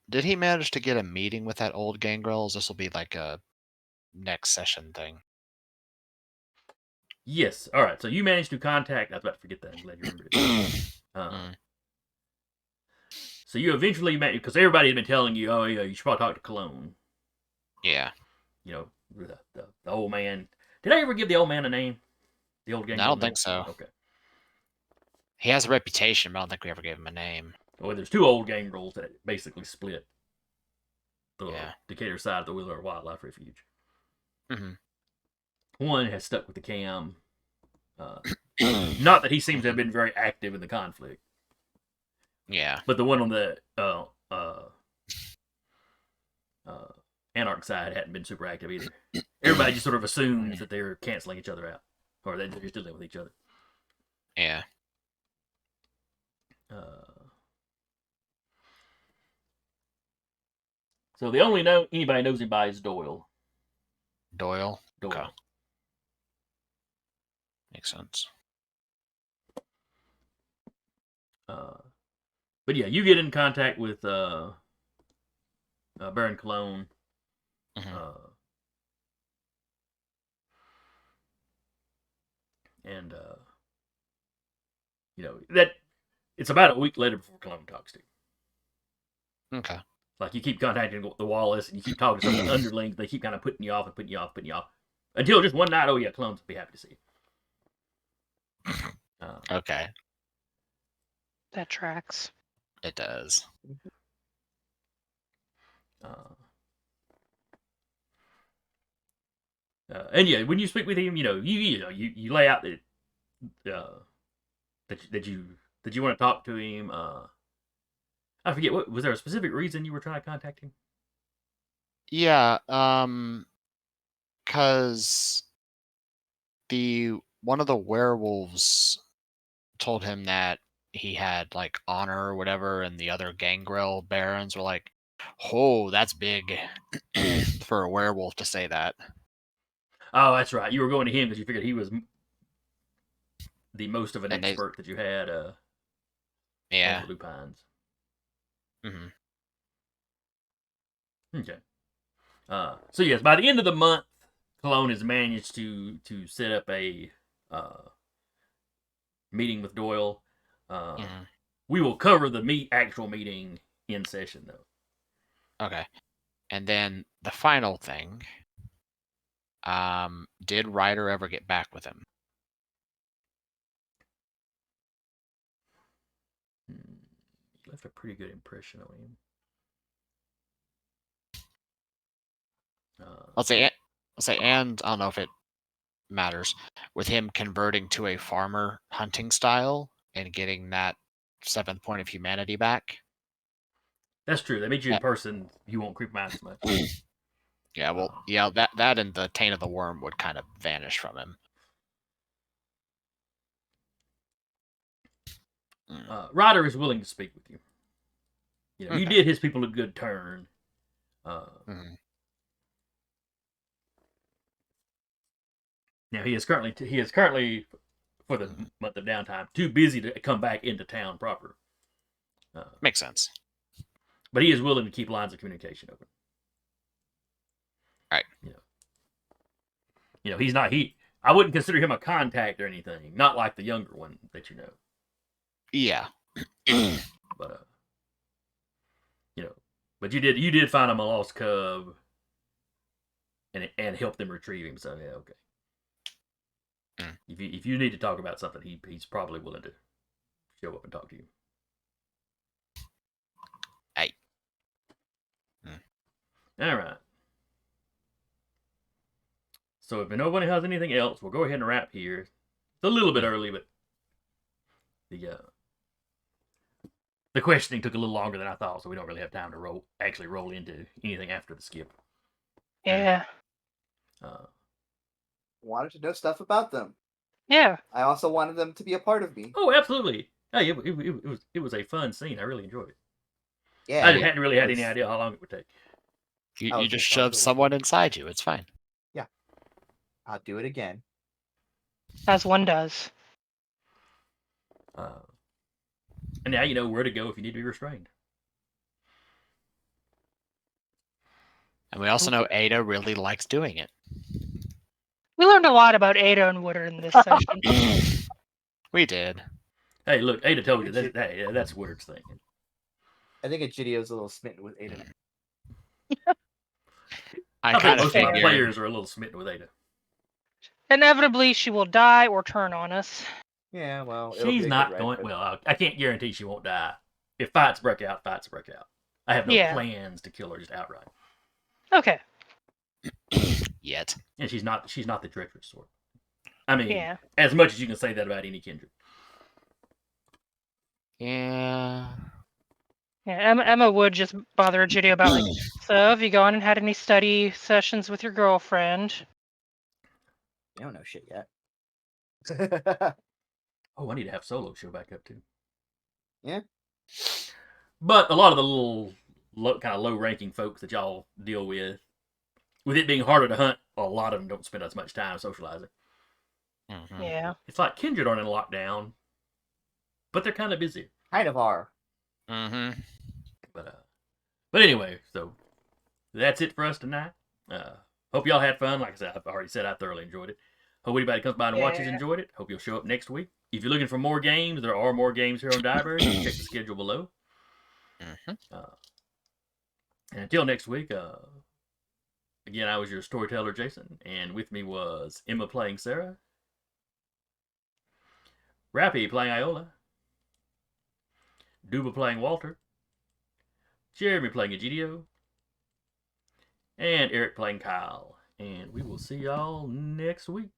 Did he manage to get a meeting with that old gangrel? This will be like a next session thing. Yes. All right. So you managed to contact. I was about to forget that. I'm glad you remembered it. So you eventually met, because everybody had been telling you, oh yeah, you should probably talk to Cologne. Yeah. The old man. Did I ever give the old man a name? The old gangrel? I don't think so. Okay. He has a reputation, but I don't think we ever gave him a name. Well, there's two old gangrels that basically split the Decatur side of the Wheeler Wildlife Refuge. One has stuck with the cam. Not that he seems to have been very active in the conflict. Yeah. But the one on the Anarch side hadn't been super active either. Everybody just sort of assumes that they're canceling each other out. Or they're just dealing with each other. Yeah. So the only anybody knows him by is Doyle. Doyle? Okay. Makes sense. But yeah, you get in contact with Baron Cologne. And that it's about a week later before Cologne talks to you. Okay. Like you keep contacting the Wallace and you keep talking to some of the underlings. They keep kind of putting you off until just one night. Oh yeah, Cologne's will be happy to see you. Okay. That tracks. It does. And yeah, when you speak with him, you lay out that you want to talk to him. I forget, was there a specific reason you were trying to contact him? Yeah, because one of the werewolves told him that he had like honor or whatever, and the other gangrel barons were like, "Oh, that's big for a werewolf to say that." Oh, that's right. You were going to him because you figured he was the most of an expert that you had. Yeah. On the lupines. Okay. So yes, by the end of the month, Cologne has managed to set up a meeting with Doyle. We will cover the actual meeting in session though. Okay. And then the final thing. Did Ryder ever get back with him? He left a pretty good impression on him. Let's say, and I don't know if it matters, with him converting to a farmer hunting style and getting that 7th point of humanity back. That's true. They meet you in person, you won't creep them out as much. Yeah, well, yeah, that and the taint of the worm would kind of vanish from him. Ryder is willing to speak with you. You know, you Okay. did his people a good turn. Now he is currently for the month of downtime too busy to come back into town proper. Makes sense. But he is willing to keep lines of communication open. Right. You know, he's not I wouldn't consider him a contact or anything. Not like the younger one that you know. Yeah. But you know, but you did find him a lost cub and help them retrieve him. So yeah, okay. If you need to talk about something, he's probably willing to show up and talk to you. Hey. All right. So if nobody has anything else, we'll go ahead and wrap here. It's a little bit early, but the questioning took a little longer than I thought, so we don't really have time to roll into anything after the skip. Yeah. Wanted to know stuff about them. Yeah. I also wanted them to be a part of me. Oh, absolutely. Hey, it was a fun scene. I really enjoyed it. Yeah. I hadn't really had any idea how long it would take. You just shoved someone inside you. It's fine. Yeah. I'll do it again. As one does. And now you know where to go if you need to be restrained. And we also know Ada really likes doing it. We learned a lot about Ada and Woodard in this session. We did. Hey, look, Ada told you that's Woodard's thing. I think Egidio's a little smitten with Ada. I kind of most of our figured. players are a little smitten with Ada. Inevitably, she will die or turn on us. Yeah, well, she's not going. Well, I can't guarantee she won't die. If fights break out, fights break out. I have no plans to kill her just outright. Okay. Yet. And she's not the treacherous sort. I mean, as much as you can say that about any kindred. Yeah. Yeah, Emma would just bother Egidio about like, so have you gone and had any study sessions with your girlfriend? You don't know shit yet. Oh, I need to have Solo show back up too. Yeah. But a lot of the little kind of low-ranking folks that y'all deal with it being harder to hunt, a lot of them don't spend as much time socializing. Mm-hmm. Yeah. It's like kindred aren't in lockdown, but they're kind of busy. Kind of are. Mm-hmm. But anyway, so that's it for us tonight. Hope y'all had fun. Like I said, I've already said I thoroughly enjoyed it. Hope anybody comes by and watches enjoyed it. Hope you'll show up next week. If you're looking for more games, there are more games here on Diaberry. Check the schedule below. Mm-hmm. And until next week, again, I was your storyteller, Jason, and with me was Emma playing Sarah, Rappy playing Iola, Duba playing Walter, Jeremy playing Egidio, and Eric playing Kyle. And we will see y'all next week.